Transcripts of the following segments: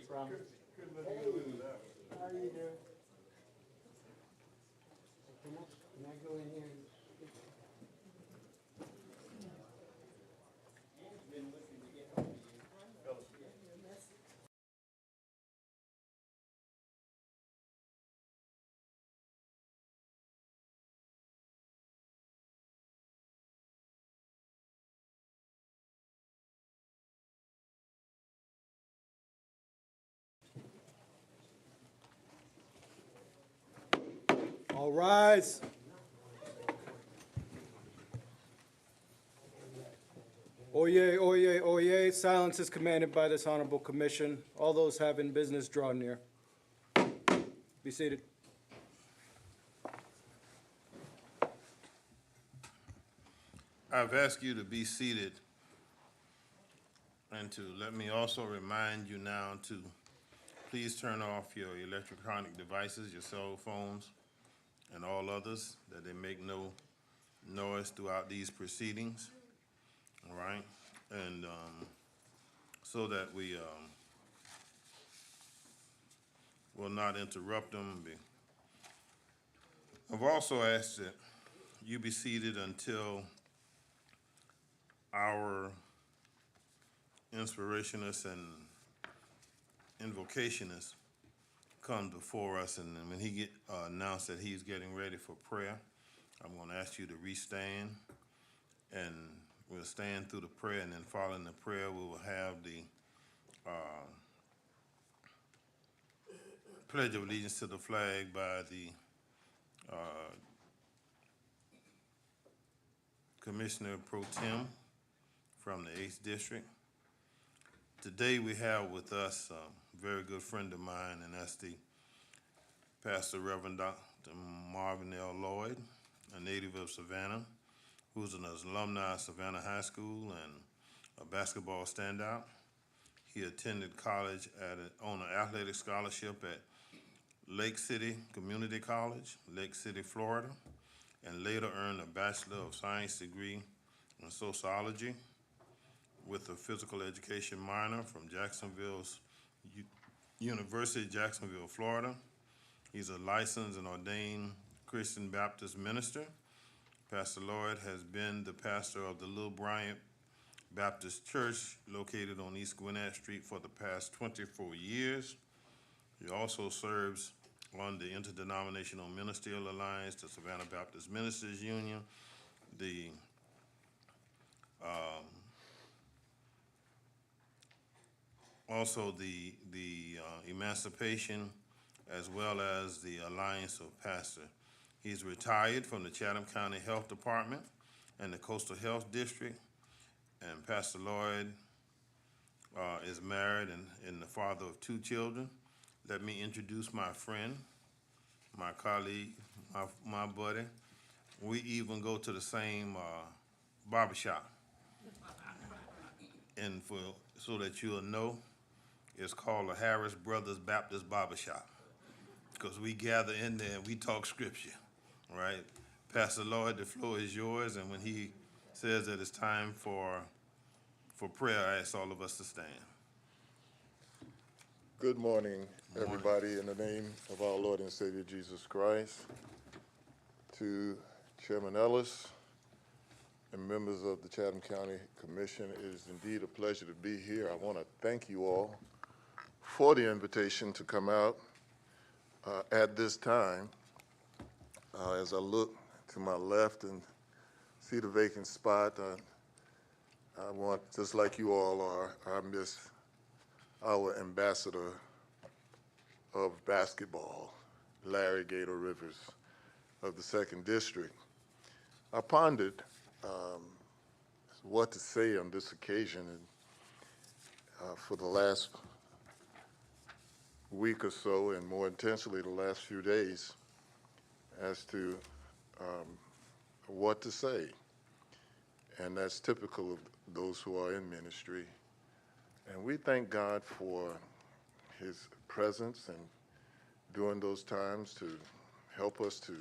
problem. Couldn't let me go into that one. How are you doing? Can I go in here and speak? All rise. Oyez, oyez, oyez. Silence is commanded by this honorable commission. All those having business draw near. Be seated. I've asked you to be seated and to let me also remind you now to please turn off your electronic devices, your cell phones, and all others, that they make no noise throughout these proceedings, all right? And so that we will not interrupt them. I've also asked that you be seated until our inspirationist and invocationist comes before us, and then when he announced that he's getting ready for prayer, I'm going to ask you to restand, and we'll stand through the prayer, and then following the prayer, we will have the Pledge of Allegiance to the flag by the Commissioner Pro Tem from the 8th District. Today we have with us a very good friend of mine, and that's the Pastor Reverend Dr. Marvin L. Lloyd, a native of Savannah, who's an alumni of Savannah High School and a basketball standout. He attended college on an athletic scholarship at Lake City Community College, Lake City, Florida, and later earned a Bachelor of Science degree in sociology with a physical education minor from Jacksonville's University of Jacksonville, Florida. He's a licensed and ordained Christian Baptist minister. Pastor Lloyd has been the pastor of the Little Bryant Baptist Church located on East Gwinnett Street for the past 24 years. He also serves on the Interdenominational Ministerial Alliance, the Savannah Baptist Ministers Union, the also the Emancipation, as well as the Alliance of Pastors. He's retired from the Chatham County Health Department and the Coastal Health District, and Pastor Lloyd is married and the father of 2 children. Let me introduce my friend, my colleague, my buddy. We even go to the same barbershop. And so that you'll know, it's called the Harris Brothers Baptist Barbershop, because we gather in there and we talk scripture, right? Pastor Lloyd, the floor is yours, and when he says that it's time for prayer, I ask all of us to stand. Good morning, everybody, in the name of our Lord and Savior Jesus Christ. To Chairman Ellis and members of the Chatham County Commission, it is indeed a pleasure to be here. I want to thank you all for the invitation to come out at this time. As I look to my left and see the vacant spot, I want, just like you all are, I miss our ambassador of basketball, Larry Gator Rivers of the 2nd District. I pondered what to say on this occasion, and for the last week or so, and more intensely the last few days, as to what to say. And that's typical of those who are in ministry. And we thank God for his presence and during those times to help us to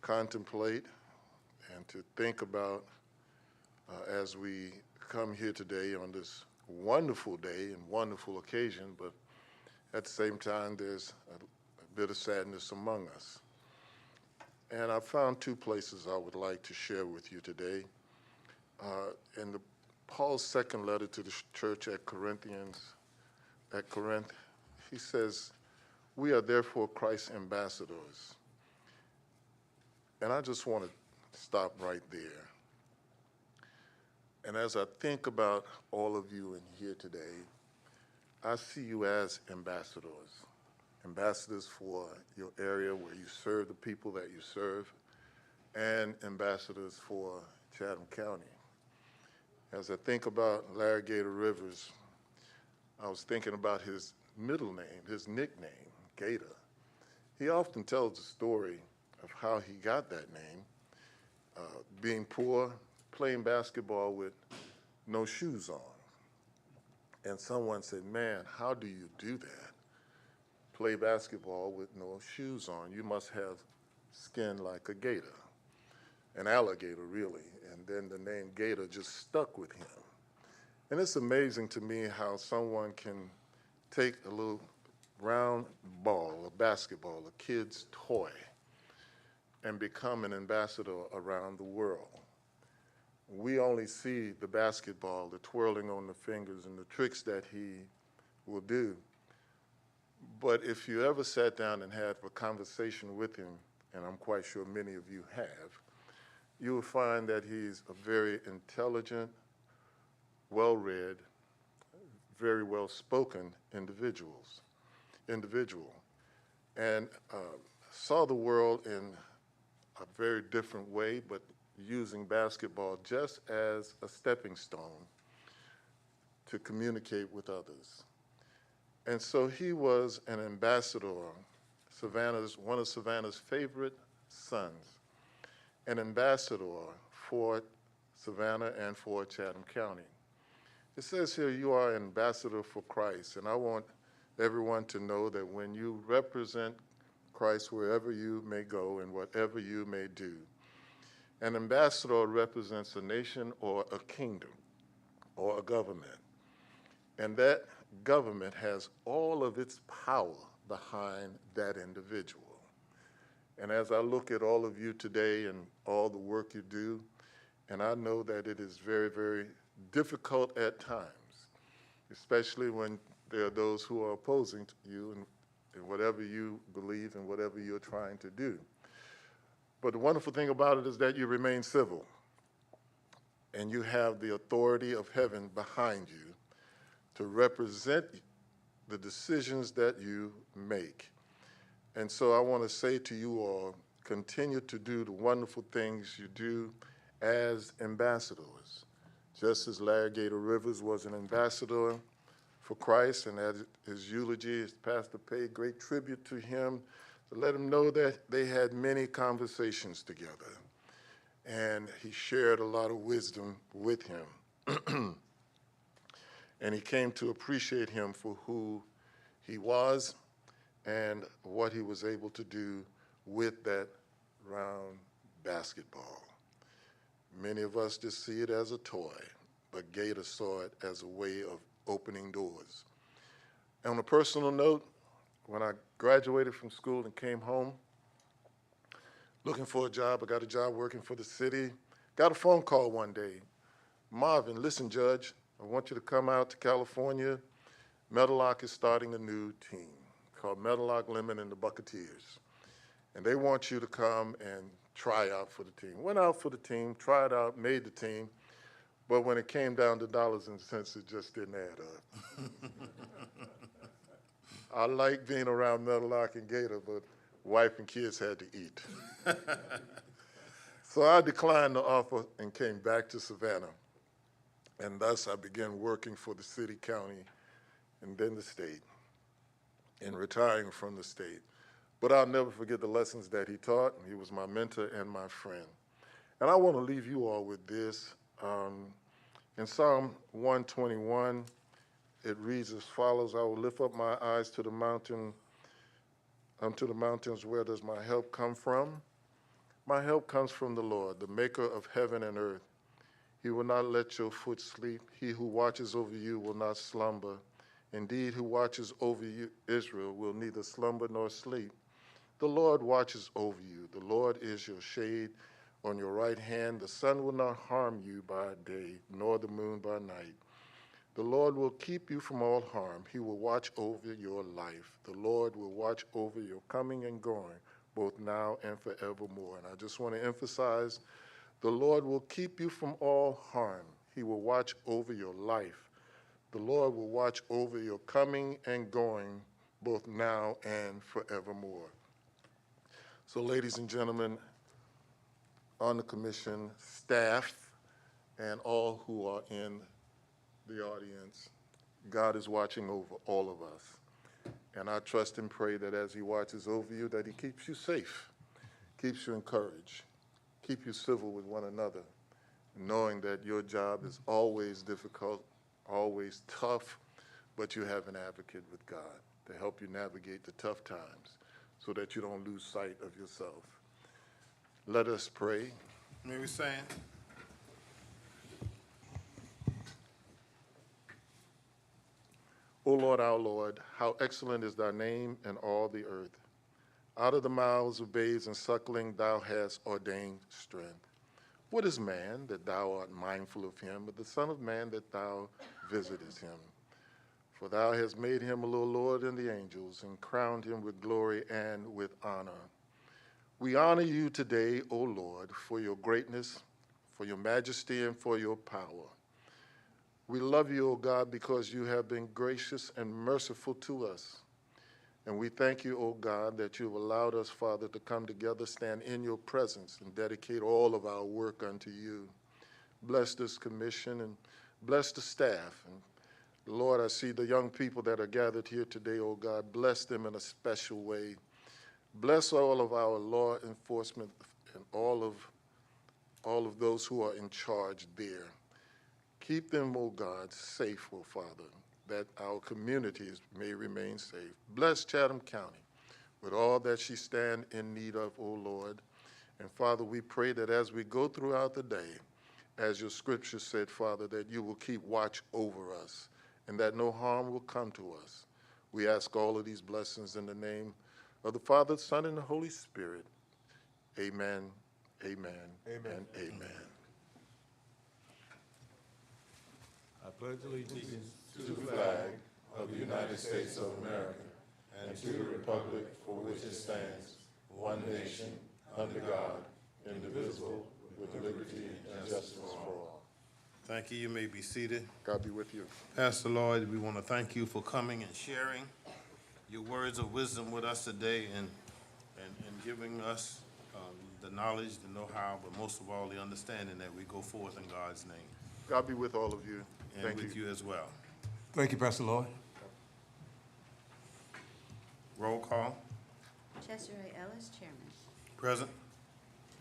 contemplate and to think about as we come here today on this wonderful day and wonderful occasion, but At the same time, there's a bit of sadness among us. And I found two places I would like to share with you today. In Paul's second letter to the church at Corinth, he says, "We are therefore Christ's ambassadors." And I just want to stop right there. And as I think about all of you in here today, I see you as ambassadors. Ambassadors for your area where you serve the people that you serve, and ambassadors for Chatham County. As I think about Larry Gator Rivers, I was thinking about his middle name, his nickname, Gator. He often tells the story of how he got that name, being poor, playing basketball with no shoes on. And someone said, "Man, how do you do that? Play basketball with no shoes on. You must have skin like a gator, an alligator, really." And then the name Gator just stuck with him. And it's amazing to me how someone can take a little round ball, a basketball, a kid's toy, and become an ambassador around the world. We only see the basketball, the twirling on the fingers, and the tricks that he will do. But if you ever sat down and had a conversation with him, and I'm quite sure many of you have, you will find that he's a very intelligent, well-read, very well-spoken individual, and saw the world in a very different way, but using basketball just as a stepping stone to communicate with others. And so he was an ambassador, one of Savannah's favorite sons, an ambassador for Savannah and for Chatham County. It says here, "You are an ambassador for Christ," and I want everyone to know that when you represent Christ wherever you may go and whatever you may do, an ambassador represents a nation or a kingdom or a government, and that government has all of its power behind that individual. And as I look at all of you today and all the work you do, and I know that it is very, very difficult at times, especially when there are those who are opposing you in whatever you believe and whatever you're trying to do. But the wonderful thing about it is that you remain civil, and you have the authority of heaven behind you to represent the decisions that you make. And so I want to say to you all, continue to do the wonderful things you do as ambassadors. Just as Larry Gator Rivers was an ambassador for Christ, and at his eulogy, his pastor paid great tribute to him to let him know that they had many conversations together. And he shared a lot of wisdom with him. And he came to appreciate him for who he was and what he was able to do with that round basketball. Many of us just see it as a toy, but Gator saw it as a way of opening doors. And on a personal note, when I graduated from school and came home, looking for a job, I got a job working for the city, got a phone call one day. "Marvin, listen, Judge, I want you to come out to California. Meadowlark is starting a new team called Meadowlark Lemon and the Bucketeers. And they want you to come and try out for the team." Went out for the team, tried out, made the team. But when it came down to dollars and cents, it just didn't add up. I like being around Meadowlark and Gator, but wife and kids had to eat. So I declined the offer and came back to Savannah. And thus I began working for the city, county, and then the state, and retiring from the state. But I'll never forget the lessons that he taught. He was my mentor and my friend. And I want to leave you all with this. In Psalm 121, it reads as follows: "I will lift up my eyes to the mountain, unto the mountains. Where does my help come from? My help comes from the Lord, the maker of heaven and earth. He will not let your foot sleep. He who watches over you will not slumber. Indeed, who watches over you, Israel, will neither slumber nor sleep. The Lord watches over you. The Lord is your shade on your right hand. The sun will not harm you by day, nor the moon by night. The Lord will keep you from all harm. He will watch over your life. The Lord will watch over your coming and going, both now and forevermore. And I just want to emphasize, the Lord will keep you from all harm. He will watch over your life. The Lord will watch over your coming and going, both now and forevermore. So, ladies and gentlemen, on the commission, staff, and all who are in the audience, God is watching over all of us. And I trust and pray that as he watches over you, that he keeps you safe, keeps you encouraged, keep you civil with one another, knowing that your job is always difficult, always tough, but you have an advocate with God to help you navigate the tough times so that you don't lose sight of yourself. Let us pray. May we stand? O Lord, our Lord, how excellent is thy name in all the earth. Out of the mouths of babes and suckling thou hast ordained strength. What is man that thou art mindful of him, but the Son of Man that thou visitest him? For thou hast made him a little Lord than the angels, and crowned him with glory and with honor. We honor you today, O Lord, for your greatness, for your majesty, and for your power. We love you, O God, because you have been gracious and merciful to us. And we thank you, O God, that you have allowed us, Father, to come together, stand in your presence, and dedicate all of our work unto you. Bless this commission and bless the staff. And Lord, I see the young people that are gathered here today, O God. Bless them in a special way. Bless all of our law enforcement and all of those who are in charge there. Keep them, O God, safe, O Father, that our communities may remain safe. Bless Chatham County with all that she stands in need of, O Lord. And Father, we pray that as we go throughout the day, as your scripture said, Father, that you will keep watch over us and that no harm will come to us. We ask all of these blessings in the name of the Father, Son, and the Holy Spirit. Amen, amen, and amen. I pledge allegiance To the flag of the United States of America and to the republic for which it stands, one nation, under God, indivisible, with liberty and justice for all. Thank you. You may be seated. God be with you. Pastor Lloyd, we want to thank you for coming and sharing your words of wisdom with us today and giving us the knowledge, the know-how, but most of all, the understanding that we go forth in God's name. God be with all of you. And Thank with you as well. Thank you, Pastor Lloyd. Roll call. Chester A. Ellis, Chairman. Present.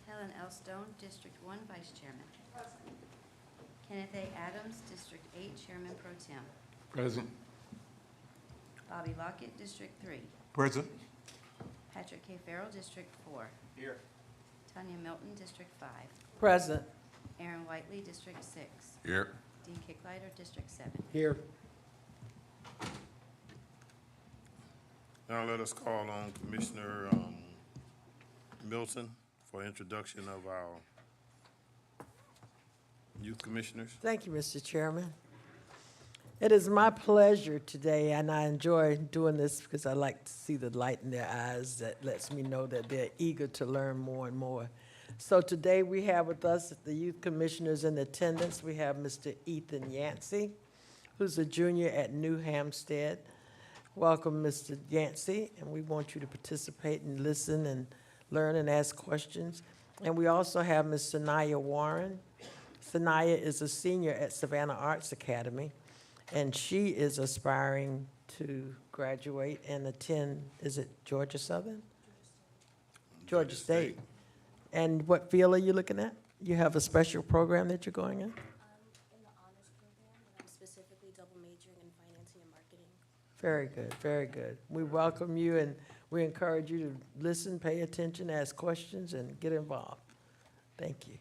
Helen L. Stone, District 1, Vice Chairman. Kenneth A. Adams, District 8, Chairman Pro Tem. Present. Bobby Lockett, District 3. Present. Patrick K. Farrell, District 4. Here. Tanya Milton, District 5. Present. Aaron Whiteley, District 6. Here. Dean Kicklider, District 7. Here. Now let us call on Commissioner Milton for introduction of our youth commissioners. Thank you, Mr. Chairman. It is my pleasure today, and I enjoy doing this because I like to see the light in their eyes that lets me know that they're eager to learn more and more. So today we have with us the youth commissioners in attendance. We have Mr. Ethan Yancey, who's a junior at New Hampstead. Welcome, Mr. Yancey, and we want you to participate and listen and learn and ask questions. And we also have Ms. Sanaya Warren. Sanaya is a senior at Savannah Arts Academy, and she is aspiring to graduate and attend, is it Georgia Southern? Georgia State. And what field are you looking at? You have a special program that you're going in? In the honors program, and I'm specifically double majoring in financing and marketing. Very good, very good. We welcome you, and we encourage you to listen, pay attention, ask questions, and get involved. Thank you.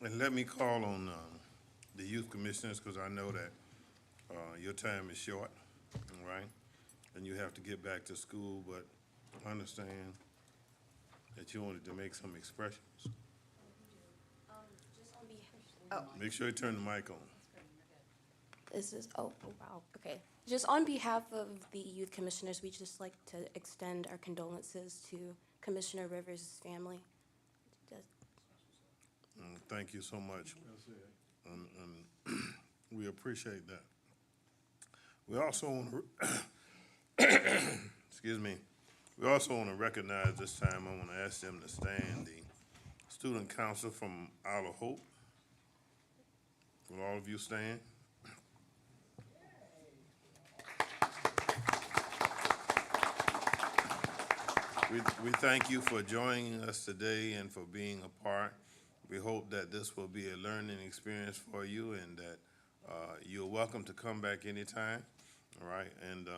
And let me call on the youth commissioners, because I know that Your time is short, all right? And you have to get back to school, but understand that you wanted to make some expressions. Just on behalf. Make sure you turn the mic on. This is, oh, wow, okay. Just on behalf of the youth commissioners, we'd just like to extend our condolences to Commissioner Rivers' family. Thank you so much. We appreciate that. We also want to, excuse me, we also want to recognize this time, I want to ask them to stand, the Student Council from Isle of Hope. Will all of you stand? We thank you for joining us today and for being a part. We hope that this will be a learning experience for you and that you're welcome to come back anytime, all right? And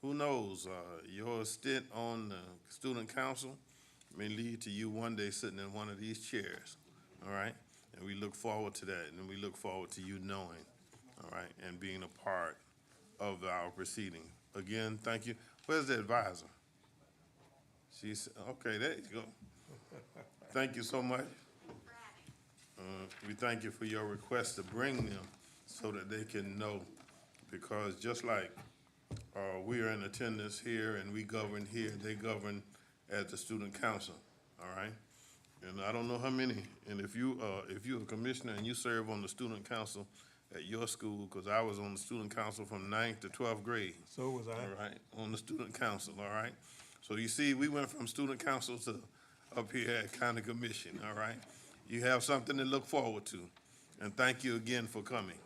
who knows, your stint on the student council may lead to you one day sitting in one of these chairs, all right? And we look forward to that, and we look forward to you knowing, all right, and being a part of our proceeding. Again, thank you. Where's the advisor? She's, okay, there you go. Thank you so much. We thank you for your request to bring them so that they can know, because just like we are in attendance here and we govern here, they govern at the student council, all right? And I don't know how many, and if you're a commissioner and you serve on the student council at your school, because I was on the student council from 9th to 12th grade. So was I. All right, on the student council, all right? So you see, we went from student council to up here at county commission, all right? You have something to look forward to, and thank you again for coming.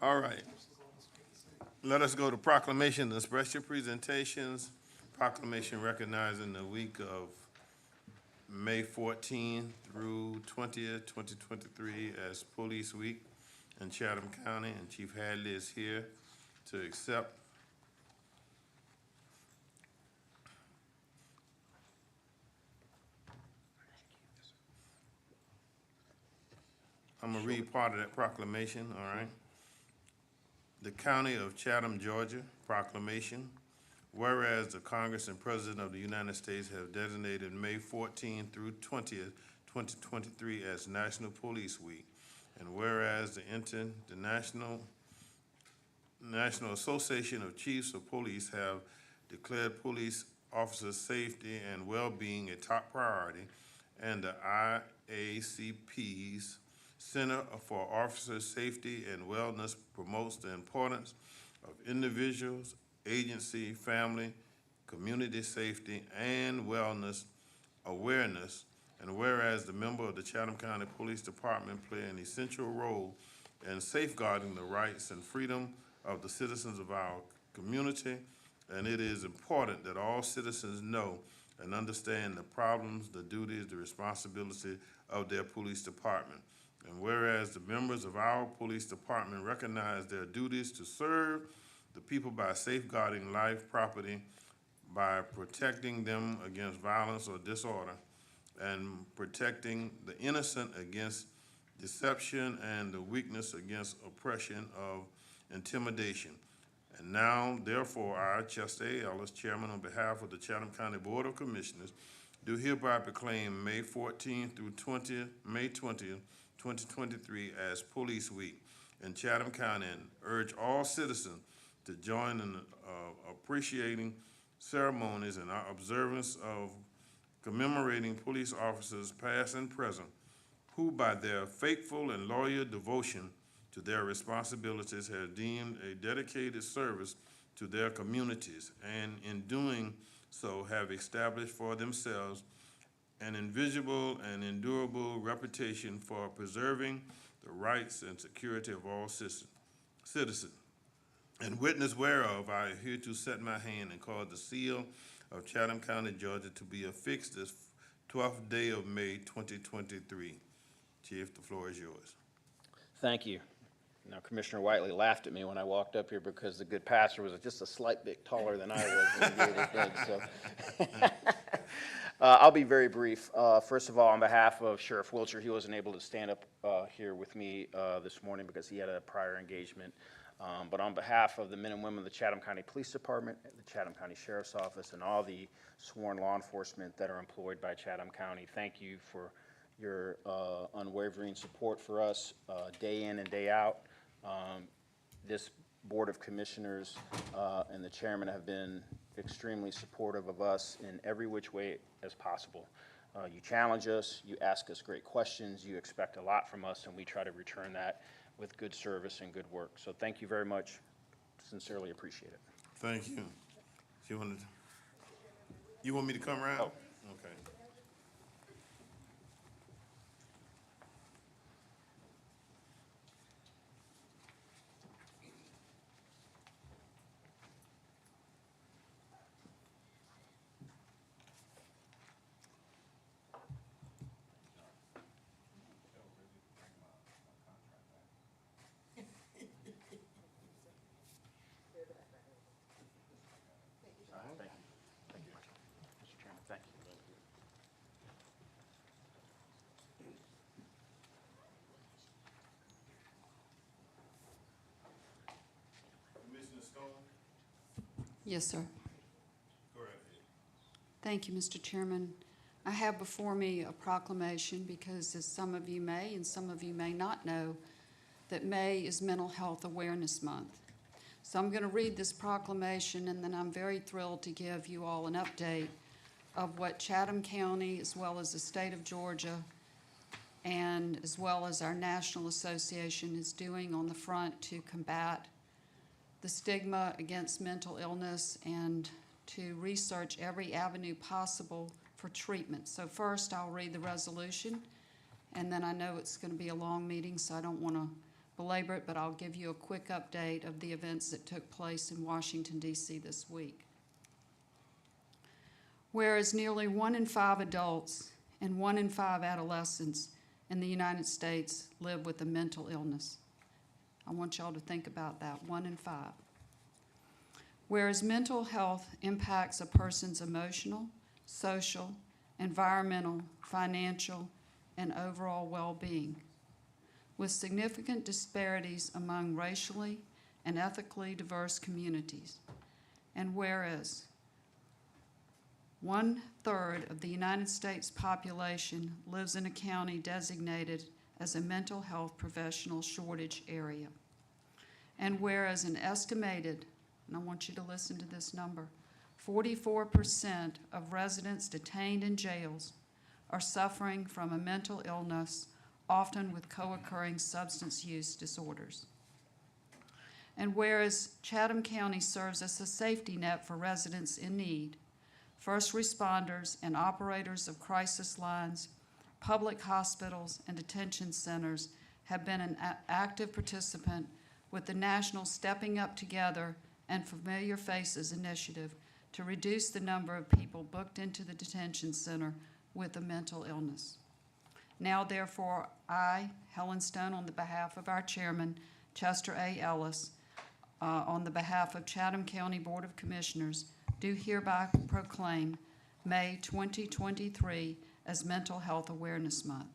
All right. Let us go to proclamation. Express your presentations. Proclamation recognizing the week of May 14th through 20th, 2023 as Police Week in Chatham County, and Chief Hadley is here to accept. I'm gonna read part of that proclamation, all right? The County of Chatham, Georgia, proclamation. Whereas the Congress and President of the United States have designated May 14th through 20th, 2023 as National Police Week. And whereas the National Association of Chiefs of Police have declared police officers' safety and well-being a top priority, and the IACP's Center for Officer Safety and Wellness promotes the importance of individuals, agency, family, community safety, and wellness awareness. And whereas the member of the Chatham County Police Department play an essential role in safeguarding the rights and freedom of the citizens of our community, and it is important that all citizens know and understand the problems, the duties, the responsibility of their police department. And whereas the members of our police department recognize their duties to serve the people by safeguarding life, property, by protecting them against violence or disorder, and protecting the innocent against deception and the weakness against oppression of intimidation. And now, therefore, I, Chester A. Ellis, Chairman on behalf of the Chatham County Board of Commissioners, do hereby proclaim May 14th through May 20th, 2023 as Police Week in Chatham County, and urge all citizens to join in appreciating ceremonies and our observance of commemorating police officers past and present who by their faithful and loyal devotion to their responsibilities have deemed a dedicated service to their communities, and in doing so have established for themselves an invisible and endurable reputation for preserving the rights and security of all citizens. And witness whereof, I here to set my hand and cause the seal of Chatham County, Georgia, to be affixed this 12th day of May, 2023. Chief, the floor is yours. Thank you. Now, Commissioner Whiteley laughed at me when I walked up here because the good pastor was just a slight bit taller than I was when he gave his thing, so. I'll be very brief. First of all, on behalf of Sheriff Wiltshire, he wasn't able to stand up here with me this morning because he had a prior engagement. But on behalf of the men and women of the Chatham County Police Department, the Chatham County Sheriff's Office, and all the sworn law enforcement that are employed by Chatham County, thank you for your unwavering support for us day in and day out. This Board of Commissioners and the chairman have been extremely supportive of us in every which way as possible. You challenge us, you ask us great questions, you expect a lot from us, and we try to return that with good service and good work. So thank you very much. Sincerely appreciate it. Thank you. You want me to come around? Oh. Okay. Thank you. Thank you, Mr. Chairman. Thank you. Commissioner Stone, Yes, sir. go right ahead. Thank you, Mr. Chairman. I have before me a proclamation because, as some of you may and some of you may not know, that May is Mental Health Awareness Month. So I'm going to read this proclamation, and then I'm very thrilled to give you all an update of what Chatham County, as well as the state of Georgia, and as well as our National Association is doing on the front to combat the stigma against mental illness and to research every avenue possible for treatment. So first, I'll read the resolution, and then I know it's going to be a long meeting, so I don't want to belabor it, but I'll give you a quick update of the events that took place in Washington, D.C. this week. Whereas nearly 1 in 5 adults and 1 in 5 adolescents in the United States live with a mental illness. I want y'all to think about that, 1 in 5. Whereas mental health impacts a person's emotional, social, environmental, financial, and overall well-being, with significant disparities among racially and ethically diverse communities. And whereas 1/3 of the United States population lives in a county designated as a mental health professional shortage area. And whereas an estimated, and I want you to listen to this number, 44% of residents detained in jails are suffering from a mental illness, often with co-occurring substance use disorders. And whereas Chatham County serves as a safety net for residents in need, first responders and operators of crisis lines, public hospitals, and detention centers have been an active participant with the National Stepping Up Together and Familiar Faces initiative to reduce the number of people booked into the detention center with a mental illness. Now, therefore, I, Helen Stone, on the behalf of our chairman, Chester A. Ellis, on the behalf of Chatham County Board of Commissioners, do hereby proclaim May 2023 as Mental Health Awareness Month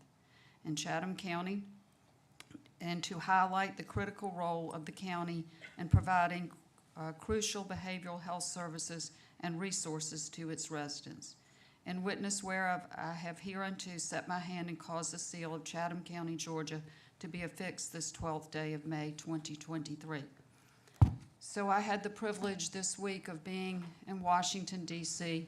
in Chatham County, and to highlight the critical role of the county in providing crucial behavioral health services and resources to its residents. In witness whereof I have hereunto set my hand and caused the seal of Chatham County, Georgia, to be affixed this 12th day of May 2023. So I had the privilege this week of being in Washington, D.C.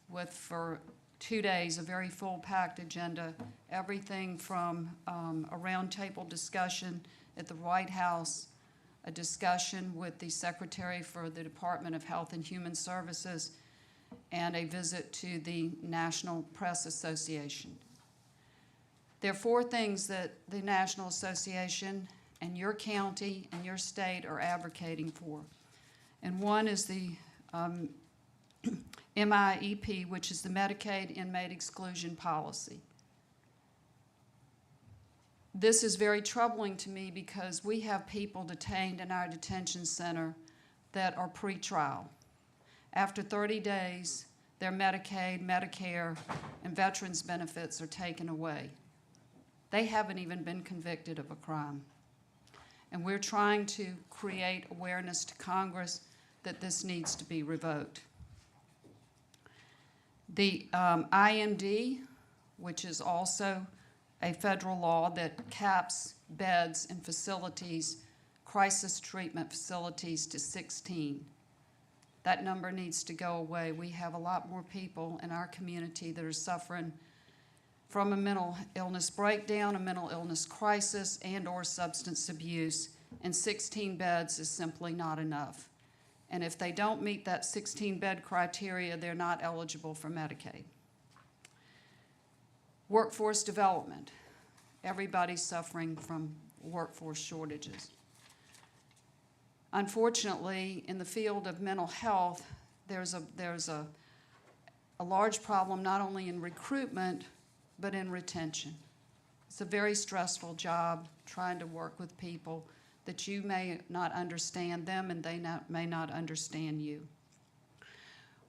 with, for 2 days, a very full-packed agenda, everything from a roundtable discussion at the White House, a discussion with the Secretary for the Department of Health and Human Services, and a visit to the National Press Association. There are 4 things that the National Association and your county and your state are advocating for. And one is the MIEP, which is the Medicaid Inmate Exclusion Policy. This is very troubling to me because we have people detained in our detention center that are pretrial. After 30 days, their Medicaid, Medicare, and veterans benefits are taken away. They haven't even been convicted of a crime. And we're trying to create awareness to Congress that this needs to be revoked. The IMD, which is also a federal law that caps beds in facilities, crisis treatment facilities, to 16. That number needs to go away. We have a lot more people in our community that are suffering from a mental illness breakdown, a mental illness crisis, and/or substance abuse, and 16 beds is simply not enough. And if they don't meet that 16-bed criteria, they're not eligible for Medicaid. Workforce development. Everybody's suffering from workforce shortages. Unfortunately, in the field of mental health, there's a large problem not only in recruitment, but in retention. It's a very stressful job trying to work with people that you may not understand them and they may not understand you.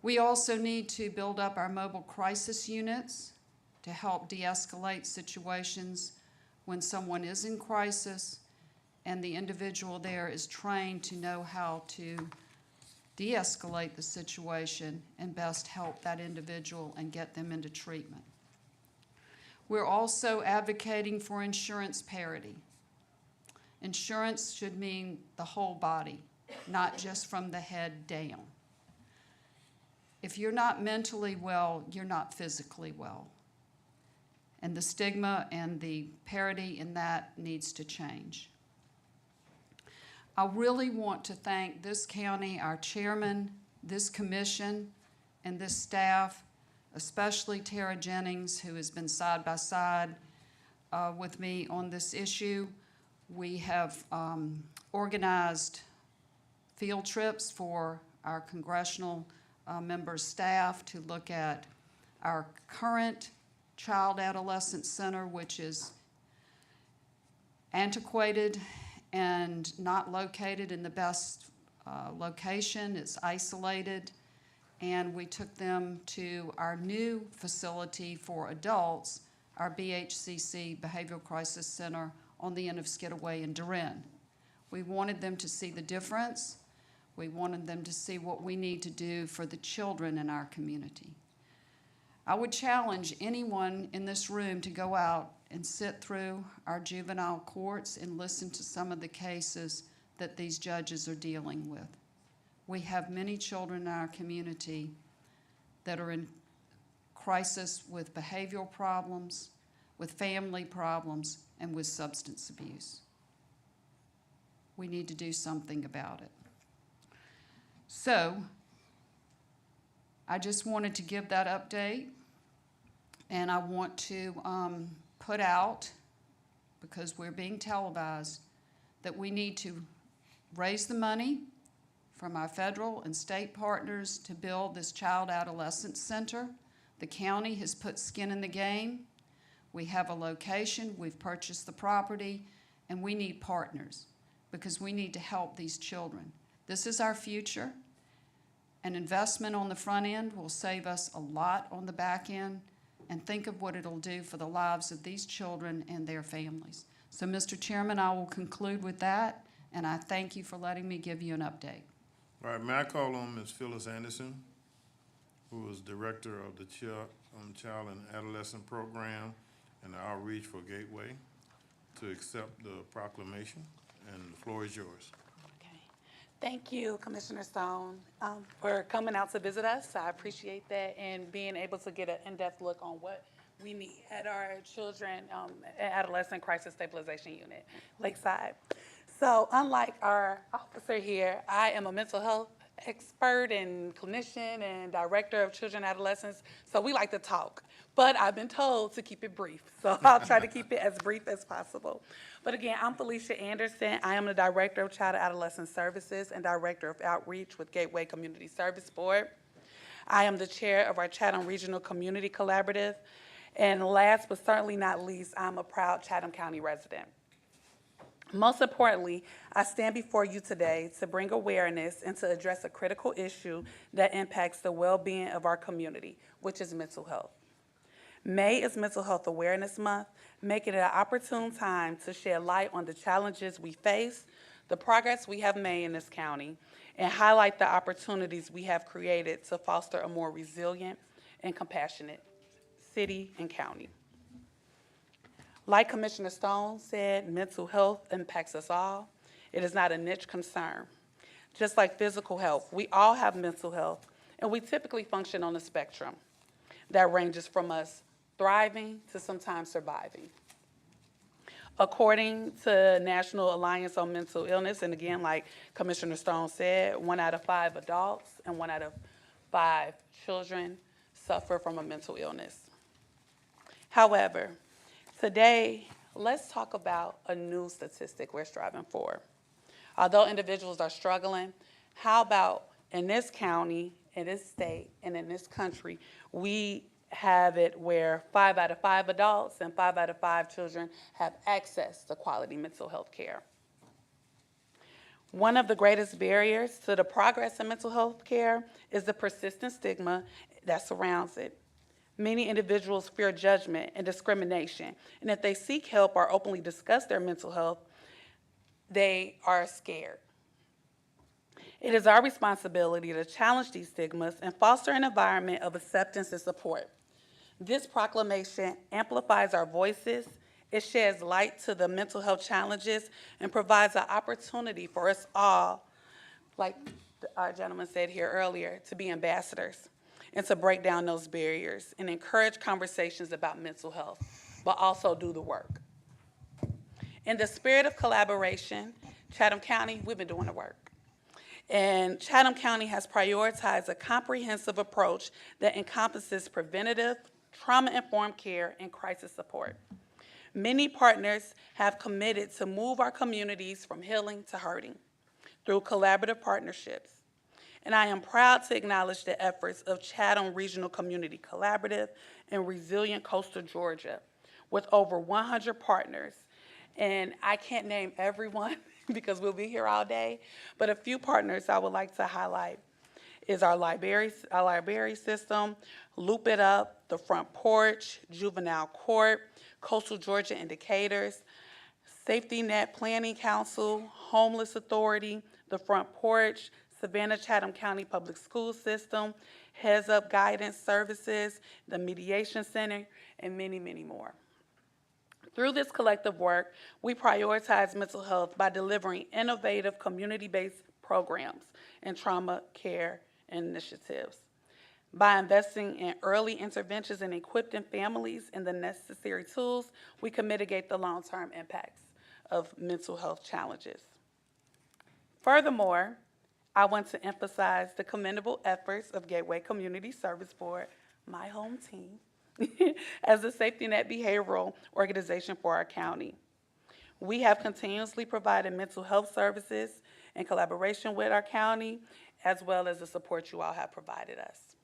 We also need to build up our mobile crisis units to help de-escalate situations when someone is in crisis and the individual there is trained to know how to de-escalate the situation and best help that individual and get them into treatment. We're also advocating for insurance parity. Insurance should mean the whole body, not just from the head down. If you're not mentally well, you're not physically well. And the stigma and the parity in that needs to change. I really want to thank this county, our chairman, this commission, and this staff, especially Tara Jennings, who has been side by side with me on this issue. We have organized field trips for our congressional members' staff to look at our current Child Adolescent Center, which is antiquated and not located in the best location. It's isolated. And we took them to our new facility for adults, our BHCC, Behavioral Crisis Center, on the end of Skidaway and Durin. We wanted them to see the difference. We wanted them to see what we need to do for the children in our community. I would challenge anyone in this room to go out and sit through our juvenile courts and listen to some of the cases that these judges are dealing with. We have many children in our community that are in crisis with behavioral problems, with family problems, and with substance abuse. We need to do something about it. So, I just wanted to give that update, and I want to put out, because we're being televised, that we need to raise the money from our federal and state partners to build this Child Adolescent Center. The county has put skin in the game. We have a location, we've purchased the property, and we need partners because we need to help these children. This is our future. An investment on the front end will save us a lot on the back end, and think of what it'll do for the lives of these children and their families. So, Mr. Chairman, I will conclude with that, and I thank you for letting me give you an update. All right, may I call on Ms. Phyllis Anderson, who is Director of the Child and Adolescent Program and the Outreach for Gateway, to accept the proclamation, and the floor is yours. Okay. Thank you, Commissioner Stone, for coming out to visit us. I appreciate that, and being able to get an in-depth look on what we need at our Children and Adolescent Crisis Stabilization Unit, Lakeside. So unlike our officer here, I am a mental health expert and clinician and director of children and adolescents, so we like to talk. But I've been told to keep it brief, so I'll try to keep it as brief as possible. But again, I'm Felicia Anderson. I am the Director of Child and Adolescent Services and Director of Outreach with Gateway Community Service Board. I am the chair of our Chatham Regional Community Collaborative, And last but certainly not least, I'm a proud Chatham County resident. Most importantly, I stand before you today to bring awareness and to address a critical issue that impacts the well-being of our community, which is mental health. May is Mental Health Awareness Month, making it an opportune time to shed light on the challenges we face, the progress we have made in this county, and highlight the opportunities we have created to foster a more resilient and compassionate city and county. Like Commissioner Stone said, mental health impacts us all. It is not a niche concern. Just like physical health, we all have mental health, and we typically function on a spectrum that ranges from us thriving to sometimes surviving. According to National Alliance on Mental Illness, and again, like Commissioner Stone said, 1 out of 5 adults and 1 out of 5 children suffer from a mental illness. However, today, let's talk about a new statistic we're striving for. Although individuals are struggling, how about in this county, in this state, and in this country, we have it where 5 out of 5 adults and 5 out of 5 children have access to quality mental health care. One of the greatest barriers to the progress in mental health care is the persistent stigma that surrounds it. Many individuals fear judgment and discrimination, and if they seek help or openly discuss their mental health, they are scared. It is our responsibility to challenge these stigmas and foster an environment of acceptance and support. This proclamation amplifies our voices, it sheds light to the mental health challenges, and provides an opportunity for us all, like our gentleman said here earlier, to be ambassadors and to break down those barriers and encourage conversations about mental health, but also do the work. In the spirit of collaboration, Chatham County, we've been doing the work. And Chatham County has prioritized a comprehensive approach that encompasses preventative, trauma-informed care and crisis support. Many partners have committed to move our communities from healing to hurting through collaborative partnerships. And I am proud to acknowledge the efforts of Chatham Regional Community Collaborative and Resilient Coastal Georgia with over 100 partners. And I can't name everyone because we'll be here all day, but a few partners I would like to highlight is our library system, Loop It Up, The Front Porch, Juvenile Court, Coastal Georgia Indicators, Safety Net Planning Council, Homeless Authority, The Front Porch, Savannah Chatham County Public School System, Heads Up Guidance Services, the Mediation Center, and many, many more. Through this collective work, we prioritize mental health by delivering innovative community-based programs and trauma care initiatives. By investing in early interventions and equipping families in the necessary tools, we can mitigate the long-term impacts of mental health challenges. Furthermore, I want to emphasize the commendable efforts of Gateway Community Service Board, my home team, as a safety net behavioral organization for our county. We have continuously provided mental health services in collaboration with our county, as well as the support you all have provided us.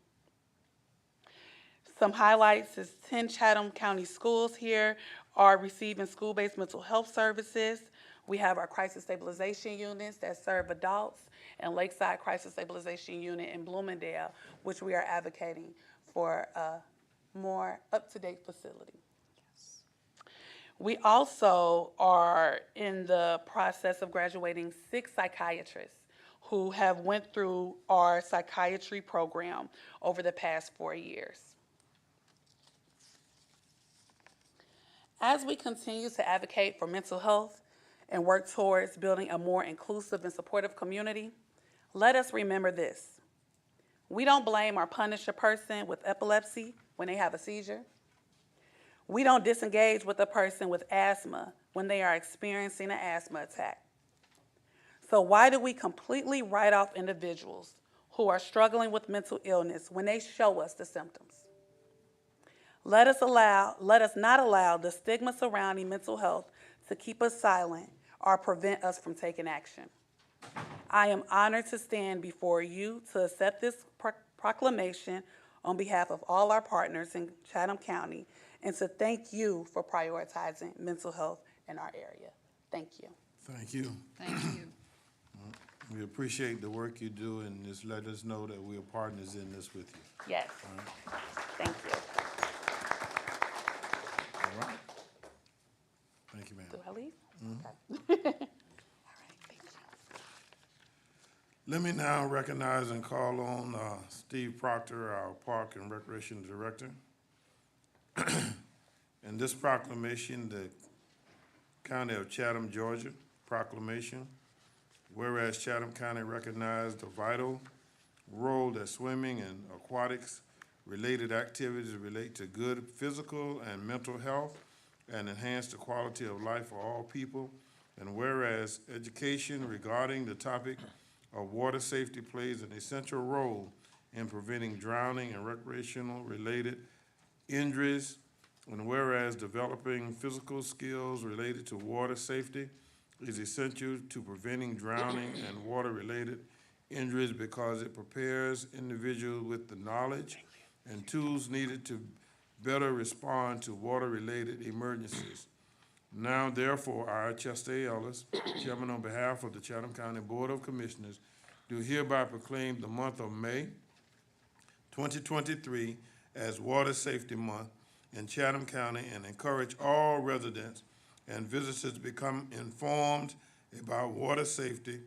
Some highlights is 10 Chatham County schools here are receiving school-based mental health services. We have our crisis stabilization units that serve adults, and Lakeside Crisis Stabilization Unit in Bloomingdale, which we are advocating for a more up-to-date facility. Yes. We also are in the process of graduating 6 psychiatrists who have went through our psychiatry program over the past 4 years. As we continue to advocate for mental health and work towards building a more inclusive and supportive community, let us remember this. We don't blame or punish a person with epilepsy when they have a seizure. We don't disengage with a person with asthma when they are experiencing an asthma attack. So why do we completely write off individuals who are struggling with mental illness when they show us the symptoms? Let us not allow the stigma surrounding mental health to keep us silent or prevent us from taking action. I am honored to stand before you to accept this proclamation on behalf of all our partners in Chatham County and to thank you for prioritizing mental health in our area. Thank you. Thank you. Thank you. We appreciate the work you do, and just let us know that we are partners in this with you. Yes. Thank you. All right? Thank you, ma'am. Do I leave? Okay. Let me now recognize and call on Steve Proctor, our Park and Recreation Director. In this proclamation, the County of Chatham, Georgia proclamation, whereas Chatham County recognized the vital role that swimming and aquatics related activities relate to good physical and mental health and enhance the quality of life for all people, and whereas education regarding the topic of water safety plays an essential role in preventing drowning and recreational related injuries, and whereas developing physical skills related to water safety is essential to preventing drowning and water-related injuries because it prepares individuals with the knowledge and tools needed to better respond to water-related emergencies. Now, therefore, I, Chester A. Ellis, Chairman on behalf of the Chatham County Board of Commissioners, do hereby proclaim the month of May 2023 as Water Safety Month in Chatham County and encourage all residents and visitors to become informed about water safety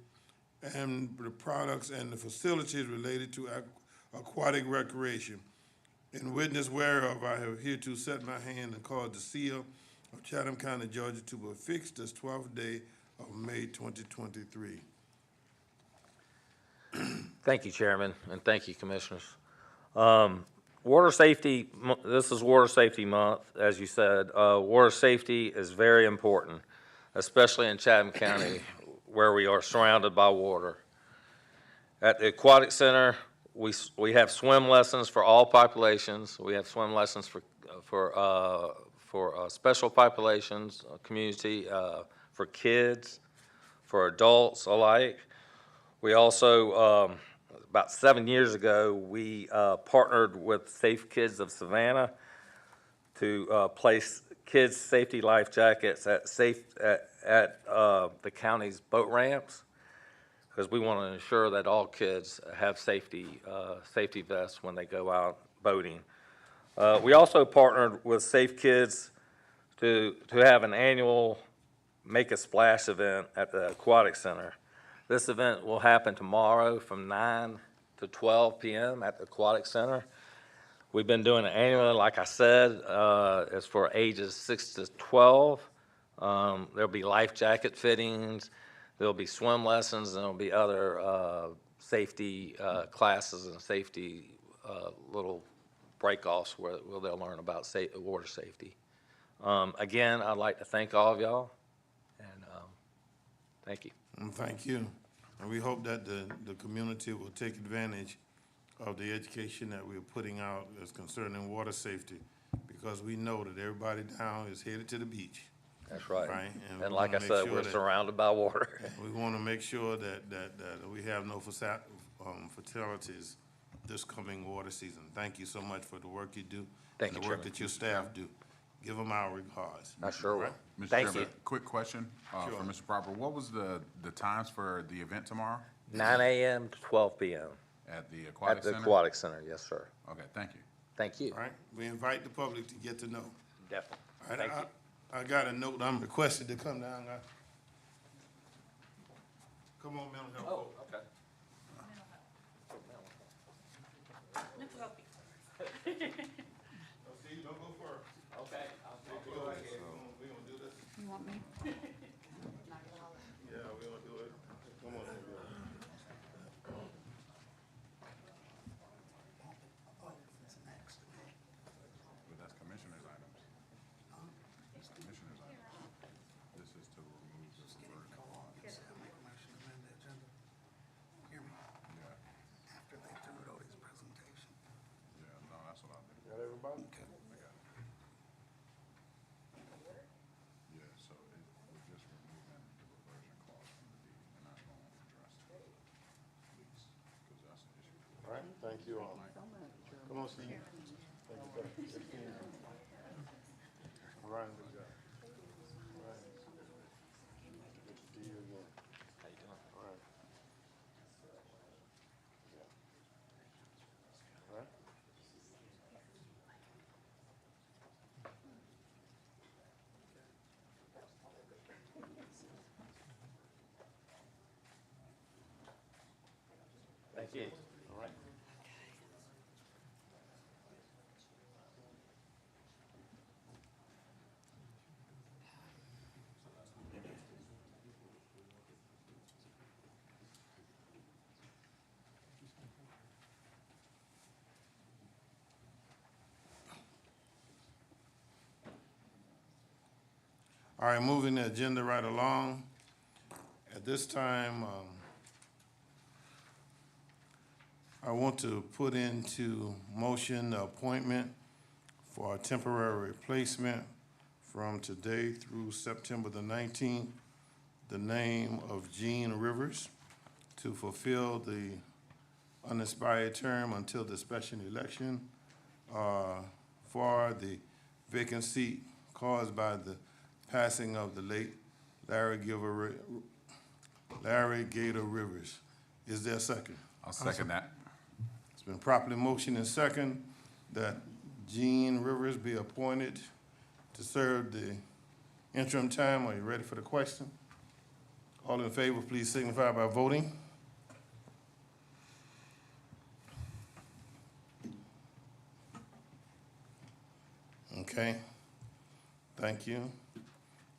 and the products and the facilities related to aquatic recreation. In witness whereof, I have hereto set my hand and caused the seal of Chatham County, Georgia to be affixed this 12th day of May 2023. Thank you, Chairman, and thank you, Commissioners. Water safety, this is Water Safety Month, as you said. Water safety is very important, especially in Chatham County, where we are surrounded by water. At the Aquatic Center, we have swim lessons for all populations. We have swim lessons for special populations, community, for kids, for adults alike. We also, about 7 years ago, we partnered with Safe Kids of Savannah to place kids' safety life jackets at the county's boat ramps, because we want to ensure that all kids have safety vests when they go out boating. We also partnered with Safe Kids to have an annual Make a Splash event at the Aquatic Center. This event will happen tomorrow from 9 to 12 p.m. at the Aquatic Center. We've been doing it annually, like I said. It's for ages 6 to 12. There'll be life jacket fittings, there'll be swim lessons, and there'll be other safety classes and safety little break-offs where they'll learn about water safety. Again, I'd like to thank all of y'all, and thank you. Thank you. And we hope that the community will take advantage of the education that we're putting out as concerning water safety, because we know that everybody down is headed to the beach. That's right. Right? And like I said, we're surrounded by water. We want to make sure that we have no fatalities this coming water season. Thank you so much for the work you do. Thank you, and the work Chairman. that your staff do. Give them our regards. I sure will. Right? Mr. Thank Chairman, you. quick question Sure. for Mr. Proper. What was the times for the event tomorrow 9 a.m. to 12 p.m. at the Aquatic at the Center? Aquatic Center. Yes, sir. Okay, thank you. Thank you. All right? We invite the public to get to know. Definitely. All right, Thank you. I got a note. I'm requested to come down. Come on, mental health. Oh, okay. Steve, don't go first. Okay. We're gonna do this. You want me? Yeah, we're gonna do it. Come on. But that's commissioner's items. It's commissioner's items. This is to remove the referred clause. Hear me? Yeah, After they threw it over his presentation. yeah, no, that's what I'll do. Got everybody? I got it. Yeah, so we're just removing the reversion clause from the deed. We're not going to address the lease, because that's an issue. All right, thank you all. Come on, Steve. Thank you, sir. Ryan, good job. Ryan, good to see you again. How you doing? All right. Yeah. All right. Thank you. All right. All right, moving the agenda right along. At this time, I want to put into motion the appointment for a temporary replacement from today through September the 19th, the name of Gene Rivers to fulfill the unexpired term until the special election for the vacant seat caused by the passing of the late Larry Gator Rivers. Is there a second? I'll second that. It's been properly motioned and second that Gene Rivers be appointed to serve the interim time. Are you ready for the question? All in favor, please signify by voting. Okay, thank you.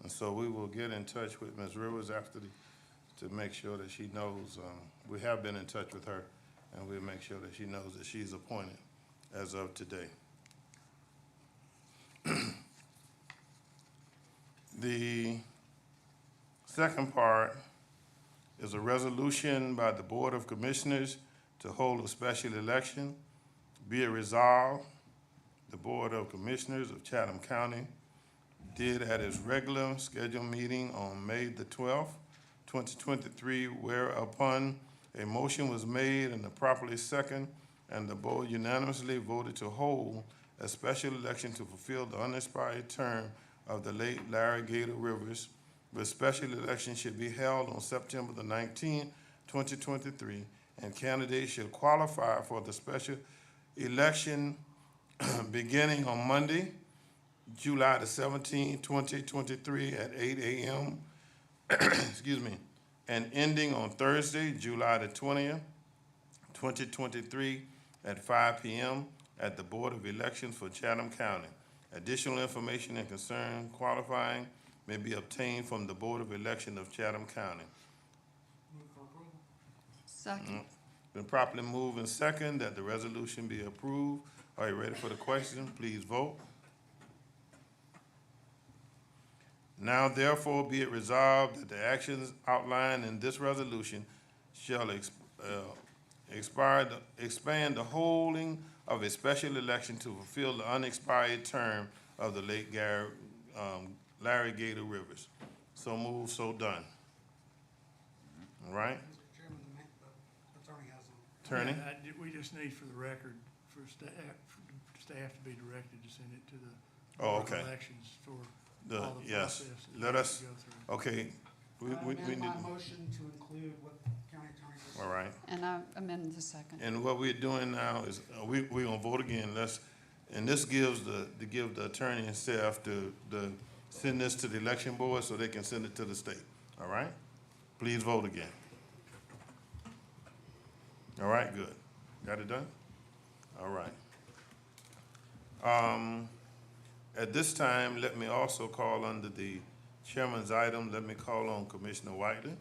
And so we will get in touch with Ms. Rivers after to make sure that she knows, we have been in touch with her, and we'll make sure that she knows that she's appointed as of today. The second part is a resolution by the Board of Commissioners to hold a special election. Be it resolved, the Board of Commissioners of Chatham County did at its regular scheduled meeting on May the 12th, 2023, whereupon a motion was made and properly second, and the board unanimously voted to hold a special election to fulfill the unexpired term of the late Larry Gator Rivers. The special election should be held on September the 19th, 2023, and candidates should qualify for the special election beginning on Monday, July the 17th, 2023 at 8 a.m., excuse me, and ending on Thursday, July the 20th, 2023 at 5 p.m. at the Board of Elections for Chatham County. Additional information and concern qualifying may be obtained from the Board of Election of Chatham County. Second. Been properly moved and second that the resolution be approved. Are you ready for the question? Please vote. Now therefore be it resolved that the actions outlined in this resolution shall expand the holding of a special election to fulfill the unexpired term of the late Larry Gator Rivers. So moved, so done. All right? Mr. Chairman, the attorney has a. Attorney? We just need for the record for staff to be directed to send it to the Oh, Board of okay. Elections for The, all the yes, process that let we us, have to go through. okay, we I need, amend my motion to include what the county attorney just said. all right. And I amend the second. And what we're doing now is, we're gonna vote again, and this gives to give the attorney and staff to send this to the election board so they can send it to the state, all right? Please vote again. All right, good. Got it done? All right. At this time, let me also call under the chairman's item, let me call on Commissioner Whiteley.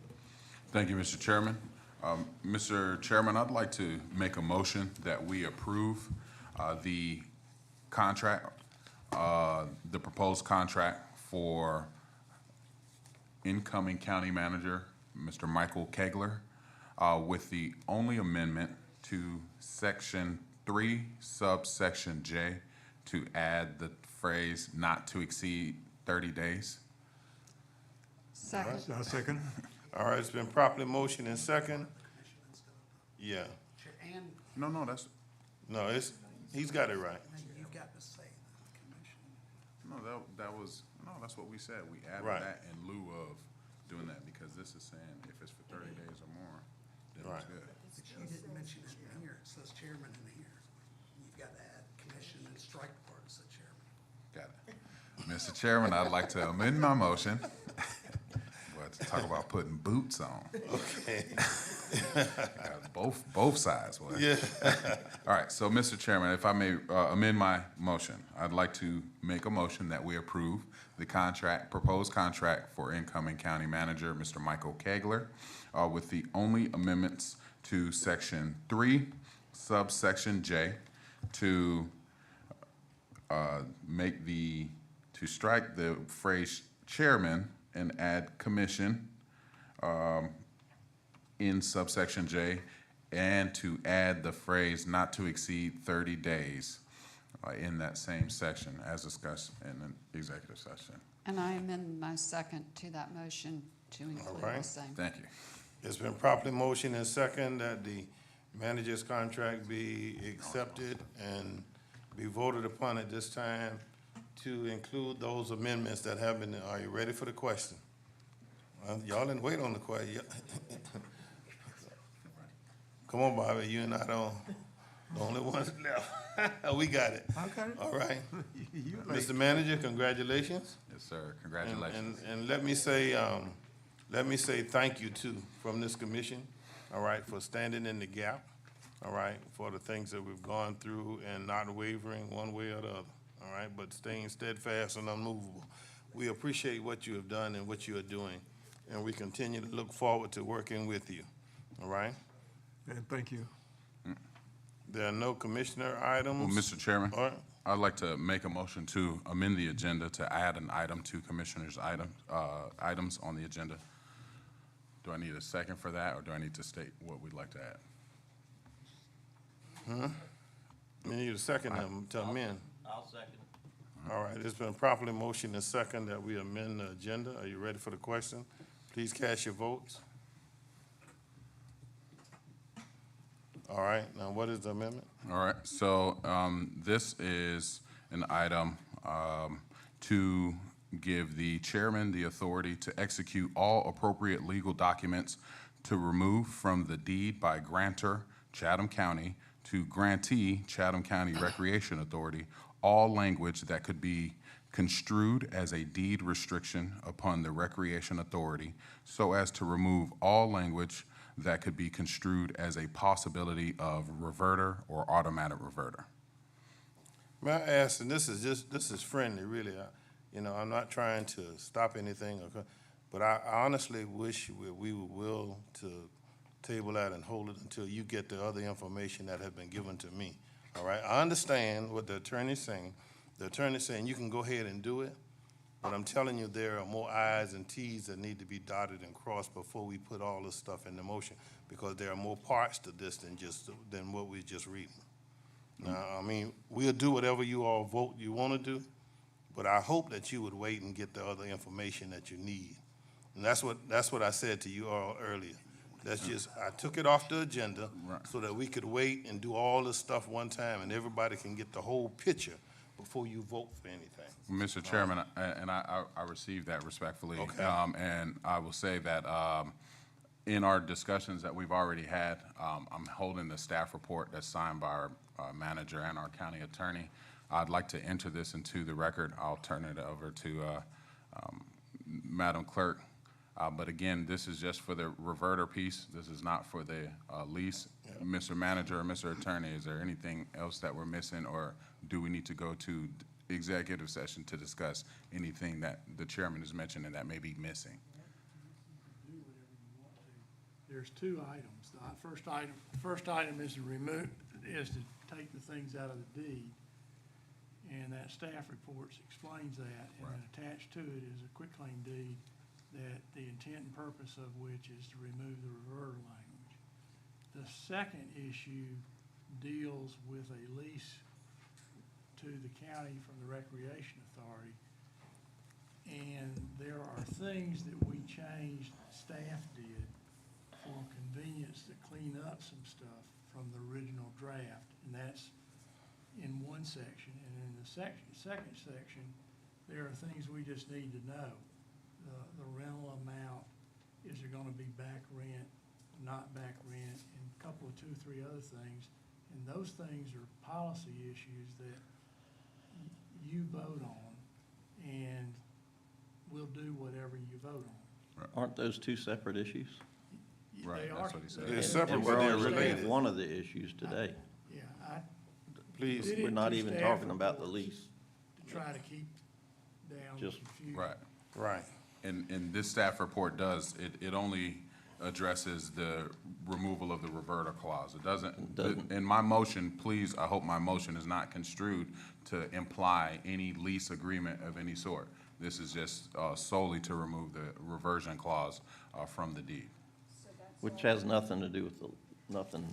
Thank you, Mr. Chairman. Mr. Chairman, I'd like to make a motion that we approve the contract, the proposed contract for incoming county manager, Mr. Michael Kegler, with the only amendment to Section 3, subsection J, to add the phrase "not to exceed 30 days." Second. Second. All right, it's been properly motioned and second. Yeah, And No, that's, no, he's got it right. you've got to say the commission. that's what we said. We added Right. that in lieu of doing that, because this is saying if it's for 30 days or more, then it's Right. good. But you didn't mention it in here, it says chairman in here. You've got to add commission and strike the part that said chairman. Got it. Mr. Chairman, I'd like to amend my motion. But talk about putting boots on. Okay. Both sides, boy. Yeah. All right, so Mr. Chairman, if I may amend my motion, I'd like to make a motion that we approve the proposed contract for incoming county manager, Mr. Michael Kegler, with the only amendments to section 3, subsection J, to strike the phrase chairman and add commission in subsection J, and to add the phrase not to exceed 30 days in that same section as discussed in an executive session. And I amend my second to that motion to include right. the same. Thank you. It's been properly motioned and second that the manager's contract be accepted and be voted upon at this time to include those amendments that have been. Are you ready for the question? Well, y'all didn't wait on the question. Come on, Bobby, you and I the only ones left. We got it. Okay. All right. Mr. Manager, congratulations. Yes, sir. Congratulations. And let me say thank you too from this commission, all right, for standing in the gap, all right, for the things that we've gone through and not wavering one way or the other, all right, but staying steadfast and unmovable. We appreciate what you have done and what you are doing, and we continue to look forward to working with you, all right? And thank you. There are no commissioner items. Well, Mr. Chairman, All right. I'd like to make a motion to amend the agenda to add an item to commissioners' items on the agenda. Do I need a second for that, or do I need to state what we'd like to add? We need a second to amend. I'll second. All right, it's been properly motioned and second that we amend the agenda. Are you ready for the question? Please cast your votes. All right, now what is the amendment? All right, so this is an item to give the chairman the authority to execute all appropriate legal documents to remove from the deed by grantor, Chatham County, to grantee, Chatham County Recreation Authority, all language that could be construed as a deed restriction upon the Recreation Authority, so as to remove all language that could be construed as a possibility of reverter or automatic reverter. May I ask, and this is friendly, really, I'm not trying to stop anything, but I honestly wish we were willing to table that and hold it until you get the other information that has been given to me, all right? I understand what the attorney's saying. The attorney's saying you can go ahead and do it, but I'm telling you, there are more I's and T's that need to be dotted and crossed before we put all this stuff into motion, because there are more parts to this than what we're just reading. Now, I mean, we'll do whatever you all vote you want to do, but I hope that you would wait and get the other information that you need. And that's what I said to you all earlier. I took it off the agenda so that we could wait and do all this stuff one time and everybody can get the whole picture before you vote for anything. Mr. Chairman, and I received that respectfully. Okay. And I will say that in our discussions that we've already had, I'm holding the staff report that's signed by our manager and our county attorney. I'd like to enter this into the record. I'll turn it over to Madam Clerk. But again, this is just for the reverter piece. This is not for the lease. Yep. Mr. Manager or Mr. Attorney, is there anything else that we're missing, or do we need to go to executive session to discuss anything that the chairman is mentioning that may be missing? Do whatever you want to. There's two items. The first item is to take the things out of the deed, and that staff report explains that, and then attached to it is a quitclaim deed that the intent and purpose of which is to remove the reverter language. The second issue deals with a lease to the county from the Recreation Authority, and there are things that we changed, staff did, for convenience to clean up some stuff from the original draft, and that's in one section. And in the second section, there are things we just need to know. The rental amount, is there gonna be back rent, not back rent, and a couple of 2 or 3 other things. And those things are policy issues that you vote on, and we'll do whatever you vote on. Aren't those two separate issues? Right, They that's are- what he said. They're separate, And but we're they're only looking at related. one of the issues today. Yeah, Please, did We're it not to even staff talking about the reports lease. to try to keep down Just- confusion. Right. right. And this staff report does, it only addresses the removal of the reverter clause. It doesn't, in my motion, please, I hope my motion is not construed to imply any lease agreement of any sort. This is just solely to remove the reversion clause from the deed. Which has nothing to do with nothing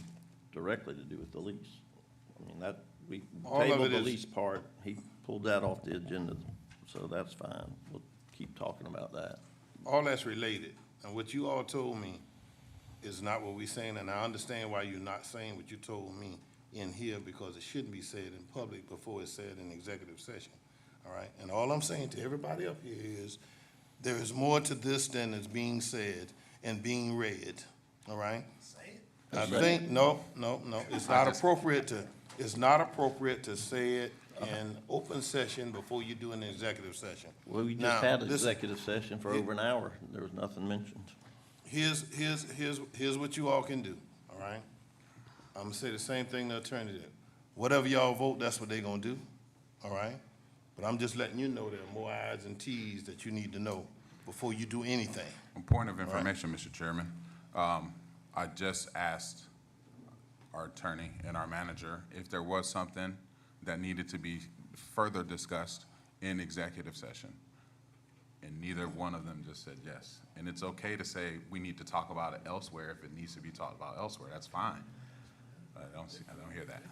directly to do with the lease. I mean, we All of tabled it the is- lease part, he pulled that off the agenda, so that's fine. We'll keep talking about that. All that's related, and what you all told me is not what we saying, and I understand why you're not saying what you told me in here, because it shouldn't be said in public before it's said in executive session, all right? And all I'm saying to everybody up here is, there is more to this than is being said and being read, all right? Say it. I think, no, it's not appropriate to say it in open session before you do an executive session. Well, we Now, just had an listen. executive session for over an hour, there was nothing mentioned. Here's what you all can do, all right? I'm gonna say the same thing the attorney did. Whatever y'all vote, that's what they gonna do, all right? But I'm just letting you know there are more I's and T's that you need to know before you do anything. A point of information, Mr. Chairman. I just asked our attorney and our manager if there was something that needed to be further discussed in executive session. And neither one of them just said yes. And it's okay to say we need to talk about it elsewhere if it needs to be talked about elsewhere. That's fine. I don't hear that.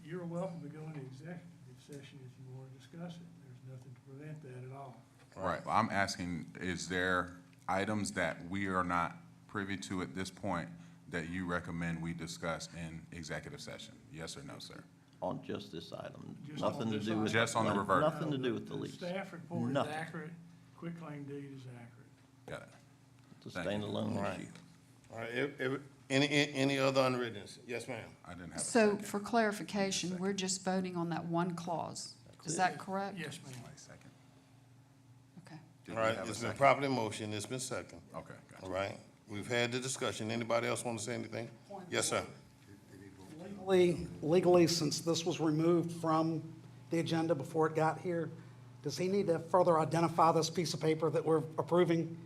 You're welcome to go into executive session if you want to discuss it. There's nothing to prevent that at all. Right, well, I'm asking, is there items that we are not privy to at this point that you recommend we discuss in executive session? Yes or no, sir? On just this item, Just on nothing to this do with. item. Just on the no- reverter. Nothing to do with the lease. Staff report is Nothing. accurate, quitclaim deed is accurate. Got it. It's a Thank you. standalone Right. issue. All right, any other unwrittens? Yes, ma'am. I didn't have a So second. for clarification, we're just voting on that one clause. Is that correct? Yes, ma'am. Wait a second. Okay. Did All we right, have a it's been second? properly motioned, it's been second, Okay, gotcha. all right? We've had the discussion. Anybody else want to say anything? Yes, sir. Legally, since this was removed from the agenda before it got here, does he need to further identify this piece of paper that we're approving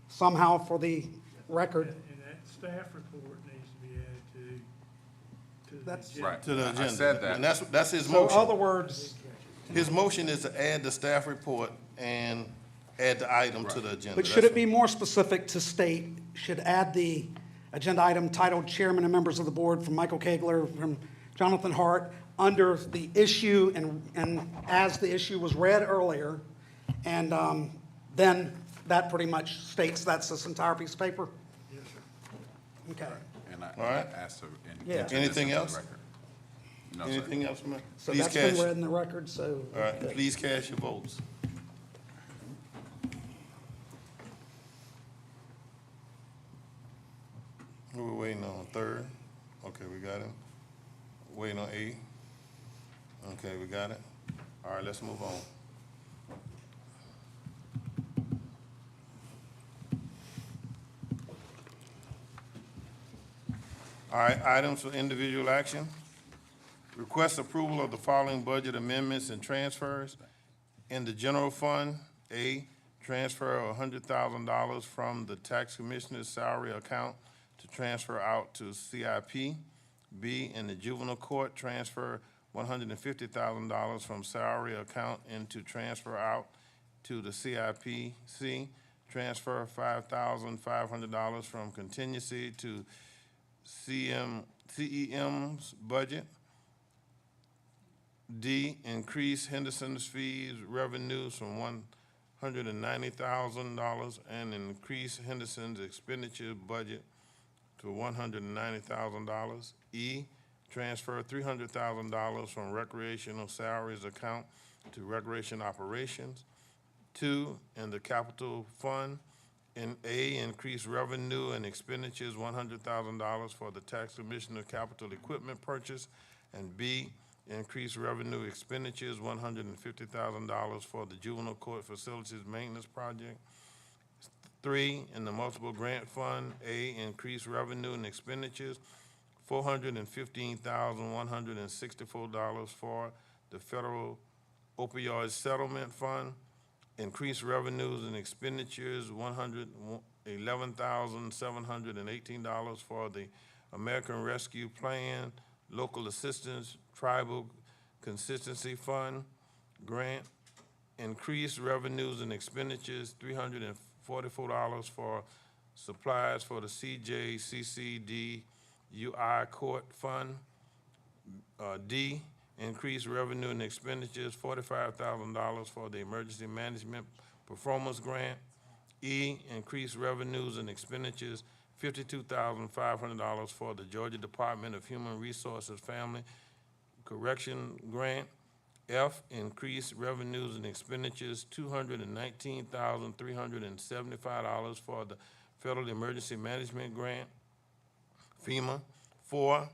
somehow for the record? And that staff report needs to be added to the That's- agenda. Right. To the I agenda. said that. And that's his So in other motion. words, His motion is to add the staff report and add the item to the agenda. but should it be more specific to state, should add the agenda item titled Chairman and Members of the Board from Michael Kegler, from Jonathan Hart, under the issue and as the issue was read earlier, and then that pretty much states that's this entire piece of paper? Yes, sir. Okay. And I All right. asked to. Yeah. enter this Anything into the else? record. No, sir. Anything else, ma'am? So Please that's been cast- read in the record, so. All right, please cast your votes. Who we waiting on, third? Okay, we got him. Waiting on A. Okay, we got it. All right, let's move on. All right, items for individual action. Request approval of the following budget amendments and transfers. In the general fund, A, transfer of $100,000 from the tax commissioner's salary account to transfer out to CIP. B, in the juvenile court, transfer $150,000 from salary account into transfer out to the CIP. C, transfer $5,500 from contingency to CEM's budget. D, increase Henderson's fees revenues from $190,000 and increase Henderson's expenditure budget to $190,000. E, transfer $300,000 from recreational salaries account to recreation operations. 2, in the capital fund, in A, increase revenue and expenditures $100,000 for the tax commissioner capital equipment purchase, and B, increase revenue expenditures $150,000 for the juvenile court facilities maintenance project. 3, in the multiple grant fund, A, increase revenue and expenditures $415,164 for the federal opioid settlement fund. Increase revenues and expenditures $111,718 for the American Rescue Plan, Local Assistance, Tribal Consistency Fund grant. Increase revenues and expenditures $344 for supplies for the CJCCD UI Court Fund. D, increase revenue and expenditures $45,000 for the Emergency Management Performance Grant. E, increase revenues and expenditures $52,500 for the Georgia Department of Human Resources Family Correction Grant. F, increase revenues and expenditures $219,375 for the Federal Emergency Management Grant, FEMA. 4,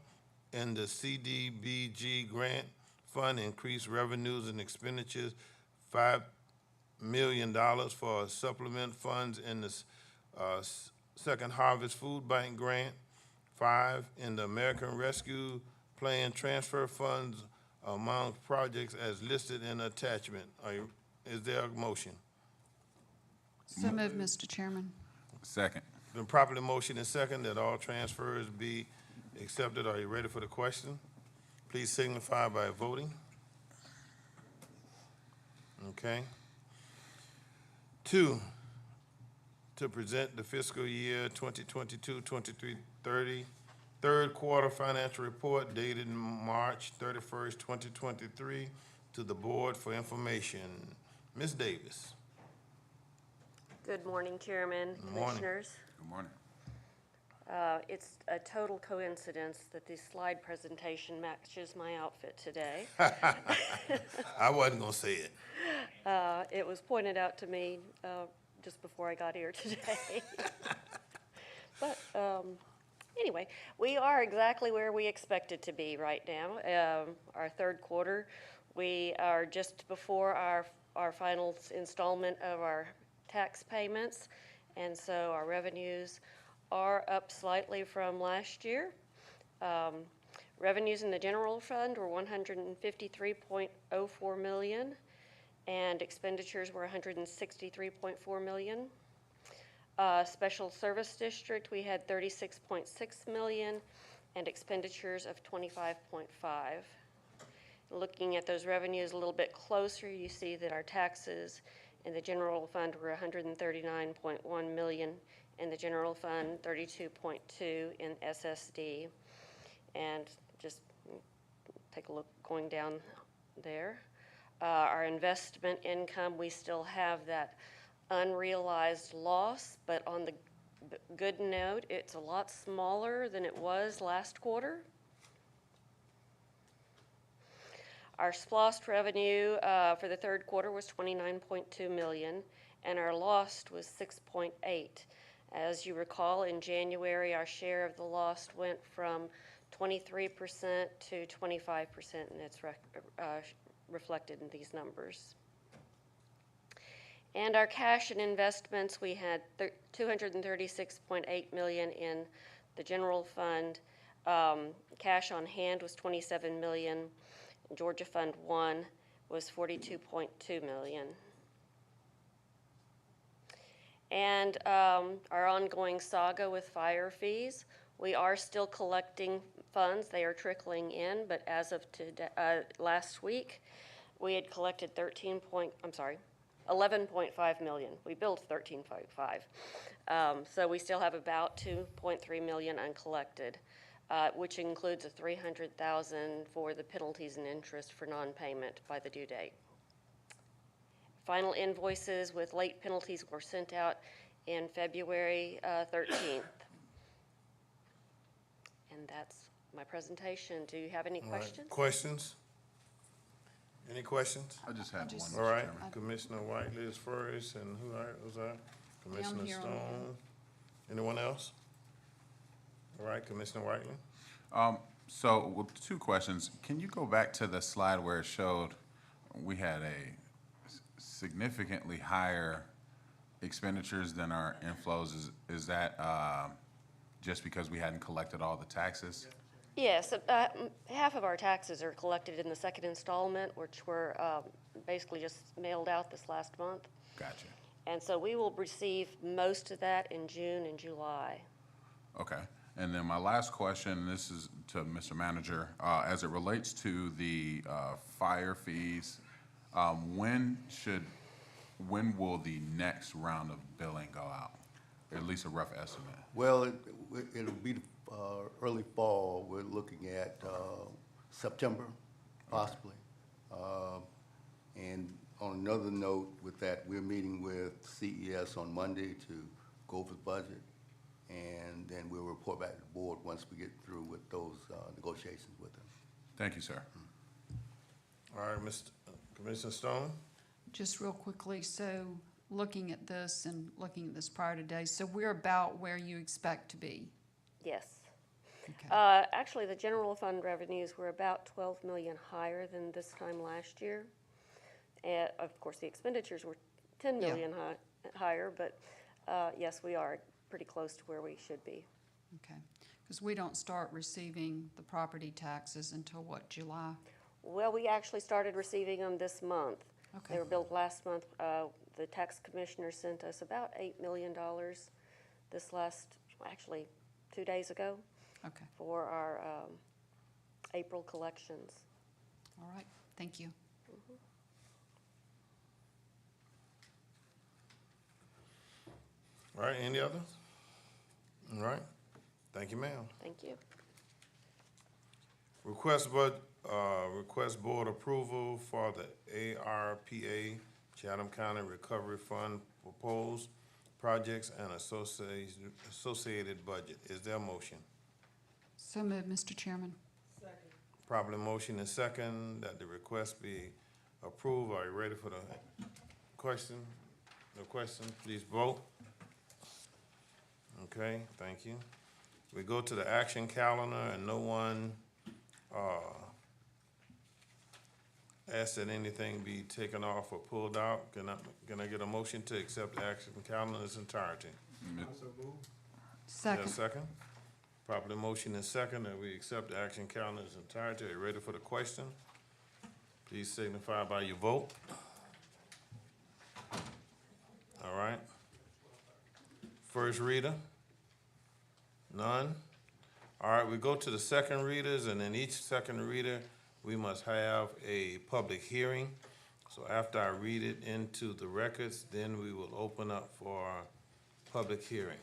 in the CDBG grant fund, increase revenues and expenditures $5 million for supplement funds in the Second Harvest Food Bank grant. 5, in the American Rescue Plan transfer funds among projects as listed in attachment. Is there a motion? So moved, Mr. Chairman. Second. Been properly motioned and second that all transfers be accepted. Are you ready for the question? Please signify by voting. Okay. 2, to present the fiscal year 2022-23 third quarter financial report dated March 31st, 2023 to the board for information. Ms. Davis. Good morning, Chairman, Good morning. Commissioners. Good morning. It's a total coincidence that this slide presentation matches my outfit today. I wasn't gonna say it. It was pointed out to me just before I got here today. But anyway, we are exactly where we expected to be right now. Our third quarter, we are just before our final installment of our tax payments, and so our revenues are up slightly from last year. Revenues in the general fund were $153.04 million, and expenditures were $163.4 million. Special Service District, we had $36.6 million, and expenditures of $25.5. Looking at those revenues a little bit closer, you see that our taxes in the general fund were $139.1 million, in the general fund 32.2 in SSD. And just take a look going down there. Our investment income, we still have that unrealized loss, but on the good note, it's a lot smaller than it was last quarter. Our SPLOST revenue for the third quarter was $29.2 million, and our loss was $6.8. As you recall, in January, our share of the loss went from 23% to 25%, and it's reflected in these numbers. And our cash and investments, we had $236.8 million in the general fund. Cash on hand was $27 million. Georgia Fund 1 was $42.2 million. And our ongoing saga with fire fees, we are still collecting funds. They are trickling in, but as of today, last week, we had collected 11.5 million. We billed 13.5. So we still have about 2.3 million uncollected, which includes a $300,000 for the penalties and interest for non-payment by the due date. Final invoices with late penalties were sent out in February 13th. And that's my presentation. Do you have any All right. questions? Questions? Any questions? I just had one, All Mr. right, Chairman. Commissioner Whiteley is first, and who was that? Commissioner here on the Stone. Anyone else? All right, Commissioner Whiteley? So, with two questions, can you go back to the slide where it showed we had significantly higher expenditures than our inflows? Is that just because we hadn't collected all the taxes? Yes, half of our taxes are collected in the second installment, which were basically just mailed out this last month. Gotcha. And so we will receive most of that in June and July. Okay. And then my last question, this is to Mr. Manager, as it relates to the fire fees, when will the next round of billing go out? Or at least a rough estimate? Well, it'll be early fall. We're looking at September, possibly. And on another note with that, we're meeting with CES on Monday to go over the budget, and then we'll report back to the board once we get through with those negotiations with them. Thank you, sir. All right, Mr. Commissioner Stone? Just real quickly, so looking at this and looking at this prior to today, so we're about where you expect to be? Yes. Okay. Actually, the general fund revenues were about 12 million higher than this time last year. And of course, the expenditures were 10 million higher, but yes, we are pretty close to where we should be. Okay, because we don't start receiving the property taxes until what, July? Well, we actually started receiving them this month. Okay. They were billed last month. The tax commissioner sent us about $8 million this last, actually, 2 days ago. Okay. For our April collections. All right, thank you. All right, any others? All right, thank you, ma'am. Thank you. Request board approval for the ARPA Chatham County Recovery Fund proposed projects and associated budget. Is there a motion? So moved, Mr. Chairman. Properly motion and second that the request be approved. Are you ready for the question? No question, please vote. Okay, thank you. We go to the action calendar and no one asked that anything be taken off or pulled out. Can I get a motion to accept the action calendar in its entirety? Second. Is there a second? Properly motion and second that we accept the action calendar in its entirety. Are you ready for the question? Please signify by your vote. All right. First reader? None? All right, we go to the second readers, and in each second reader, we must have a public hearing. So after I read it into the records, then we will open up for public hearing.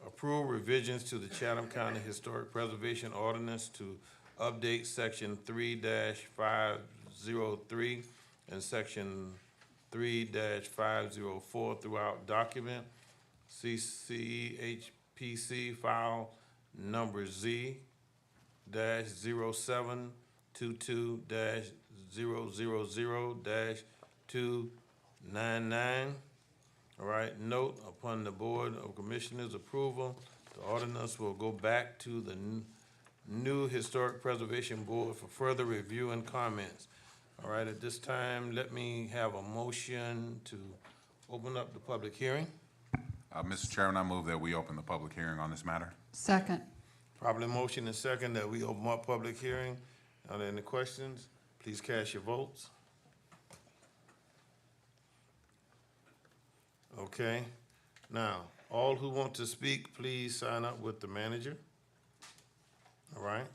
Approve revisions to the Chatham County Historic Preservation Ordinance to update section 3-503 and section 3-504 throughout document CCHPC file number Z-0722-000-299. All right, note, upon the Board of Commissioners' approval, the ordinance will go back to the new Historic Preservation Board for further review and comments. All right, at this time, let me have a motion to open up the public hearing. Mr. Chairman, I move that we open the public hearing on this matter. Second. Probably motion and second that we open up public hearing. Are there any questions? Please cast your votes. Okay, now, all who want to speak, please sign up with the manager. All right?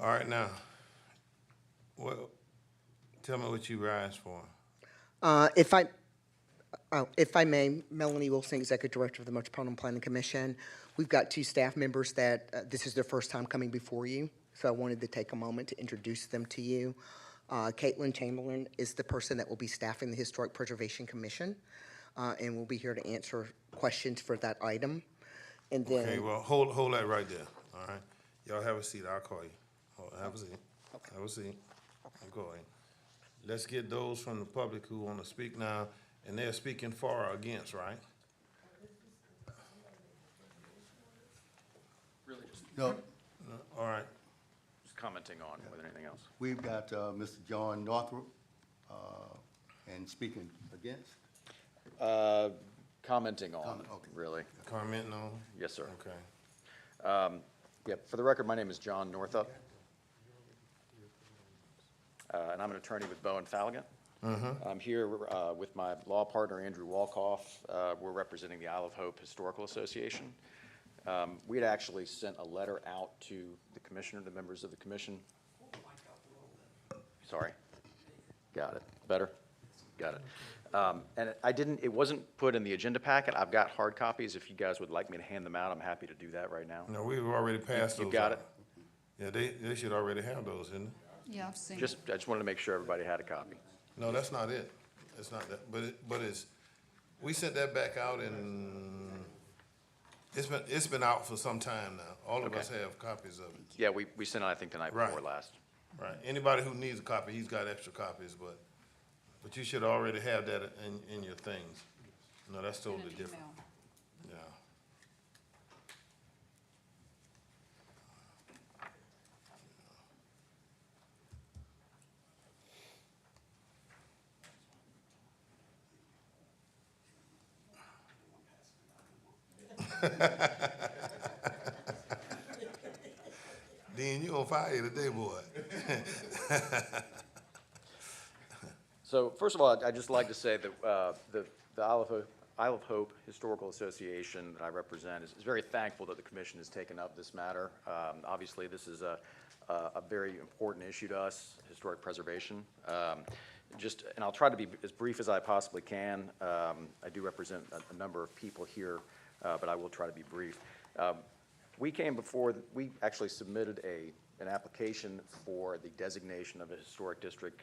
All right, now, well, tell me what you rise for. If I may, Melanie Wilson, Executive Director of the Metropolitan Planning Commission. We've got two staff members that this is their first time coming before you, so I wanted to take a moment to introduce them to you. Caitlin Chamberlain is the person that will be staffing the Historic Preservation Commission, and will be here to answer questions for that item. And then, Okay, well, hold that right there, all right? Y'all have a seat, I'll call you. Have a seat. Have a seat. Go ahead. Let's get those from the public who want to speak now, and they're speaking for or against, right? Really just No, All right. commenting on more than anything else. we've got Mr. John Northrop, and speaking against. Commenting on, Okay. really. Commenting on? Yes, sir. Okay. Yeah, for the record, my name is John Northup. And I'm an attorney with Bowen Falligan. I'm here with my law partner, Andrew Walkoff. We're representing the Isle of Hope Historical Association. We had actually sent a letter out to the commissioner, the members of the commission. Sorry. Got it. Better? Got it. And it wasn't put in the agenda packet. I've got hard copies. If you guys would like me to hand them out, I'm happy to do that right now. No, we've already passed those. You've got out. Yeah, they should already have those, isn't it? Yeah, I've seen. I just wanted to make sure everybody had a copy. No, that's not it. It's not that, but it's, we sent that back out and it's been out for some time now. All of Okay. us have copies of it. Yeah, we sent it, I think, the night Right. before last. Right. Anybody who needs a copy, he's got extra copies, but you should already have that in your things. No, that's In an totally different. email. Yeah. Dean, you on fire today, boy. So first of all, I'd just like to say that the Isle of Hope Historical Association that I represent is very thankful that the commission has taken up this matter. Obviously, this is a very important issue to us, historic preservation. And I'll try to be as brief as I possibly can. I do represent a number of people here, but I will try to be brief. We actually submitted an application for the designation of a historic district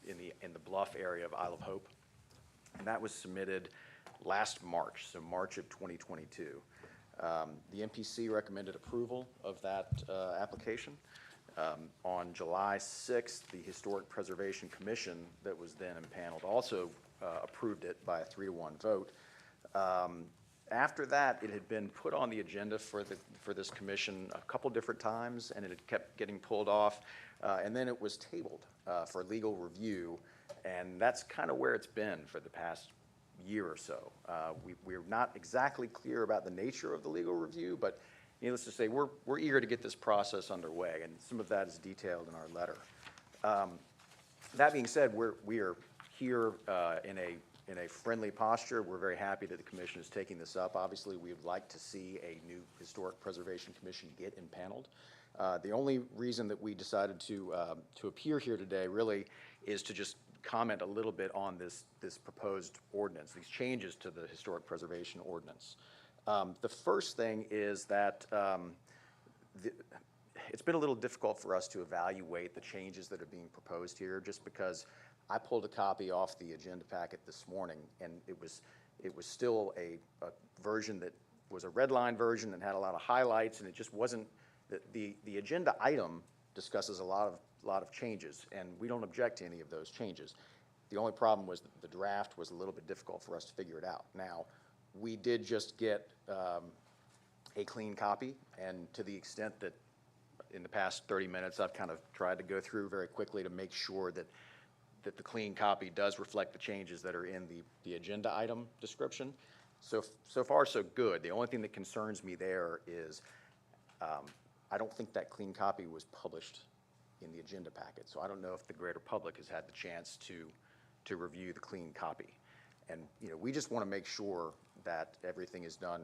in the Bluff area of Isle of Hope. And that was submitted last March, so March of 2022. The MPC recommended approval of that application. On July 6th, the Historic Preservation Commission that was then impaneled also approved it by a 3-to-1 vote. After that, it had been put on the agenda for this commission a couple different times, and it had kept getting pulled off, and then it was tabled for legal review, and that's kind of where it's been for the past year or so. We're not exactly clear about the nature of the legal review, but needless to say, we're eager to get this process underway, and some of that is detailed in our letter. That being said, we are here in a friendly posture. We're very happy that the commission is taking this up. Obviously, we would like to see a new Historic Preservation Commission get impaneled. The only reason that we decided to appear here today really is to just comment a little bit on this proposed ordinance, these changes to the Historic Preservation Ordinance. The first thing is that it's been a little difficult for us to evaluate the changes that are being proposed here, just because I pulled a copy off the agenda packet this morning, and it was still a version that was a red line version and had a lot of highlights, and it just wasn't, the agenda item discusses a lot of changes, and we don't object to any of those changes. The only problem was that the draft was a little bit difficult for us to figure it out. Now, we did just get a clean copy, and to the extent that in the past 30 minutes, I've kind of tried to go through very quickly to make sure that the clean copy does reflect the changes that are in the agenda item description. So far, so good. The only thing that concerns me there is I don't think that clean copy was published in the agenda packet. So I don't know if the greater public has had the chance to review the clean copy. And we just want to make sure that everything is done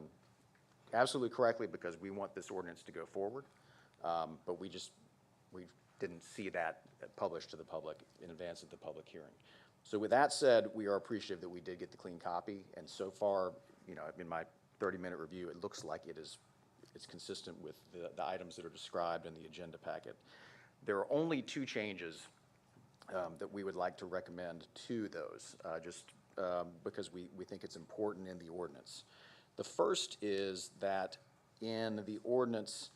absolutely correctly, because we want this ordinance to go forward. But we just we didn't see that published to the public in advance of the public hearing. So with that said, we are appreciative that we did get the clean copy, and so far, you know, in my 30-minute review, it looks like it's consistent with the items that are described in the agenda packet. There are only two changes that we would like to recommend to those, because we think it's important in the ordinance. The first is that in the ordinance,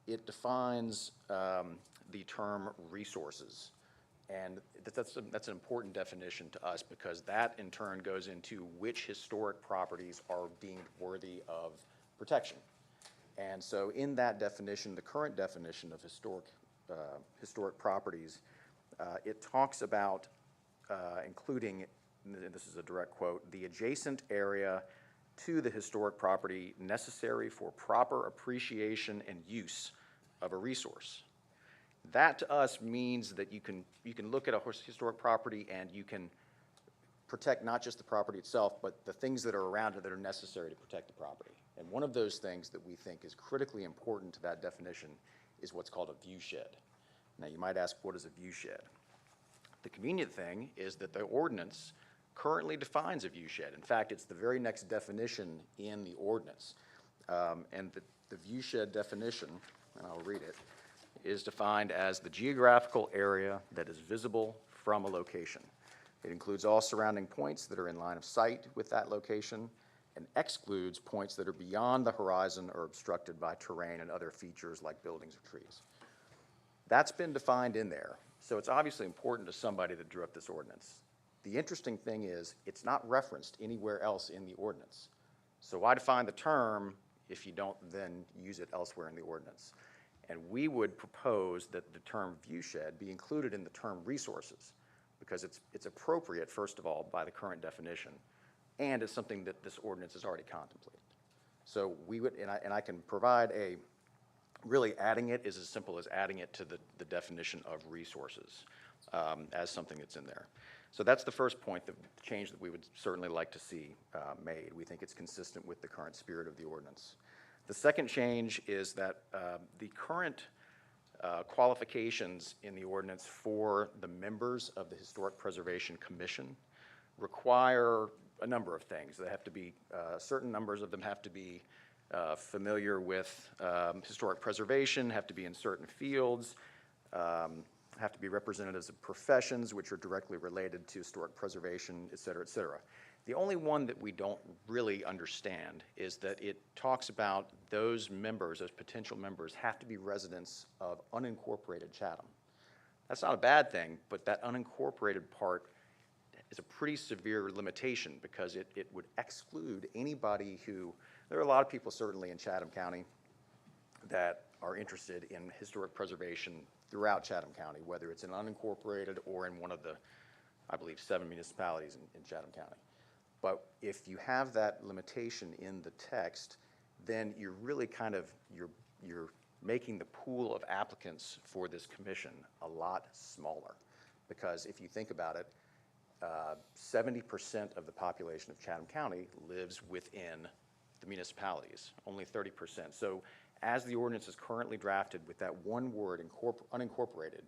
it defines the term resources. And that's an important definition to us, because that in turn goes into which historic properties are deemed worthy of protection. And so in that definition, the current definition of historic properties, it talks about including, and this is a direct quote, the adjacent area to the historic property necessary for proper appreciation and use of a resource. That to us means that you can look at a historic property and you can protect not just the property itself, but the things that are around it that are necessary to protect the property. And one of those things that we think is critically important to that definition is what's called a view shed. Now you might ask, what is a view shed? The convenient thing is that the ordinance currently defines a view shed. In fact, it's the very next definition in the ordinance. And the view shed definition, and I'll read it, is defined as the geographical area that is visible from a location. It includes all surrounding points that are in line of sight with that location and excludes points that are beyond the horizon or obstructed by terrain and other features like buildings or trees. That's been defined in there, so it's obviously important to somebody that drew up this ordinance. The interesting thing is it's not referenced anywhere else in the ordinance. So why define the term if you don't then use it elsewhere in the ordinance? And we would propose that the term view shed be included in the term resources, because it's appropriate, first of all, by the current definition, and it's something that this ordinance has already contemplated. So we would, and I can provide really adding it is as simple as adding it to the definition of resources as something that's in there. So that's the first point, the change that we would certainly like to see made. We think it's consistent with the current spirit of the ordinance. The second change is that the current qualifications in the ordinance for the members of the Historic Preservation Commission require a number of things. They have to be, certain numbers of them have to be familiar with historic preservation, have to be in certain fields, have to be representatives of professions which are directly related to historic preservation, et cetera, et cetera. The only one that we don't really understand is that it talks about those members, those potential members, have to be residents of unincorporated Chatham. That's not a bad thing, but that unincorporated part is a pretty severe limitation, because it would exclude anybody who, there are a lot of people certainly in Chatham County that are interested in historic preservation throughout Chatham County, whether it's in unincorporated or in one of the, I believe, 7 municipalities in Chatham County. But if you have that limitation in the text, then you're really kind of, you're making the pool of applicants for this commission a lot smaller. Because if you think about it, 70% of the population of Chatham County lives within the municipalities, only 30%. So as the ordinance is currently drafted with that one word, unincorporated,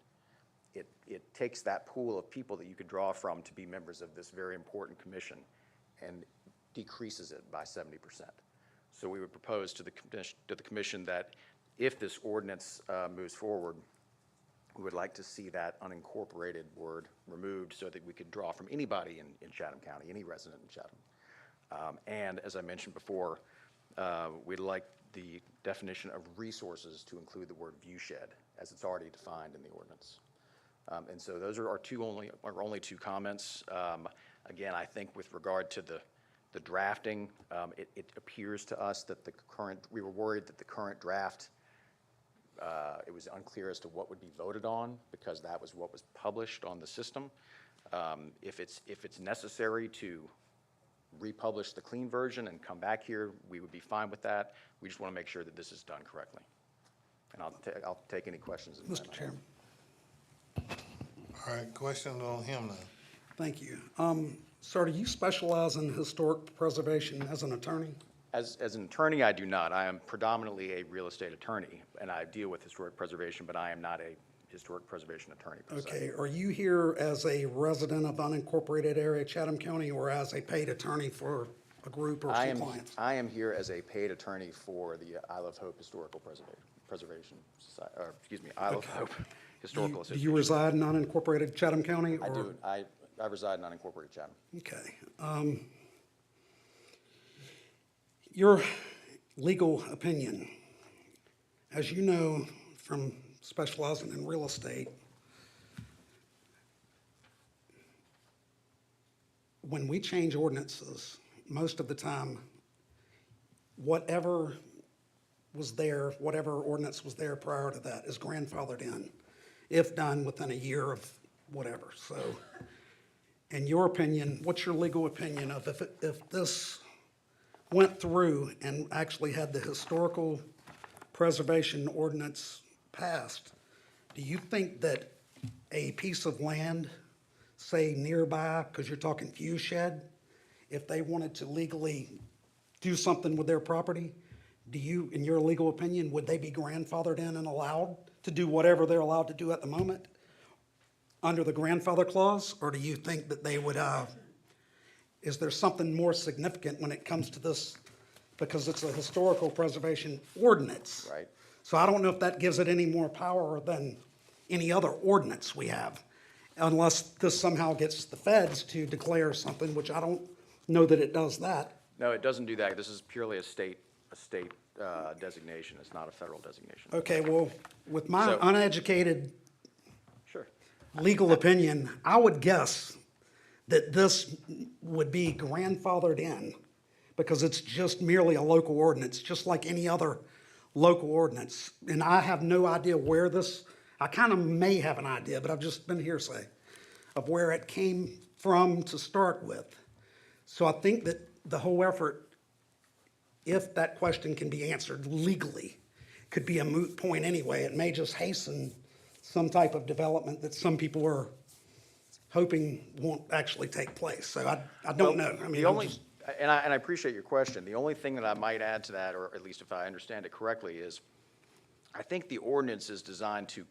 it takes that pool of people that you could draw from to be members of this very important commission and decreases it by 70%. So we would propose to the commission that if this ordinance moves forward, we would like to see that unincorporated word removed so that we could draw from anybody in Chatham County, any resident in Chatham. And as I mentioned before, we'd like the definition of resources to include the word view shed, as it's already defined in the ordinance. And so those are our only two comments. Again, I think with regard to the drafting, it appears to us that we were worried that the current draft, it was unclear as to what would be voted on, because that was what was published on the system. If it's necessary to republish the clean version and come back here, we would be fine with that. We just want to make sure that this is done correctly. And I'll take any questions. Mr. Chairman. All right, questions on him now? Thank you. Sir, do you specialize in historic preservation as an attorney? As an attorney, I do not. I am predominantly a real estate attorney, and I deal with historic preservation, but I am not a historic preservation attorney per se. Okay, are you here as a resident of unincorporated area Chatham County or as a paid attorney for a group or some clients? I am here as a paid attorney for the Isle of Hope Historical Preservation Society, or excuse me, Isle of Hope Historical Do Association. you reside in unincorporated Chatham County? I or- do. I reside in unincorporated Chatham. Okay. Your legal opinion, as you know from specializing in real estate, when we change ordinances, most of the time, whatever was there, whatever ordinance was there prior to that is grandfathered in, if done within a year of whatever. So, in your opinion, what's your legal opinion of if this went through and actually had the historical preservation ordinance passed, do you think that a piece of land, say nearby, because you're talking view shed, if they wanted to legally do something with their property, do you, in your legal opinion, would they be grandfathered in and allowed to do whatever they're allowed to do at the moment under the grandfather clause? Or do you think that they would, is there something more significant when it comes to this, because it's a historical preservation ordinance? Right. So I don't know if that gives it any more power than any other ordinance we have, unless this somehow gets the feds to declare something, which I don't know that it does that. No, it doesn't do that. This is purely a state designation. It's not a federal designation. Okay, well, with my So- uneducated Sure. legal opinion, I would guess that this would be grandfathered in because it's just merely a local ordinance, just like any other local ordinance. And I have no idea where this, I kind of may have an idea, but I've just been hearsay of where it came from to start with. So I think that the whole effort, if that question can be answered legally, could be a moot point anyway. It may just hasten some type of development that some people are hoping won't actually take place. So I don't know. I mean, The I'm only, just- and I appreciate your question. The only thing that I might add to that, or at least if I understand it correctly, is I think the ordinance is designed to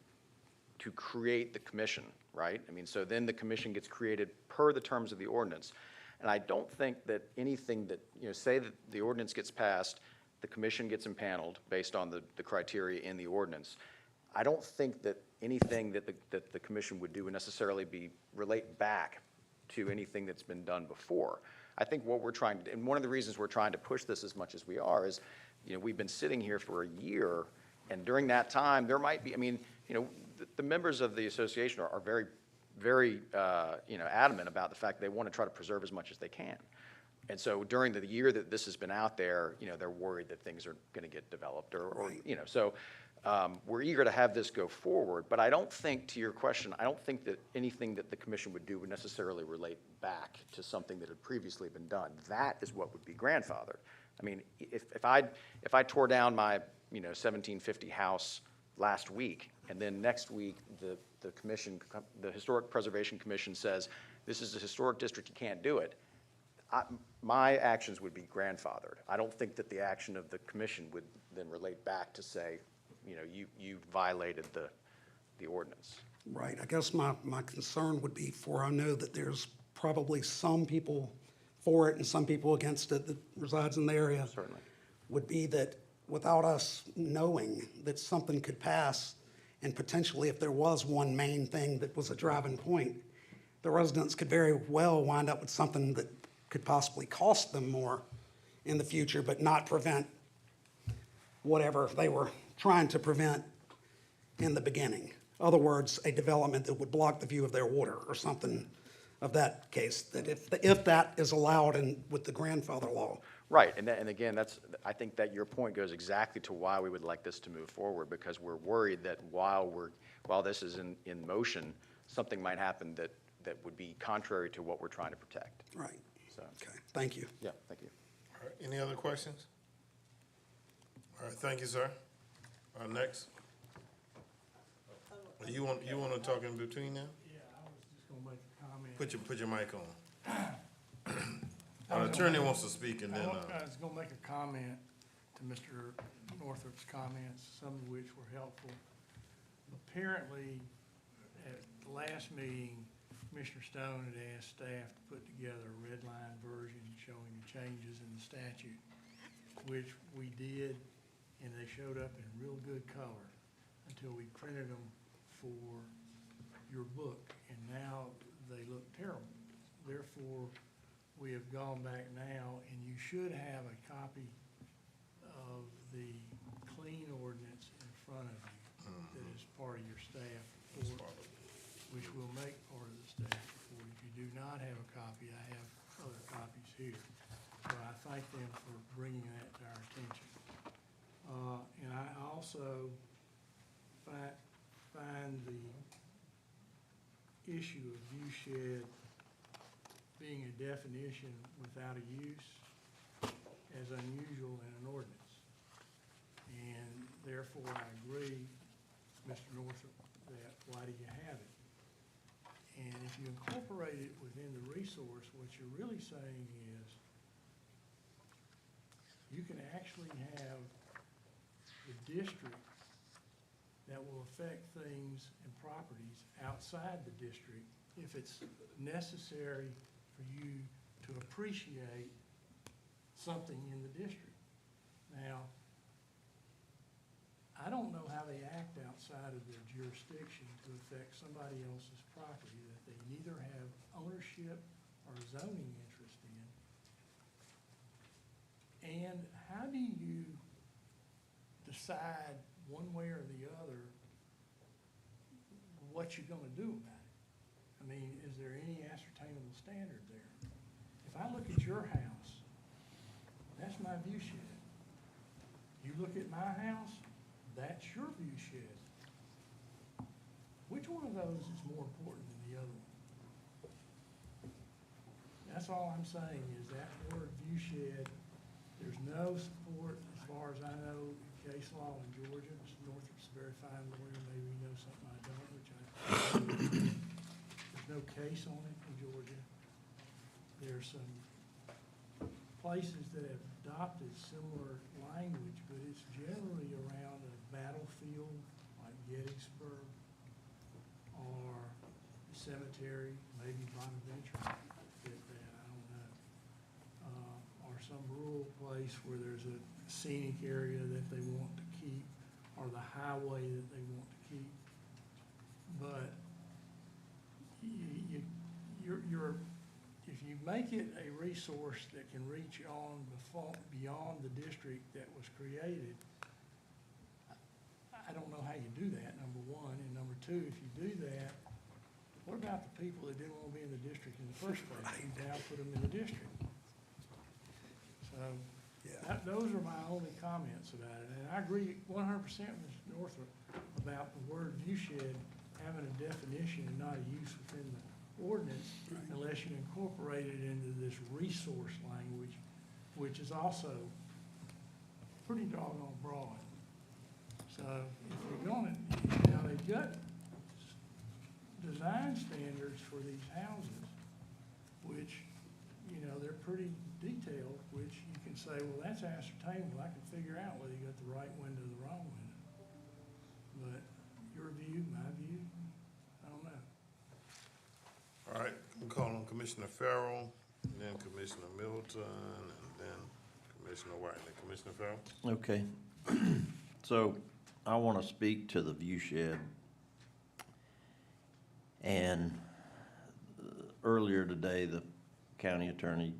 create the commission, right? I mean, so then the commission gets created per the terms of the ordinance. And I don't think that anything that, say that the ordinance gets passed, the commission gets impaneled based on the criteria in the ordinance. I don't think that anything that the commission would do would necessarily relate back to anything that's been done before. I think what we're trying to, and one of the reasons we're trying to push this as much as we are is, we've been sitting here for a year, and during that time, there might be, the members of the association are very, very, adamant about the fact they want to try to preserve as much as they can. And so during the year that this has been out there, they're worried that things are going to get developed or so we're eager to have this go forward. But I don't think, to your question, I don't think that anything that the commission would do would necessarily relate back to something that had previously been done. That is what would be grandfathered. I mean, if I tore down my, 1750 house last week, and then next week the commission, the Historic Preservation Commission says, this is a historic district, you can't do it, my actions would be grandfathered. I don't think that the action of the commission would then relate back to say, you violated the ordinance. Right, I guess my concern would be I know that there's probably some people for it and some people against it that resides in the area. Certainly. Would be that without us knowing that something could pass, and potentially if there was one main thing that was a driving point, the residents could very well wind up with something that could possibly cost them more in the future, but not prevent whatever they were trying to prevent in the beginning. In other words, a development that would block the view of their water or something of that case, that if that is allowed with the grandfather law. Right, and again, I think that your point goes exactly to why we would like this to move forward, because we're worried that while this is in motion, something might happen that would be contrary to what we're trying to protect. Right. So, Okay, thank you. yeah, thank you. All right, any other questions? All right, thank you, sir. Next. You want to talk in between now? Yeah, I was just gonna make a comment. Put your mic on. Our attorney wants to speak and then, I was gonna make a comment to Mr. Northrop's comments, some of which were helpful. apparently, at the last meeting, Commissioner Stone had asked staff to put together a red line version showing the changes in the statute, which we did, and they showed up in real good color until we printed them for your book, and now they look terrible. Therefore, we have gone back now, and you should have a copy of the clean ordinance in front of you that is part of your staff report, which will make part of the staff report. If you do not have a copy, I have other copies here. So I thank them for bringing that to our attention. And I also find the issue of view shed being a definition without a use as unusual in an ordinance. And therefore, I agree, Mr. Northrop, that why do you have it? And if you incorporate it within the resource, what you're really saying is you can actually have the district that will affect things and properties outside the district if it's necessary for you to appreciate something in the district. Now, I don't know how they act outside of their jurisdiction to affect somebody else's property that they neither have ownership or zoning interest in. And how do you decide one way or the other what you're gonna do about it? I mean, is there any ascertainable standard there? If I look at your house, that's my view shed. You look at my house, that's your view shed. Which one of those is more important than the other one? That's all I'm saying is that word view shed, there's no support, as far as I know, in case law in Georgia. Mr. Northrop's a very fine lawyer, maybe he knows something I don't, which I don't. There's no case on it in Georgia. There's some places that have adopted similar language, but it's generally around a battlefield like Gettysburg or the cemetery, maybe Bonaventure did that, I don't know. Or some rural place where there's a scenic area that they want to keep, or the highway that they want to keep. But if you make it a resource that can reach on beyond the district that was created, I don't know how you do that, number one. And number two, if you do that, what about the people that didn't want to be in the district in the first place? You now put them in the district. So those are my only comments about it. And I agree 100% with Mr. Northrop about the word viewshed having a definition and not a use within the ordinance unless you incorporate it into this resource language, which is also pretty doggone broad. So if you're going to, now they've got design standards for these houses, which, you know, they're pretty detailed, which you can say, well, that's ascertainable. I can figure out whether you got the right window or the wrong window. But your view, my view, I don't know. All right, I'm calling Commissioner Farrell, and then Commissioner Middleton, and then Commissioner White, and then Commissioner Farrell. Okay. So I want to speak to the view shed. And earlier today, the county attorney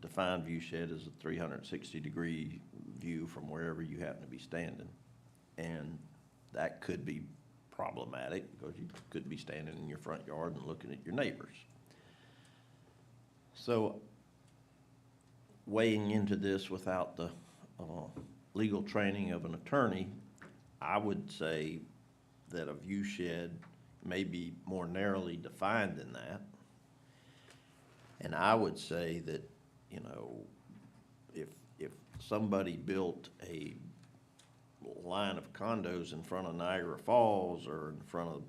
defined view shed as a 360-degree view from wherever you happen to be standing. And that could be problematic because you could be standing in your front yard and looking at your neighbors. So weighing into this without the legal training of an attorney, I would say that a view shed may be more narrowly defined than that. And I would say that, you know, if somebody built a line of condos in front of Niagara Falls or in front of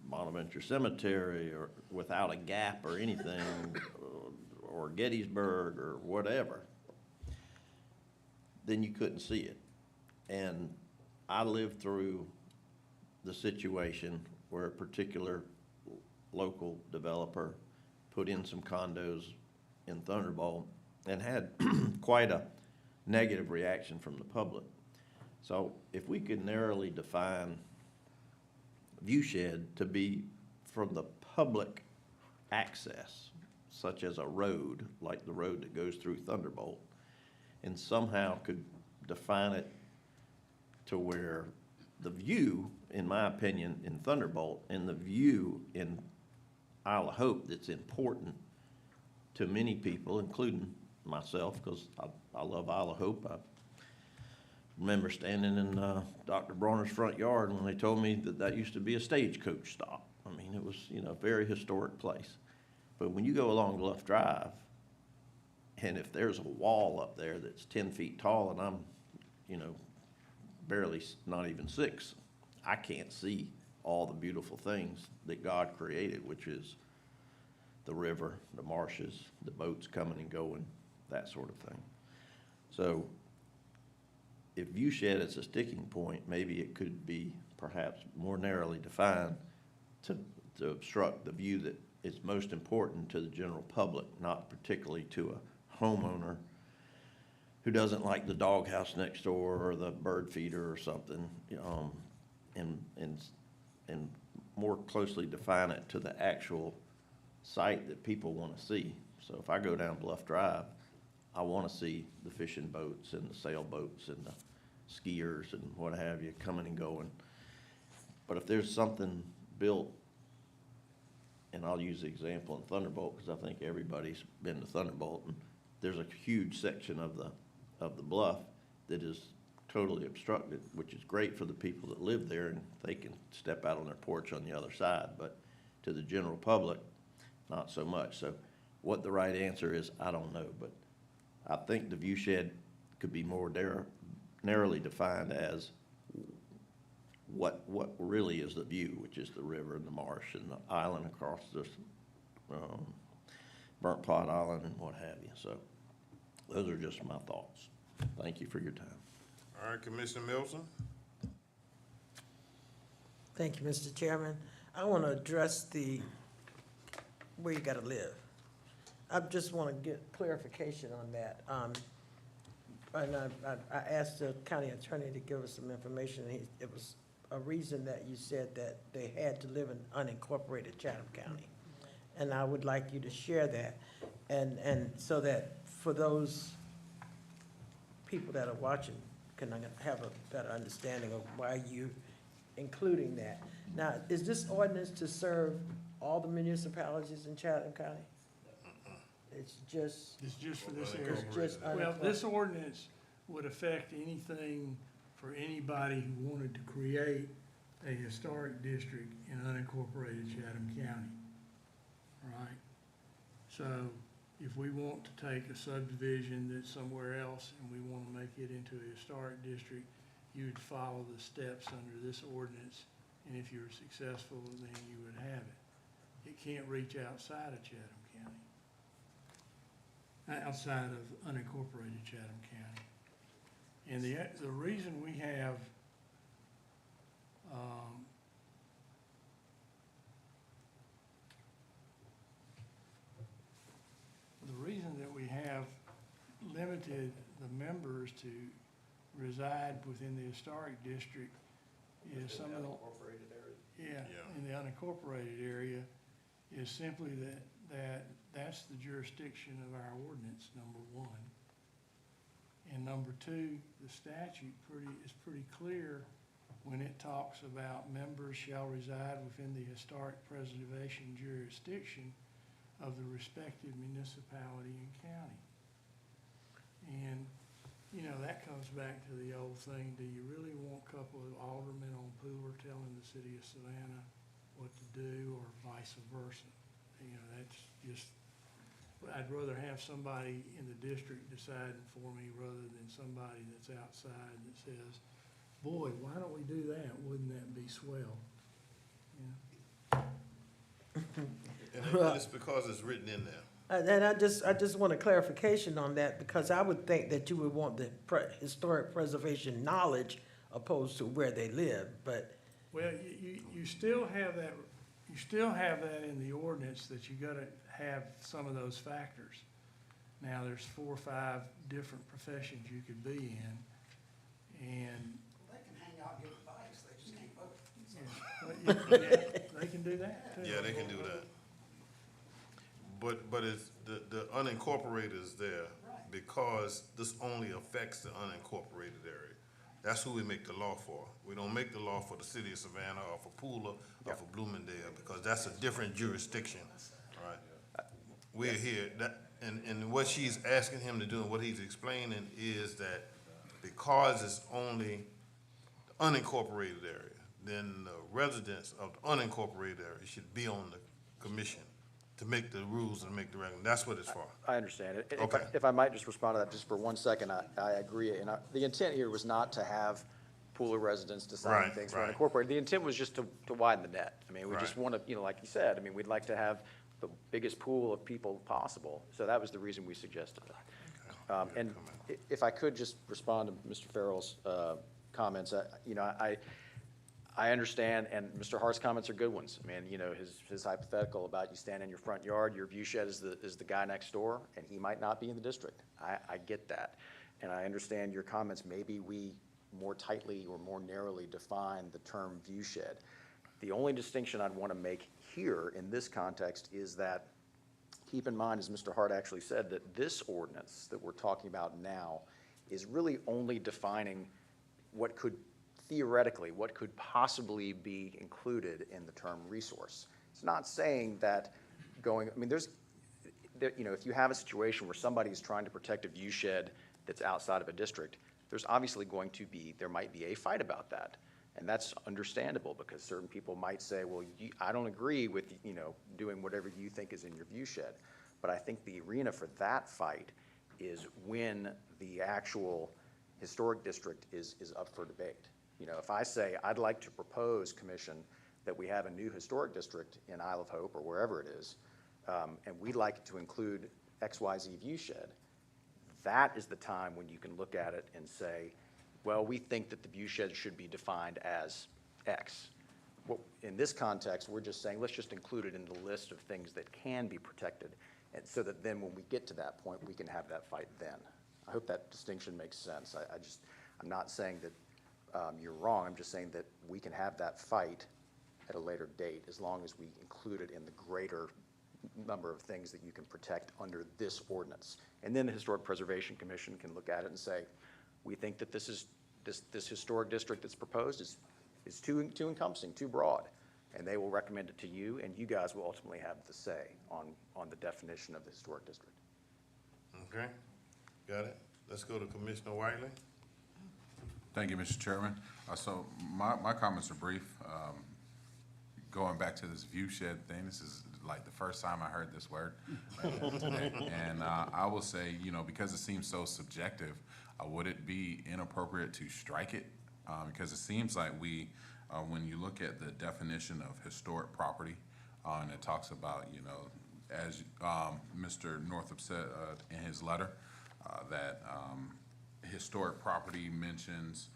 Bonaventure Cemetery or without a gap or anything, or Gettysburg or whatever, then you couldn't see it. And I lived through the a situation where a particular local developer put in some condos in Thunderbolt and had quite a negative reaction from the public. So if we could narrowly define viewshed to be from the public access, such as a road, like the road that goes through Thunderbolt, and somehow could define it to where the view, in my opinion, in Thunderbolt and the view in Isle of Hope that's important to many people, including myself, because I love Isle of Hope. I remember standing in Dr. Bronner's front yard when they told me that that used to be a stagecoach stop. I mean, it was, you know, a very historic place. But when you go along Bluff Drive, and if there's a wall up there that's 10 feet tall and I'm, you know, barely, not even 6, I can't see all the beautiful things that God created, which is the river, the marshes, the boats coming and going, that sort of thing. So if viewshed is a sticking point, maybe it could be perhaps more narrowly defined to obstruct the view that is most important to the general public, not particularly to a homeowner who doesn't like the doghouse next door or the bird feeder or something, and more closely define it to the actual site that people want to see. So if I go down Bluff Drive, I want to see the fishing boats and the sailboats and the skiers and what have you coming and going. But if there's something built, and I'll use the example in Thunderbolt because I think everybody's been to Thunderbolt, and there's a huge section of the bluff that is totally obstructed, which is great for the people that live there and they can step out on their porch on the other side, but to the general public, not so much. So what the right answer is, I don't know, but I think the viewshed could be more narrowly defined as what really is the view, which is the river and the marsh and the island across this Burnt Pot Island and what have you. So those are just my thoughts. Thank you for your time. All right, Commissioner Milson? Thank you, Mr. Chairman. I want to address where you got to live. I just want to get clarification on that. And I asked the county attorney to give us some information. It was a reason that you said that they had to live in unincorporated Chatham County. And I would like you to share that. And so that for those people that are watching can have a better understanding of why you including that. Now, is this ordinance to serve all the municipalities in Chatham County? It's just for this area. It's just Well, this ordinance would affect anything for anybody who wanted to create a historic district in unincorporated Chatham County. All right? So if we want to take a subdivision that's somewhere else and we want to make it into a historic district, you would follow the steps under this ordinance, and if you're successful, then you would have it. It can't reach outside of Chatham County, outside of unincorporated Chatham County. And the reason we have limited the members to reside within the historic district is some of the unincorporated area. Yeah, in the unincorporated area is simply that's the jurisdiction of our ordinance, number one. And number two, the statute is pretty clear when it talks about members shall reside within the historic preservation jurisdiction of the respective municipality and county. And, you know, that comes back to the old thing, do you really want a couple of aldermen on Pooler telling the city of Savannah what to do, or vice versa? You know, that's just, I'd rather have somebody in the district deciding for me rather than somebody that's outside that says, boy, why don't we do that? Wouldn't that be swell? And it's because it's written in there. And I just want a clarification on that, because I would think that you would want the historic preservation knowledge opposed to where they live, but Well, you still have that, in the ordinance that you gotta have some of those factors. Now, there's 4 or 5 different professions you could be in, and. They can hang out and give advice, they just can't vote. Yeah, they can do that too. Yeah, they can do that. But it's, the unincorporated is there because this only affects the unincorporated area. That's who we make the law for. We don't make the law for the city of Savannah or for Pooler or for Bloomingdale, because that's a different jurisdiction, right? We're here, and what she's asking him to do and what he's explaining is that because it's only the unincorporated area, then the residents of the unincorporated area should be on the commission to make the rules and make the regulations. That's what it's for. I understand it. Okay. If I might just respond to that just for 1 second, I agree. And the intent here was not to have Pooler residents deciding Right, things for right. unincorporated. The intent was just to widen the net. I mean, we just Right. want to, you know, like you said, I mean, we'd like to have the biggest pool of people possible. So that was the reason we suggested that. And if I could just respond to Mr. Farrell's comments, you know, I understand, and Mr. Hart's comments are good ones. I mean, you know, his hypothetical about you stand in your front yard, your view shed is the guy next door, and he might not be in the district. I get that. And I understand your comments, maybe we more tightly or more narrowly define the term view shed. The only distinction I'd want to make here in this context is that, keep in mind, as Mr. Hart actually said, that this ordinance that we're talking about now is really only defining what could theoretically, what could possibly be included in the term resource. It's not saying that I mean, you know, if you have a situation where somebody is trying to protect a view shed that's outside of a district, there's obviously there might be a fight about that. And that's understandable because certain people might say, well, I don't agree with, you know, doing whatever you think is in your view shed. But I think the arena for that fight is when the actual historic district is up for debate. You know, if I say I'd like to propose, Commission, that we have a new historic district in Isle of Hope or wherever it is, and we'd like to include XYZ view shed, that is the time when you can look at it and say, well, we think that the view shed should be defined as X. Well, in this context, we're just saying, let's just include it in the list of things that can be protected, and so that then when we get to that point, we can have that fight then. I hope that distinction makes sense. I'm not saying that you're wrong. I'm just saying that we can have that fight at a later date as long as we include it in the greater number of things that you can protect under this ordinance. And then the Historic Preservation Commission can look at it and say, we think that this historic district that's proposed is too encompassing, too broad. And they will recommend it to you, and you guys will ultimately have the say on the definition of the historic district. Okay, got it. Let's go to Commissioner Whiteley. Thank you, Mr. Chairman. So my comments are brief. Going back to this view shed thing, this is like the first time I heard this word. And I will say, you know, because it seems so subjective, would it be inappropriate to strike it? Because it seems like when you look at the definition of historic property, and it talks about, you know, as Mr. Northup said in his letter, that historic property mentions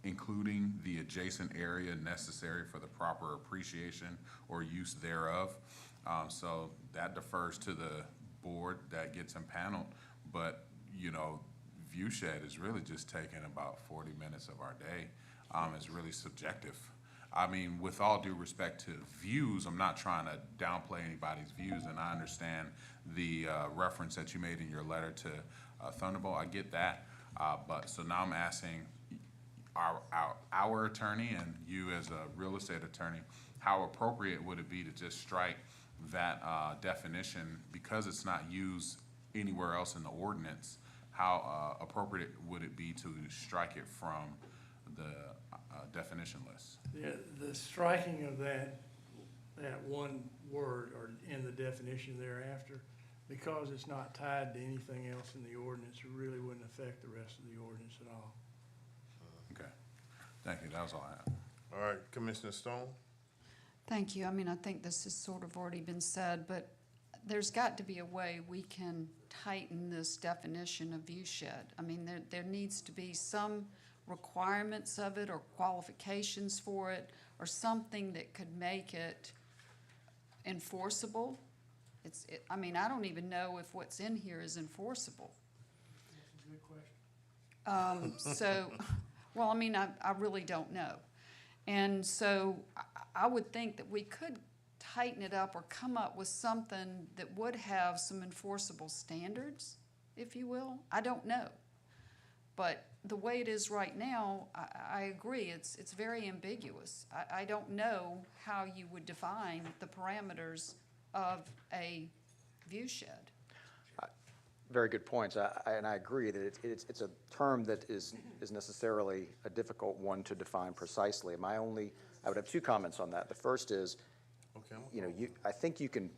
including the adjacent area necessary for the proper appreciation or use thereof. So that defers to the board that gets impaneled, but, you know, view shed is really just taking about 40 minutes of our day. It's really subjective. I mean, with all due respect to views, I'm not trying to downplay anybody's views, and I understand the reference that you made in your letter to Thunderbolt. I get that, but so now I'm asking our attorney and you as a real estate attorney, how appropriate would it be to just strike that definition because it's not used anywhere else in the ordinance? How appropriate would it be to strike it from the definition list? The striking of that one word or in the definition thereafter, because it's not tied to anything else in the ordinance, it really wouldn't affect the rest of the ordinance at all. Okay, thank you, that was all I have. All right, Commissioner Stone. Thank you. I mean, I think this has sort of already been said, but there's got to be a way we can tighten this definition of view shed. I mean, there needs to be some requirements of it or qualifications for it or something that could make it enforceable. I mean, I don't even know if what's in here is enforceable. That's a good question. Well, I mean, I really don't know. And so I would think that we could tighten it up or come up with something that would have some enforceable standards, if you will. I don't know. But the way it is right now, I agree, it's very ambiguous. I don't know how you would define the parameters of a view shed. Very good points, and I agree that it's a term that is necessarily a difficult one to define precisely. I would have two comments on that. The first is, I think you can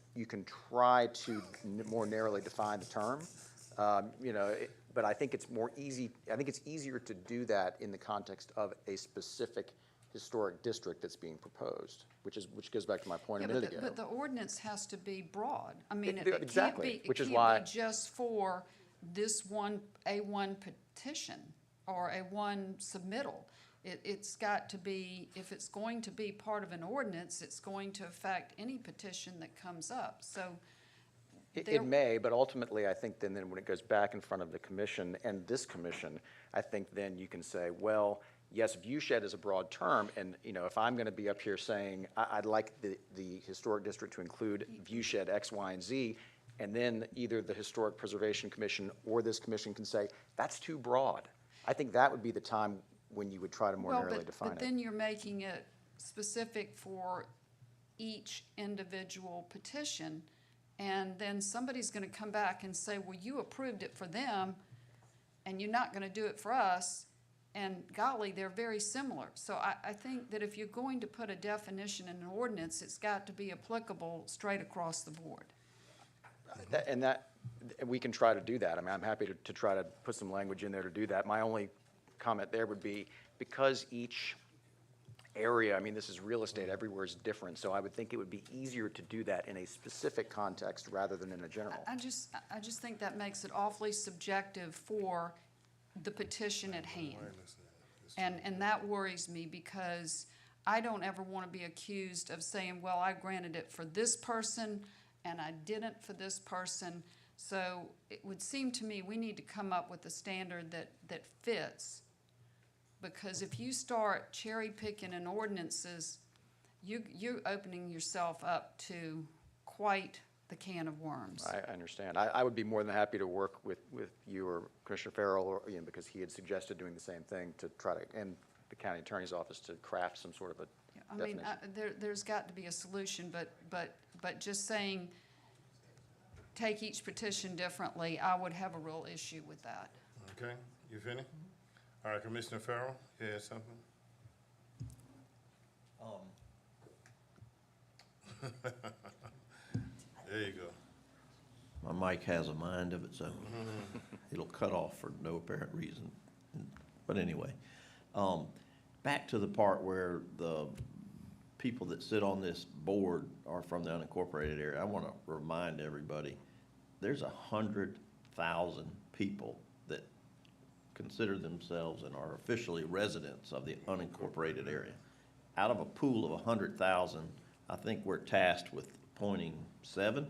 try to more narrowly define the term, but I think it's easier to do that in the context of a specific historic district that's being proposed, which goes back to my point a minute ago. But the ordinance has to be broad. I mean, Exactly, it can't be just for this one A1 petition or A1 submittal. It's got to be, if it's going to be part of an ordinance, it's going to affect any petition that comes up. So it may, but ultimately, I think then when it goes back in front of the commission and this commission, I think then you can say, well, yes, viewshed is a broad term, and if I'm going to be up here saying I'd like the historic district to include viewshed X, Y, and Z, and then either the Historic Preservation Commission or this commission can say that's too broad. I think that would be the time when you would try to more narrowly define it. But then you're making it specific for each individual petition, and then somebody's going to come back and say, well, you approved it for them, and you're not going to do it for us. And golly, they're very similar. So I think that if you're going to put a definition in an ordinance, it's got to be applicable straight across the board. We can try to do that. I mean, I'm happy to try to put some language in there to do that. My only comment there would be, because each area, I mean, this is real estate, everywhere is different, so I would think it would be easier to do that in a specific context rather than in a general. I just think that makes it awfully subjective for the petition at hand. And that worries me because I don't ever want to be accused of saying, well, I granted it for this person and I didn't for this person. So it would seem to me we need to come up with a standard that fits. Because if you start cherry picking in ordinances, you're opening yourself up to quite the can of worms. I understand. I would be more than happy to work with you or Commissioner Farrell, or because he had suggested doing the same thing to try to, and the county attorney's office, to craft some sort of a definition. There's got to be a solution, but just saying take each petition differently, I would have a real issue with that. Okay, you finished? All right, Commissioner Farrell, you had something? There you go. My mic has a mind of its own. It'll cut off for no apparent reason. But anyway, back to the part where the people that sit on this board are from the unincorporated area. I want to remind everybody, there's 100,000 people that consider themselves and are officially residents of the unincorporated area. Out of a pool of 100,000, I think we're tasked with appointing 7.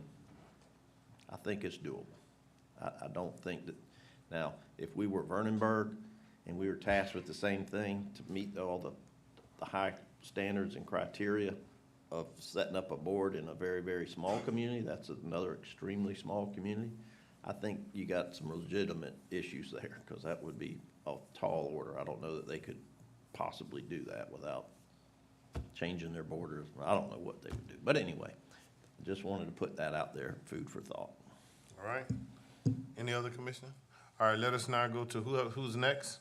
I think it's doable. I don't think that, now, if we were Vernonburg and we were tasked with the same thing to meet all the high standards and criteria of setting up a board in a very, very small community, that's another extremely small community, I think you got some legitimate issues there, because that would be a tall order. I don't know that they could possibly do that without changing their borders. I don't know what they would do. But anyway, I just wanted to put that out there, food for thought. All right. Any other commissioner? All right, let us now go to who's next?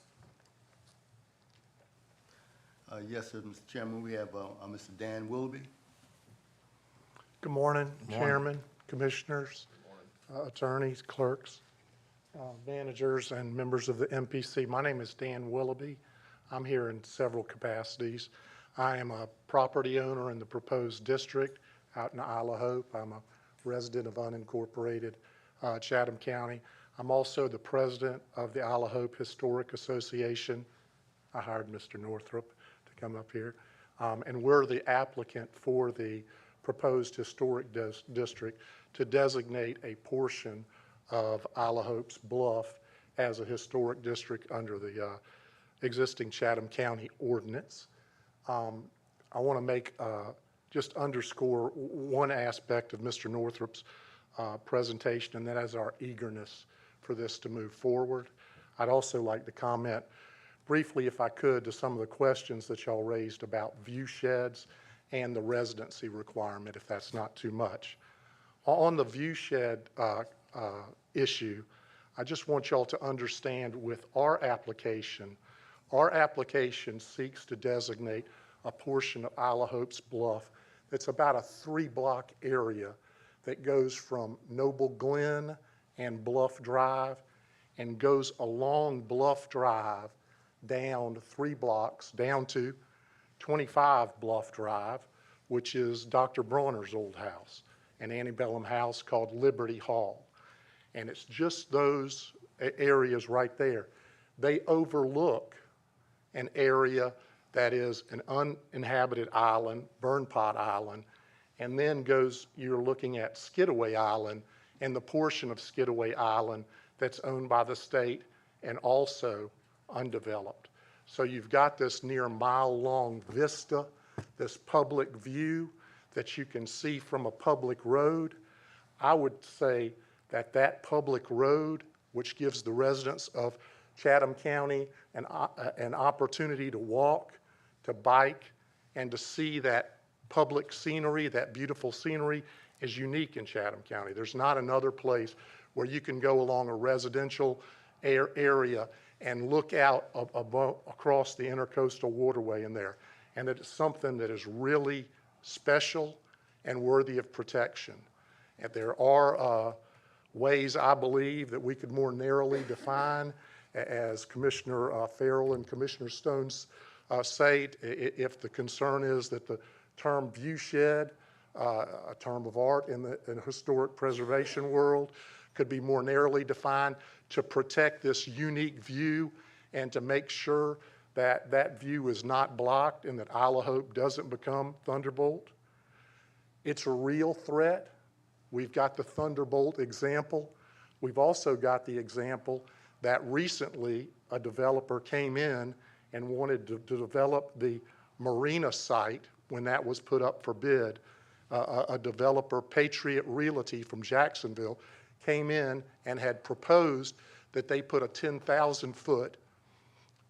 Yes, sir, Mr. Chairman, we have Mr. Dan Willoughby. Good morning, Morning. Chairman, Commissioners, attorneys, clerks, managers, and members of the MPC. My name is Dan Willoughby. I'm here in several capacities. I am a property owner in the proposed district out in Isle of Hope. I'm a resident of unincorporated Chatham County. I'm also the president of the Isle of Hope Historic Association. I hired Mr. Northrup to come up here. And we're the applicant for the proposed historic district to designate a portion of Isla Hope's Bluff as a historic district under the existing Chatham County ordinance. I want to make, just underscore one aspect of Mr. Northrup's presentation, and that is our eagerness for this to move forward. I'd also like to comment briefly, if I could, to some of the questions that y'all raised about view sheds and the residency requirement, if that's not too much. On the view shed issue, I just want y'all to understand with our application seeks to designate a portion of Isla Hope's Bluff that's about a 3-block area that goes from Noble Glen and Bluff Drive and goes along Bluff Drive down 3 blocks down to 25 Bluff Drive, which is Dr. Bronner's old house, an antebellum house called Liberty Hall. And it's just those areas right there. They overlook an area that is an uninhabited island, Burn Pot Island, and then you're looking at Skidaway Island and the portion of Skidaway Island that's owned by the state and also undeveloped. So you've got this near mile-long vista, this public view that you can see from a public road. I would say that that public road, which gives the residents of Chatham County an opportunity to walk, to bike, and to see that public scenery, that beautiful scenery, is unique in Chatham County. There's not another place where you can go along a residential area and look out across the intercoastal waterway in there. And it's something that is really special and worthy of protection. And there are ways, I believe, that we could more narrowly define, as Commissioner Farrell and Commissioner Stones say, if the concern is that the term view shed, a term of art in the historic preservation world, could be more narrowly defined to protect this unique view and to make sure that that view is not blocked and that Isla Hope doesn't become Thunderbolt. It's a real threat. We've got the Thunderbolt example. We've also got the example that recently a developer came in and wanted to develop the marina site when that was put up for bid. A developer, Patriot Realty from Jacksonville, came in and had proposed that they put a 10,000-foot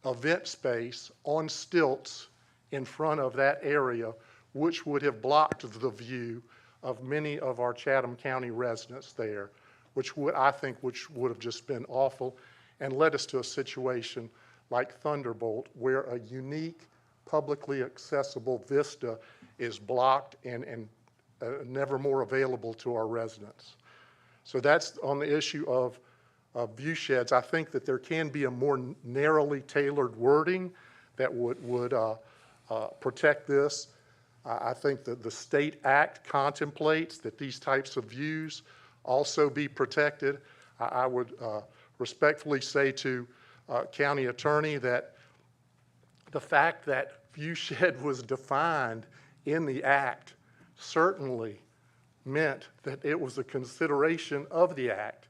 event space on stilts in front of that area, which would have blocked the view of many of our Chatham County residents there, which would have just been awful and led us to a situation like Thunderbolt, where a unique, publicly accessible vista is blocked and never more available to our residents. So that's on the issue of view sheds. I think that there can be a more narrowly tailored wording that would protect this. I think that the State Act contemplates that these types of views also be protected. I would respectfully say to County Attorney that the fact that view shed was defined in the Act certainly meant that it was a consideration of the Act.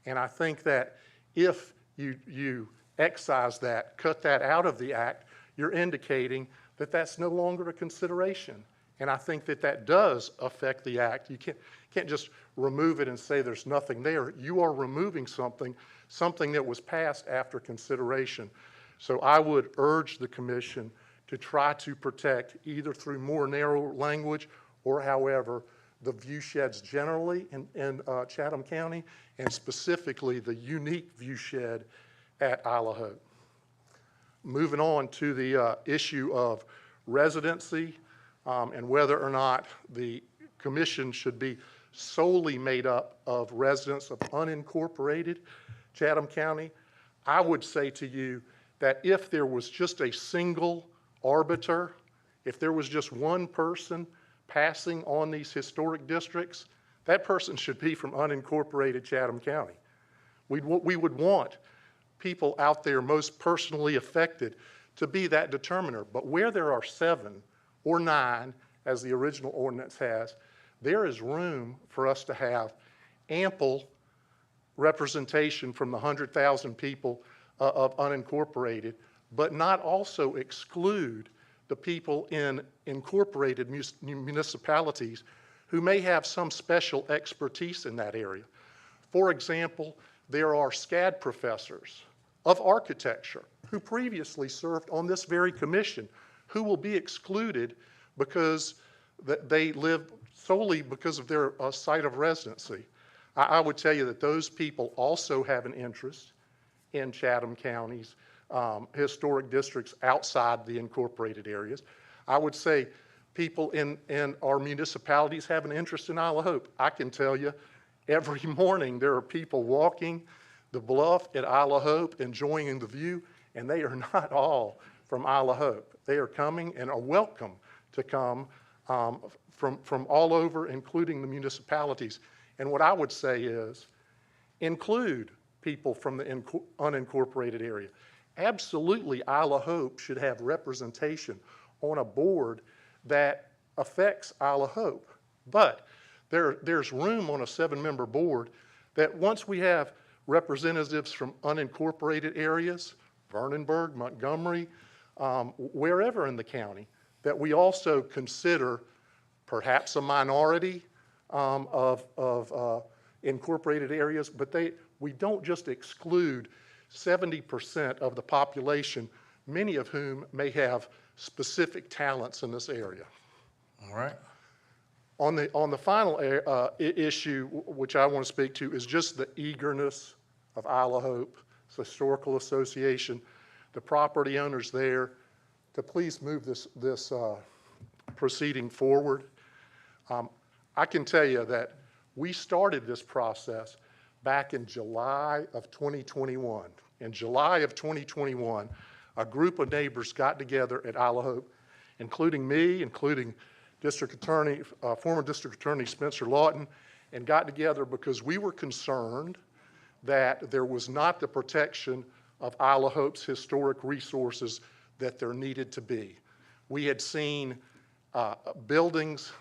And I think that if you excise that, cut that out of the Act, you're indicating that that's no longer a consideration. And I think that that does affect the Act. You can't just remove it and say there's nothing there. You are removing something that was passed after consideration. So I would urge the Commission to try to protect, either through more narrow language or however, the view sheds generally in Chatham County, and specifically the unique view shed at Isla Hope. Moving on to the issue of residency and whether or not the Commission should be solely made up of residents of unincorporated Chatham County, I would say to you that if there was just a single arbiter, if there was just one person passing on these historic districts, that person should be from unincorporated Chatham County. We would want people out there most personally affected to be that determiner. But where there are 7 or 9, as the original ordinance has, there is room for us to have ample representation from the 100,000 people of unincorporated, but not also exclude the people in incorporated municipalities who may have some special expertise in that area. For example, there are SCAD professors of architecture who previously served on this very commission who will be excluded because they live solely because of their site of residency. I would tell you that those people also have an interest in Chatham County's historic districts outside the incorporated areas. I would say people in our municipalities have an interest in Isle of Hope. I can tell you every morning there are people walking the bluff at Isle of Hope enjoying the view, and they are not all from Isle of Hope. They are coming and are welcome to come from all over, including the municipalities. And what I would say is include people from the unincorporated area. Absolutely, Isle of Hope should have representation on a board that affects Isle of Hope. But there's room on a 7-member board that once we have representatives from unincorporated areas, Vernonburg, Montgomery, wherever in the county, that we also consider perhaps a minority of incorporated areas, but we don't just exclude 70% of the population, many of whom may have specific talents in this area. All right. On the final issue, which I want to speak to, is just the eagerness of Isle of Hope, Historical Association, the property owners there, to please move this proceeding forward. I can tell you that we started this process back in July of 2021. In July of 2021, a group of neighbors got together at Isle of Hope, including me, including District Attorney, former District Attorney Spencer Lawton, and got together because we were concerned that there was not the protection of Isle of Hope's historic resources that there needed to be. We had seen buildings,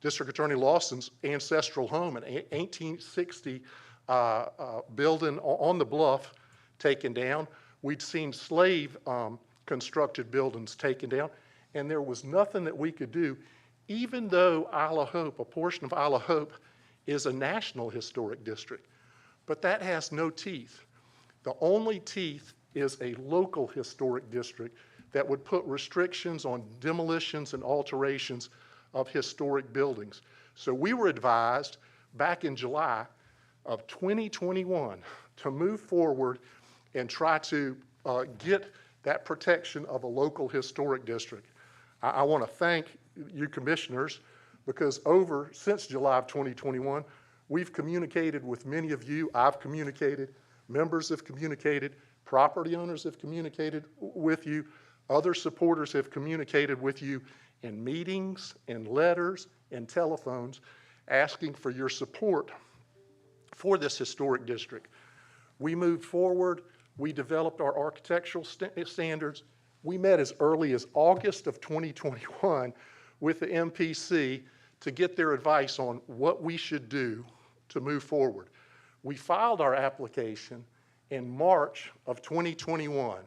District Attorney Lawson's ancestral home, an 1860 building on the bluff taken down. We'd seen slave constructed buildings taken down, and there was nothing that we could do, even though Isle of Hope, a portion of Isle of Hope, is a national historic district. But that has no teeth. The only teeth is a local historic district that would put restrictions on demolitions and alterations of historic buildings. So we were advised back in July of 2021 to move forward and try to get that protection of a local historic district. I want to thank you commissioners because since July of 2021, we've communicated with many of you. I've communicated, members have communicated, property owners have communicated with you, other supporters have communicated with you in meetings, in letters, in telephones, asking for your support for this historic district. We moved forward. We developed our architectural standards. We met as early as August of 2021 with the MPC to get their advice on what we should do to move forward. We filed our application in March of 2021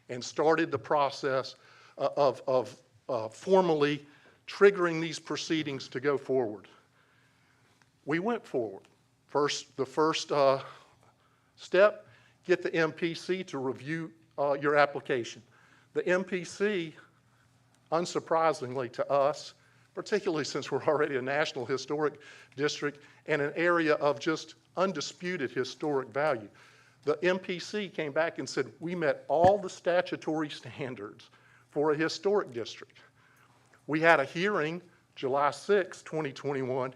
and started the process of formally triggering these proceedings to go forward. We went forward. The first step, get the MPC to review your application. The MPC, unsurprisingly to us, particularly since we're already a national historic district and an area of just undisputed historic value, the MPC came back and said we met all the statutory standards for a historic district. We had a hearing July 6, 2021,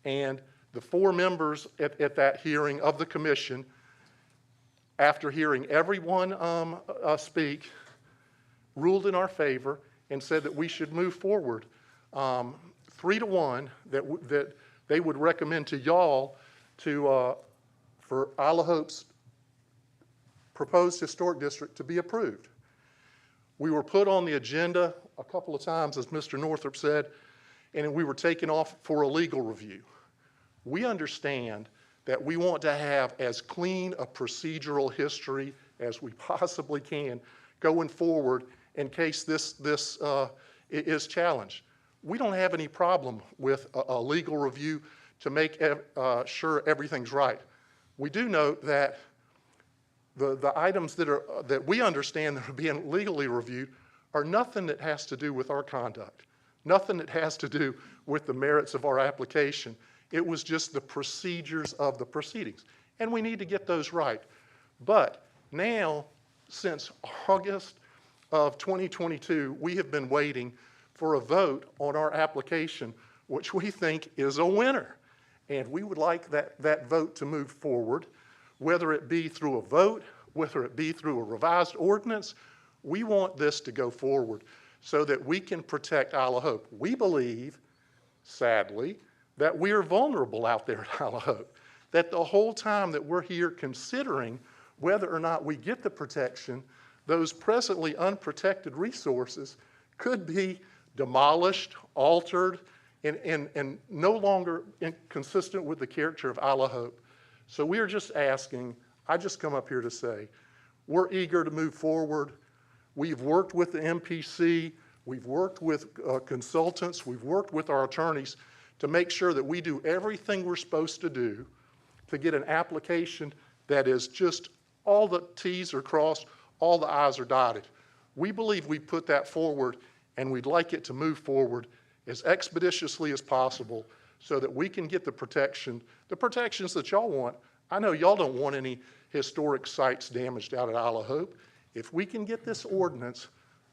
and the 4 members at that hearing of the commission, after hearing everyone speak, ruled in our favor and said that we should move forward 3-1, that they would recommend to y'all for Isle of Hope's proposed historic district to be approved. We were put on the agenda a couple of times, as Mr. Northrup said, and we were taken off for a legal review. We understand that we want to have as clean a procedural history as we possibly can going forward in case this is challenged. We don't have any problem with a legal review to make sure everything's right. We do note that the items that we understand that are being legally reviewed are nothing that has to do with our conduct, nothing that has to do with the merits of our application. It was just the procedures of the proceedings, and we need to get those right. But now, since August of 2022, we have been waiting for a vote on our application, which we think is a winner. And we would like that vote to move forward, whether it be through a vote, whether it be through a revised ordinance. We want this to go forward so that we can protect Isle of Hope. We believe, sadly, that we are vulnerable out there at Isle of Hope, that the whole time that we're here considering whether or not we get the protection, those presently unprotected resources could be demolished, altered, and no longer consistent with the character of Isle of Hope. So we are just asking, I just come up here to say, we're eager to move forward. We've worked with the MPC, we've worked with consultants, we've worked with our attorneys to make sure that we do everything we're supposed to do to get an application that is just all the T's are crossed, all the I's are dotted. We believe we put that forward, and we'd like it to move forward as expeditiously as possible so that we can get the protections that y'all want. I know y'all don't want any historic sites damaged out at Isle of Hope. If we can get this ordinance,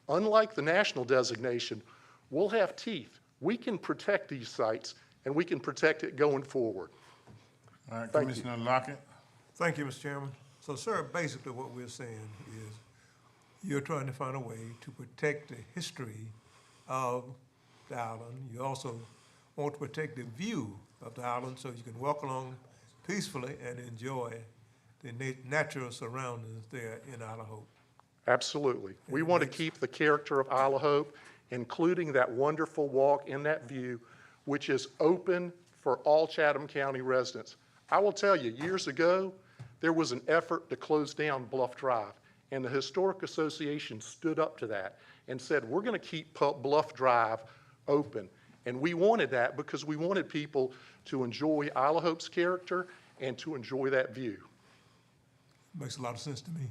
unlike the national designation, we'll have teeth. We can protect these sites, and we can protect it going forward. All right, Thank you. Commissioner Lockett. Thank you, Mr. Chairman. So, sir, basically what we're saying is you're trying to find a way to protect the history of the island. You also want to protect the view of the island so you can walk along peacefully and enjoy the natural surroundings there in Isle of Hope. Absolutely. We want to keep the character of Isle of Hope, including that wonderful walk in that view, which is open for all Chatham County residents. I will tell you, years ago, there was an effort to close down Bluff Drive, and the Historic Association stood up to that and said, we're going to keep Bluff Drive open. And we wanted that because we wanted people to enjoy Isle of Hope's character and to enjoy that view. Makes a lot of sense to me.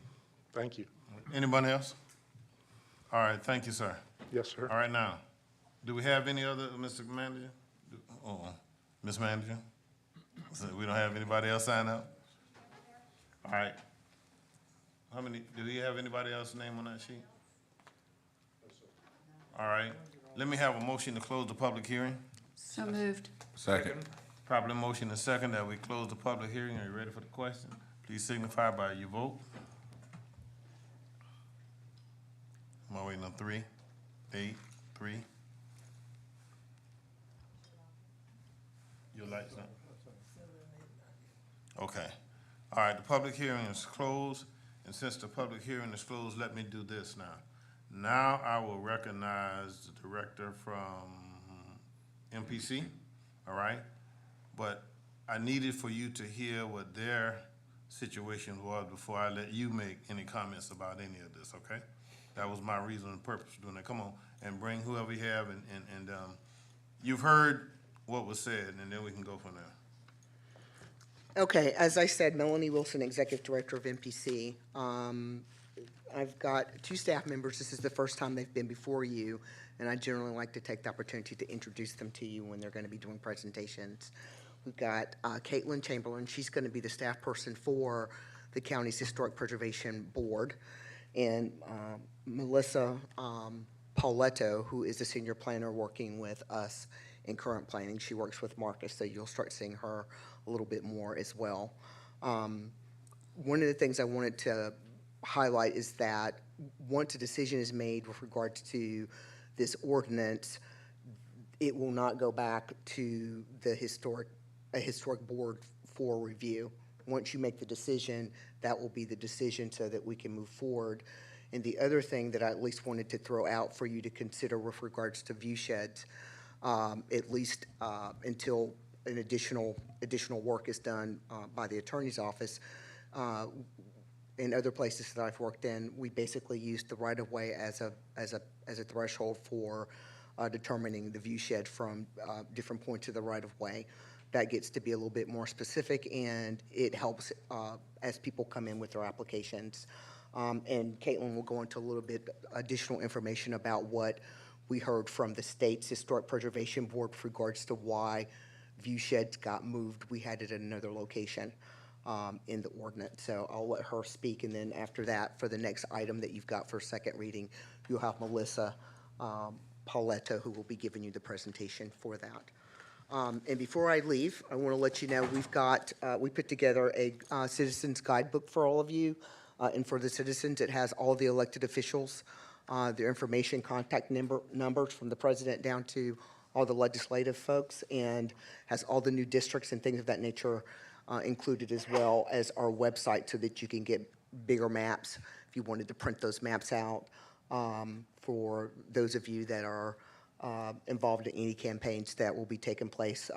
Thank you. Anybody else? All right, thank you, sir. Yes, sir. All right, now, do we have any other, Mr. Manager? Ms. Manager? So we don't have anybody else sign up? All right. How many, do we have anybody else's name on that sheet? All right. Let me have a motion to close the public hearing. So moved. Second. Properly motion and second that we close the public hearing. Are you ready for the question? Please signify by your vote. Am I waiting on 3, 8, 3? Your lights on? Okay. All right, the public hearing is closed, and since the public hearing is closed, let me do this now. Now I will recognize the director from MPC, all right? But I needed for you to hear what their situation was before I let you make any comments about any of this, okay? That was my reason and purpose for doing that. Come on, and bring whoever you have, and you've heard what was said, and then we can go from there. Okay, as I said, Melanie Wilson, Executive Director of MPC. I've got 2 staff members. This is the first time they've been before you, and I generally like to take the opportunity to introduce them to you when they're going to be doing presentations. We've got Caitlin Chamberlain. She's going to be the staff person for the county's Historic Preservation Board, and Melissa Pauletto, who is the senior planner working with us in current planning. She works with Marcus, so you'll start seeing her a little bit more as well. One of the things I wanted to highlight is that once a decision is made with regards to this ordinance, it will not go back to the historic board for review. once you make the decision, that will be the decision so that we can move forward. And the other thing that I at least wanted to throw out for you to consider with regards to view sheds, at least until an additional work is done by the attorney's office. In other places that I've worked in, we basically used the right-of-way as a threshold for determining the view shed from different points of the right-of-way. That gets to be a little bit more specific, and it helps as people come in with their applications. And Caitlin will go into a little bit additional information about what we heard from the state's Historic Preservation Board with regards to why view sheds got moved. We had it at another location in the ordinance. So I'll let her speak, and then after that, for the next item that you've got for second reading, you'll have Melissa Pauletto, who will be giving you the presentation for that. And before I leave, I want to let you know we put together a citizens guidebook for all of you. And for the citizens, it has all the elected officials, their information, contact numbers from the president down to all the legislative folks, and has all the new districts and things of that nature included, as well as our website, so that you can get bigger maps if you wanted to print those maps out for those of you that are involved in any campaigns that will be taking place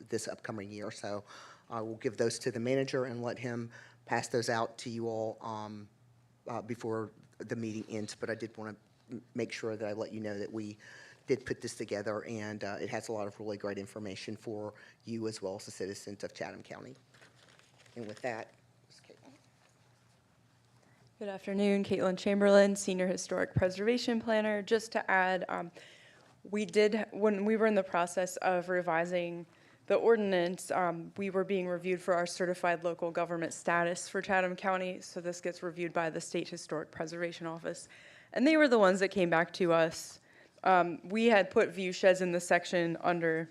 this upcoming year. So I will give those to the manager and let him pass those out to you all before the meeting ends. But I did want to make sure that I let you know that we did put this together, and it has a lot of really great information for you as well as the citizens of Chatham County. And with that, Ms. Caitlin. Good afternoon, Caitlin Chamberlain, Senior Historic Preservation Planner. Just to add, when we were in the process of revising the ordinance, we were being reviewed for our certified local government status for Chatham County. So this gets reviewed by the State Historic Preservation Office. And they were the ones that came back to us. We had put view sheds in the section under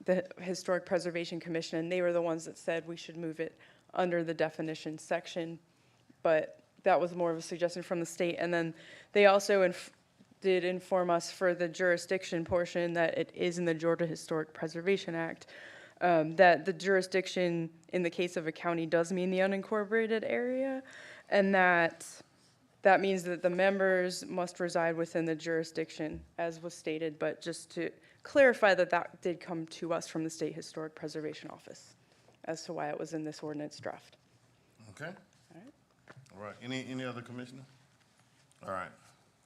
the Historic Preservation Commission, and they were the ones that said we should move it under the definition section. But that was more of a suggestion from the state. And then they also did inform us for the jurisdiction portion that it is in the Georgia Historic Preservation Act, that the jurisdiction in the case of a county does mean the unincorporated area, and that means that the members must reside within the jurisdiction, as was stated. But just to clarify, that did come to us from the State Historic Preservation Office as to why it was in this ordinance draft. Okay. All right. Any other commissioner? All right.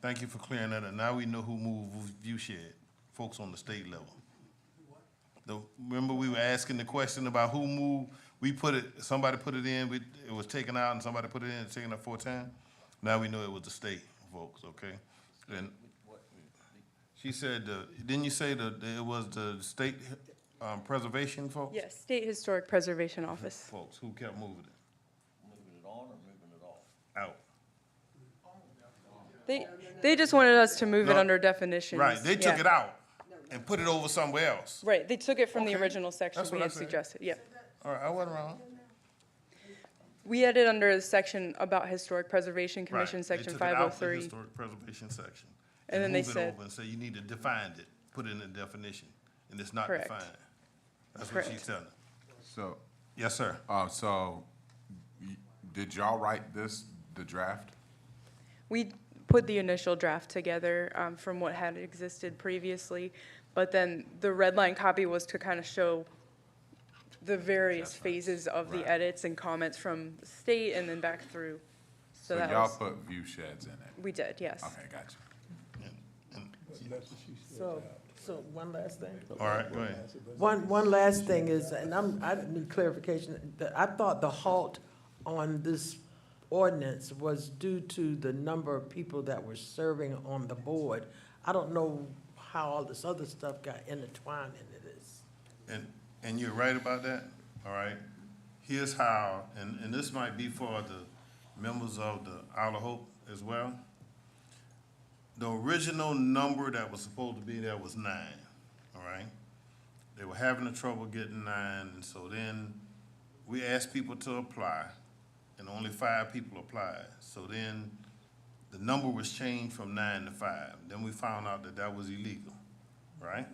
Thank you for clearing that up. Now we know who moved view shed, folks on the state level. Remember we were asking the question about who moved? Somebody put it in, it was taken out, and somebody put it in, taken up 4 times. Now we know it was the state folks, okay? And she said, didn't you say that it was the state preservation folks? Yes, State Historic Preservation Office. Folks, who kept moving it? Moving it on or moving it off? Out. They just wanted us to move it under definitions. Right, they took it out and put it over somewhere else. Right, they took it from the original section That's we what I had said. suggested, yeah. All right, I wasn't wrong. We had it under the section about Historic Preservation Right, Commission, they section took it out the 503. Historic preservation section. And then they moved it said- over and say you need to define it, put it in the definition, and it's not Correct. defined. That's what she's Correct. telling. So, Yes, sir. Did y'all write the draft? We put the initial draft together from what had existed previously, but then the red line copy was to kind of show the various phases of the edits and comments from the state and then back through. So that y'all was, put view sheds in it? we did, yes. Okay, gotcha. So one last thing. All right, go ahead. One last thing is, and I need clarification, that I thought the halt on this ordinance was due to the number of people that were serving on the board. I don't know how all this other stuff got intertwined into this. And you're right about that, all right? Here's how, and this might be for the members of the Isle of Hope as well. The original number that was supposed to be there was 9, all right? They were having trouble getting 9, and so then we asked people to apply, and only 5 people applied. So then the number was changed from 9 to 5. Then we found out that that was illegal, right?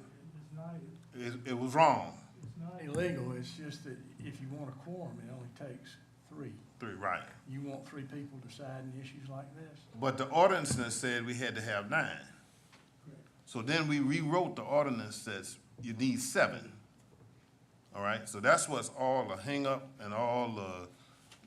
It was wrong. not illegal, it's just that if you want a quorum, it only takes three. Three, right. You want three people deciding issues like this? But the ordinance said we had to have 9. So then we rewrote the ordinance says you need 7. All right, so that's what's all the hang-up and all the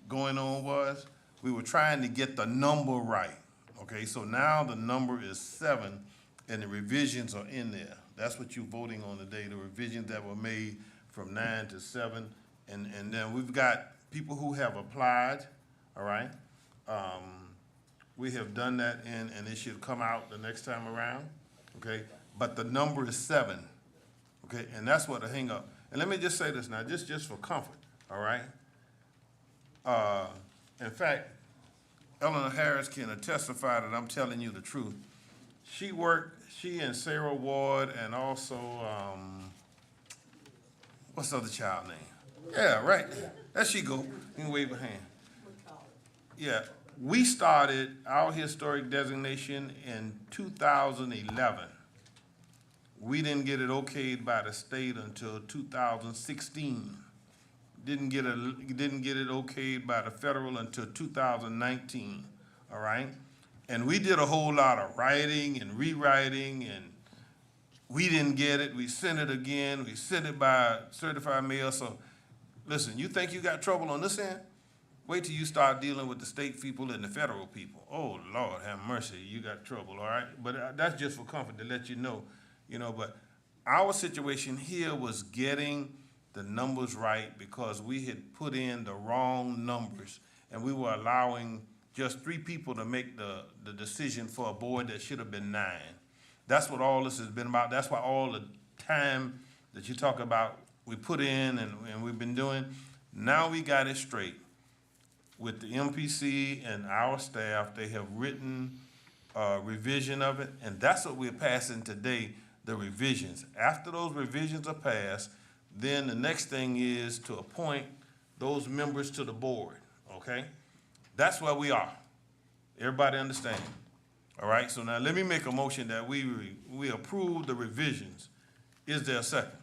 going on was. We were trying to get the number right, okay? So now the number is 7, and the revisions are in there. That's what you're voting on today, the revisions that were made from 9 to 7. And then we've got people who have applied, all right? We have done that, and it should come out the next time around, okay? But the number is 7, okay? And that's what the hang-up. And let me just say this now, just for comfort, all right? In fact, Eleanor Harris can testify that I'm telling you the truth. She and Sarah Ward and also, what's the other child name? Yeah, right. There she go. You can wave her hand. Yeah, we started our historic designation in 2011. We didn't get it okayed by the state until 2016. Didn't get it okayed by the federal until 2019, all right? And we did a whole lot of writing and rewriting, and we didn't get it. We sent it again. We sent it by certified mail. So listen, you think you got trouble on this end? Wait till you start dealing with the state people and the federal people. Oh, Lord, have mercy, you got trouble, all right? But that's just for comfort to let you know, but our situation here was getting the numbers right because we had put in the wrong numbers, and we were allowing just 3 people to make the decision for a board that should have been 9. That's what all this has been about. That's why all the time that you talk about we put in and we've been doing, now we got it straight. With the MPC and our staff, they have written a revision of it, and that's what we're passing today, the revisions. After those revisions are passed, then the next thing is to appoint those members to the board, okay? That's where we are. Everybody understand? All right, so now let me make a motion that we approve the revisions. Is there a second?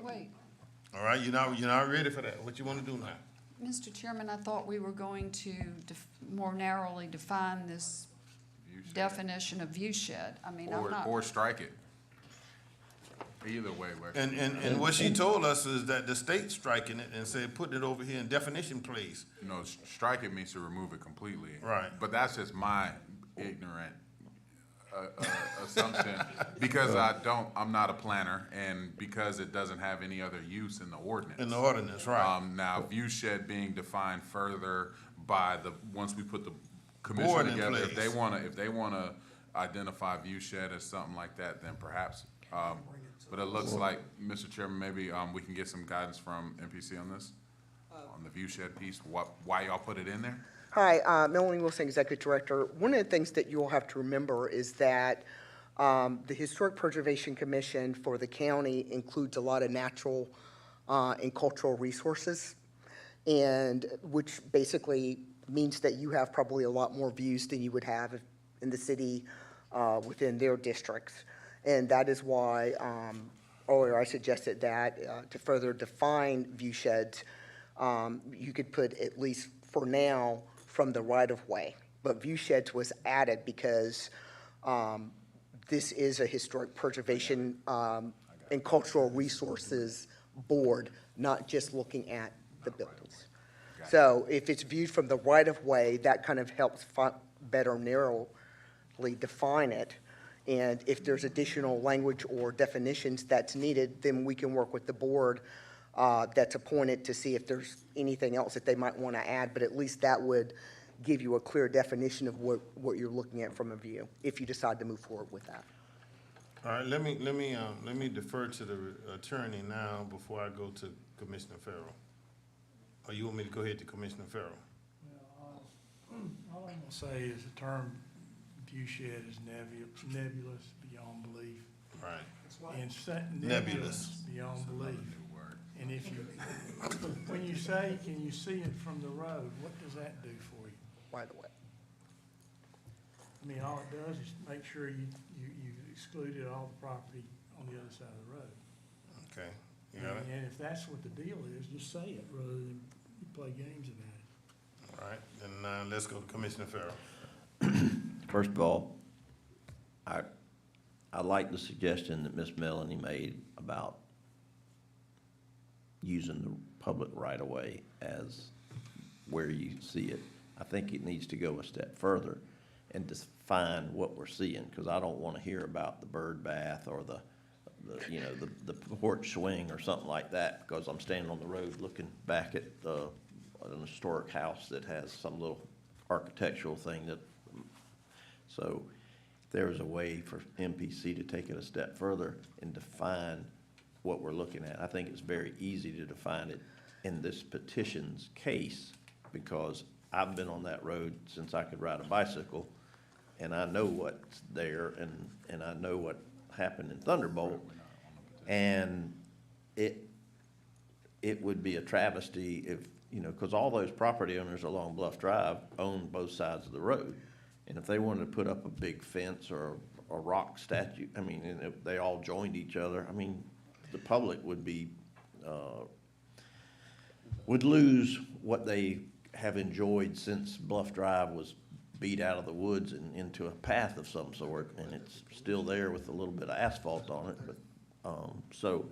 Wait, All right, you're not ready for that. What you want to do now? Mr. Chairman, I thought we were going to more narrowly define this definition of view shed. I mean, I'm not. Or strike it. Either way. And what she told us is that the state's striking it and said, putting it over here in definition place. No, strike it means to remove it completely. Right. But that's just my ignorant assumption, because I'm not a planner, and because it doesn't have any other use in the ordinance. In the ordinance, right. Now, view shed being defined further by once we put the commission Board in together, if place. they wanna identify view shed as something like that, then perhaps, but it looks like, Mr. Chairman, maybe, we can get some guidance from MPC on this, on the view shed piece, why y'all put it in there? Hi, Melanie Wilson, Executive Director. One of the things that you'll have to remember is that the Historic Preservation Commission for the county includes a lot of natural and cultural resources, and which basically means that you have probably a lot more views than you would have in the city within their districts. And that is why earlier I suggested that to further define view sheds, you could put at least for now from the right-of-way. But view sheds was added because this is a historic preservation and cultural resources board, not just looking at the buildings. So if it's viewed from the right-of-way, that kind of helps better narrowly define it. And if there's additional language or definitions that's needed, then we can work with the board that's appointed to see if there's anything else that they might want to add, but at least that would give you a clear definition of what you're looking at from a view, if you decide to move forward with that. All right, let me defer to the attorney now before I go to Commissioner Farrell. Or you want me to go ahead to Commissioner Farrell? All I'm gonna say is the term view shed is nebulous beyond belief. Right. And Nebulous. nebulous beyond belief. And if you, when you say, can you see it from the road, what does that do for you? Right away. I mean, all it does is make sure you excluded all the property on the other side of the road. Okay, you got it? And if that's what the deal is, just say it rather than play games about it. All right, then let's go to Commissioner Farrell. First of all, I like the suggestion that Miss Melanie made about using the public right-of-way as where you see it. I think it needs to go a step further and define what we're seeing, because I don't want to hear about the bird bath or the porch swing or something like that, because I'm standing on the road looking back at an historic house that has some little architectural thing that, so if there's a way for MPC to take it a step further and define what we're looking at. I think it's very easy to define it in this petition's case, because I've been on that road since I could ride a bicycle, and I know what's there, and I know what happened in Thunderbolt, and it would be a travesty if, because all those property owners along Bluff Drive own both sides of the road, and if they wanted to put up a big fence or a rock statue, I mean, and if they all joined each other, I mean, the public would be, would lose what they have enjoyed since Bluff Drive was beat out of the woods and into a path of some sort, and it's still there with a little bit of asphalt on it, but, so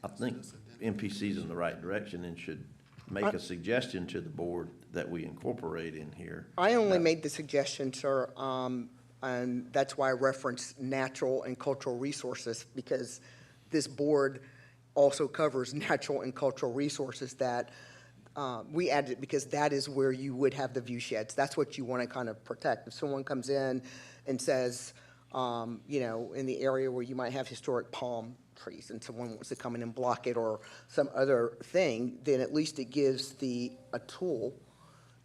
I think MPC's in the right direction and should make a suggestion to the board that we incorporate in here. I only made the suggestion, sir, and that's why I referenced natural and cultural resources, because this board also covers natural and cultural resources that we added it because that is where you would have the view sheds. That's what you want to kind of protect. If someone comes in and says, in the area where you might have historic palm trees and someone wants to come in and block it or some other thing, then at least it gives a tool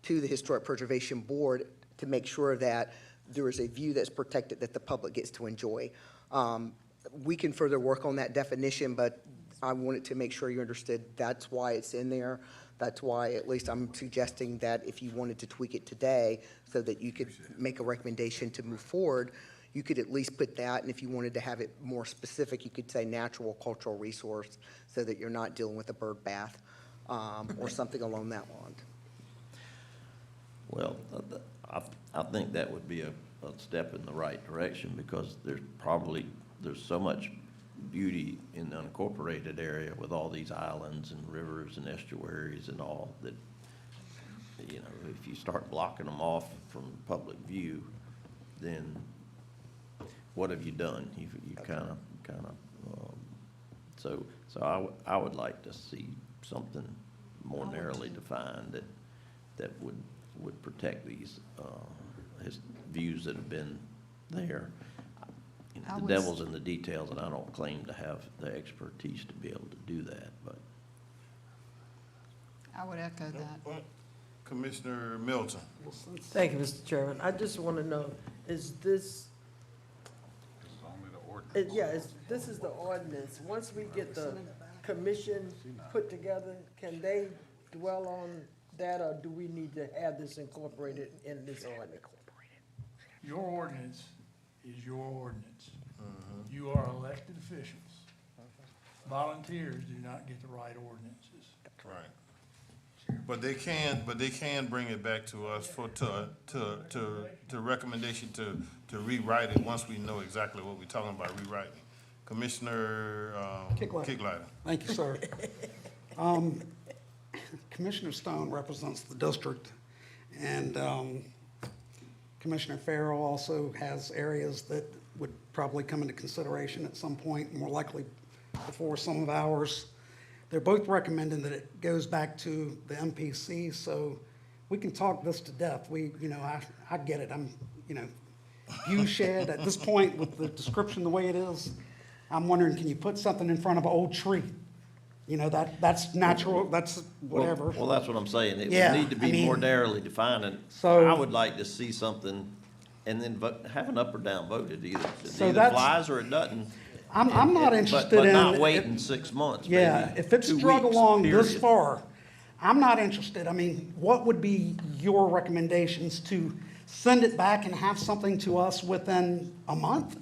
to the Historic Preservation Board to make sure that there is a view that's protected that the public gets to enjoy. We can further work on that definition, but I wanted to make sure you understood that's why it's in there. That's why, at least I'm suggesting that if you wanted to tweak it today so that you could make a recommendation to move forward, you could at least put that, and if you wanted to have it more specific, you could say natural cultural resource so that you're not dealing with a bird bath or something along that line. Well, I think that would be a step in the right direction, because there's so much beauty in the unincorporated area with all these islands and rivers and estuaries and all that, if you start blocking them off from public view, then what have you done? You kind of, so I would like to see something more narrowly defined that would protect these views that have been there. The devil's in the details, and I don't claim to have the expertise to be able to do that, but. I would echo that. Commissioner Milton. Thank you, Mr. Chairman. I just want to know, is this, this is the ordinance. Once we get the commission put together, can they dwell on that, or do we need to have this incorporated in this ordinance? Your ordinance is your ordinance. You are elected officials. Volunteers do not get to write ordinances. Right. But they can bring it back to us to recommendation to rewrite it once we know exactly what we're talking about rewriting. Commissioner Kicklighter. Thank you, sir. Commissioner Stone represents the district, and Commissioner Farrell also has areas that would probably come into consideration at some point, more likely before some of ours. They're both recommending that it goes back to the MPC, so we can talk this to death. I get it. View shed at this point with the description the way it is. I'm wondering, can you put something in front of an old tree? That's natural, that's whatever. Well, that's what I'm saying. It Yeah, would need to be more narrowly defined, and So- I would like to see something, and then have an up or down vote. It either that's- flies or it doesn't. I'm not interested in. But not waiting 6 months, maybe Yeah, if it's 2 drug weeks, along this period. far, I'm not interested. What would be your recommendations to send it back and have something to us within a month?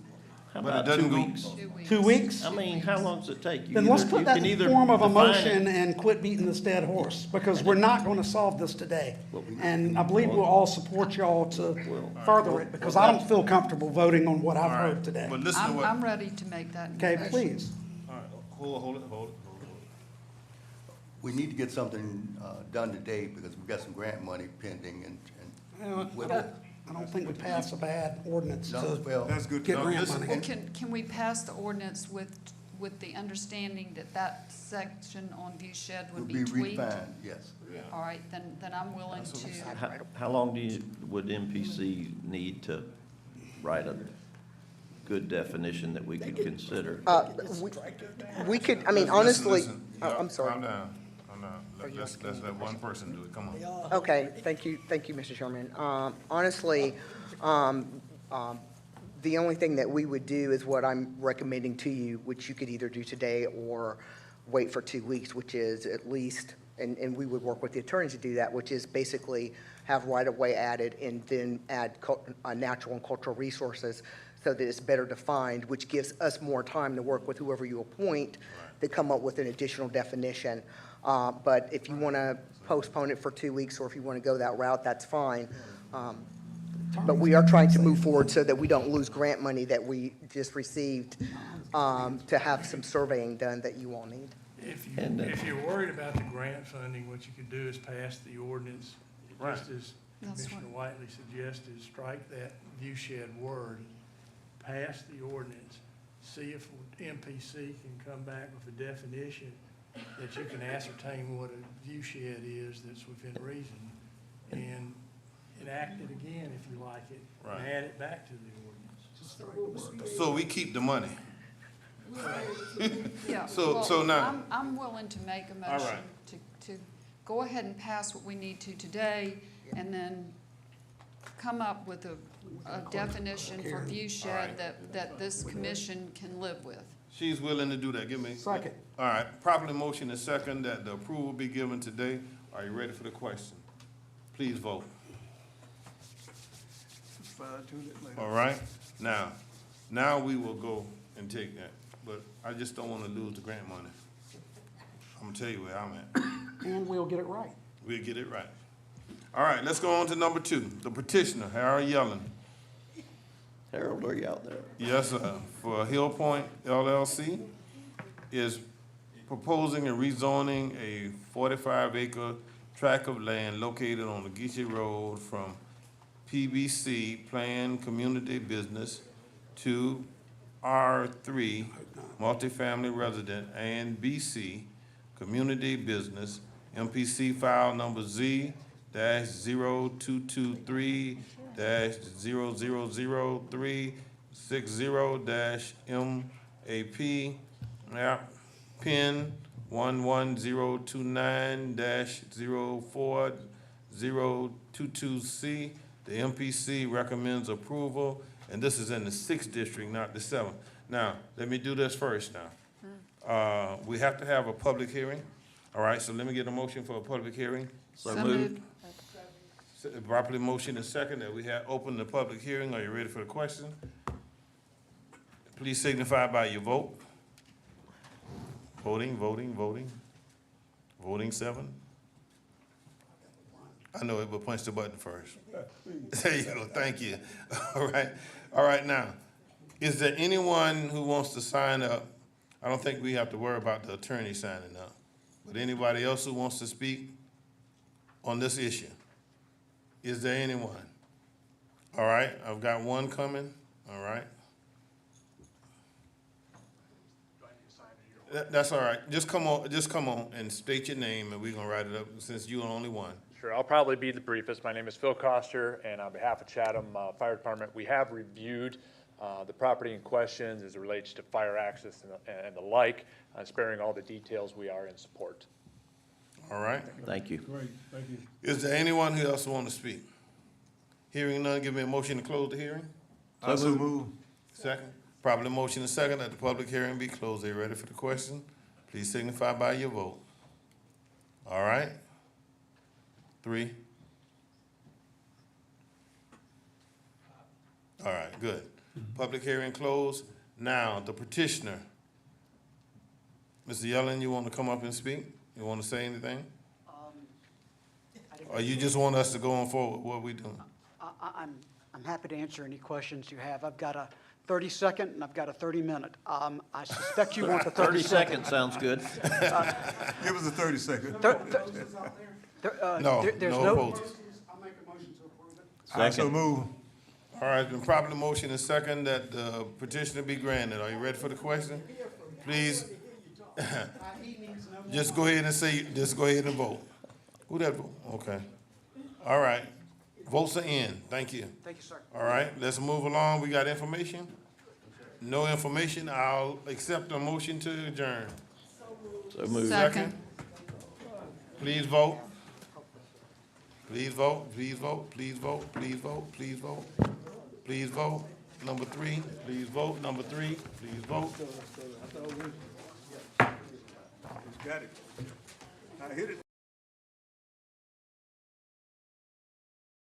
How But it about doesn't 2 go- weeks? 2 weeks. 2 weeks? I mean, how long does it take? You Then let's either- put you that can in either form of a define it- motion and quit beating this dead horse, because we're not going to solve this today. And I believe we'll all support y'all to further it, because I don't feel comfortable voting on what I've heard today. But listen to what. I'm ready to make that Okay, motion. please. All right, hold it. We need to get something done today because we've got some grant money pending I don't think we pass a bad ordinance No, to well, That's good. get No, grant listen, money. Can we pass the ordinance with the understanding that that section on view shed Will would be be tweaked? refined, yes. All right, then I'm willing to, How long would MPC need to write a good definition that we could consider? We could, I mean, Listen, honestly, listen. oh, I'm Yeah, sorry. Calm down. Let's let one person do it, come on. Okay, thank you, Mr. Chairman. Honestly, the only thing that we would do is what I'm recommending to you, which you could either do today or wait for 2 weeks, which is at least, and we would work with the attorneys to do that, which is basically have right-of-way added and then add natural and cultural resources so that it's better defined, which gives us more time to work with whoever you appoint to come up with an additional definition. But if you want to postpone it for 2 weeks, or if you want to go that route, that's fine. But we are trying to move forward so that we don't lose grant money that we just received to have some surveying done that you all need. If you're worried about the grant funding, what you could do is pass the ordinance, just as That's Commissioner Whiteley suggested, strike that view shed word, pass the ordinance, see if MPC can come back with a definition that you can ascertain what a view shed is that's within reason, and enact it again if you like it, and Right. add it back to the ordinance. So we keep the money. yeah. So well, now- I'm willing to make a All motion right. to go ahead and pass what we need to today, and then come up with a definition for view shed that this commission can live with. She's willing to do that, give me. Second. All right, properly motion is second that the approval be given today. Are you ready for the question? Please vote. All right, now we will go and take that, but I just don't wanna lose the grant money. I'm gonna tell you where I'm at. And we'll get it right. We'll get it right. All right, let's go on to number 2, the petitioner, Harold Yellen. Harold, are you out there? Yes, sir. For Hill Point LLC is proposing and rezoning a 45-acre tract of land located on the Geechee Road from PBC, Planned Community Business, to R3, Multifamily Resident, and BC, Community Business, MPC file number Z-223-00036-0-MAP, map, pin 11029-04022C. The MPC recommends approval, and this is in the 6th district, not the 7th. Now, let me do this first now. We have to have a public hearing. All right, so let me get a motion for a public hearing. So moved. Properly motion is second that we have opened the public hearing. Are you ready for the question? Please signify by your vote. Voting. Voting 7. I know it, but punch the button first. There you go, thank you. All right, now, is there anyone who wants to sign up? I don't think we have to worry about the attorney signing up. But anybody else who wants to speak on this issue? Is there anyone? All right, I've got one coming, all right. That's all right, just come on and state your name and we're gonna write it up since you're the only one. Sure, I'll probably be the briefest. My name is Phil Coster, and on behalf of Chatham Fire Department, we have reviewed the property in question as it relates to fire access and the like. Sparing all the details, we are in support. All right. Thank you. Great, thank you. Is there anyone who else want to speak? Hearing none, give me a motion to close the hearing. So moved. Second. Probably motion is second that the public hearing be closed. Are you ready for the question? Please signify by your vote. All right. 3. All right, good. Public hearing closed. Now, the petitioner. Mr. Yellen, you want to come up and speak? You want to say anything? Or you just want us to go on forward, what we doing? I'm happy to answer any questions you have. I've got a 30-second and I've got a 30-minute. I suspect you want the 30 30-second. seconds sounds good. Give us a 30-second. No, There's no no, opposers. I so Second. move. All right, it's been properly motion and second that the petitioner be granted. Are you ready for the question? Please, just go ahead and say, just go ahead and vote. Who that vote? Okay. All right. Votes are in. Thank you. thank you, sir. All right, let's move along. We got information? No information. I'll accept a motion to adjourn. So moved. Second. Please vote. Please vote, please vote, please vote, please vote, please vote. Please vote. Number 3, please vote. Number 3, please vote. Got it. I hit it.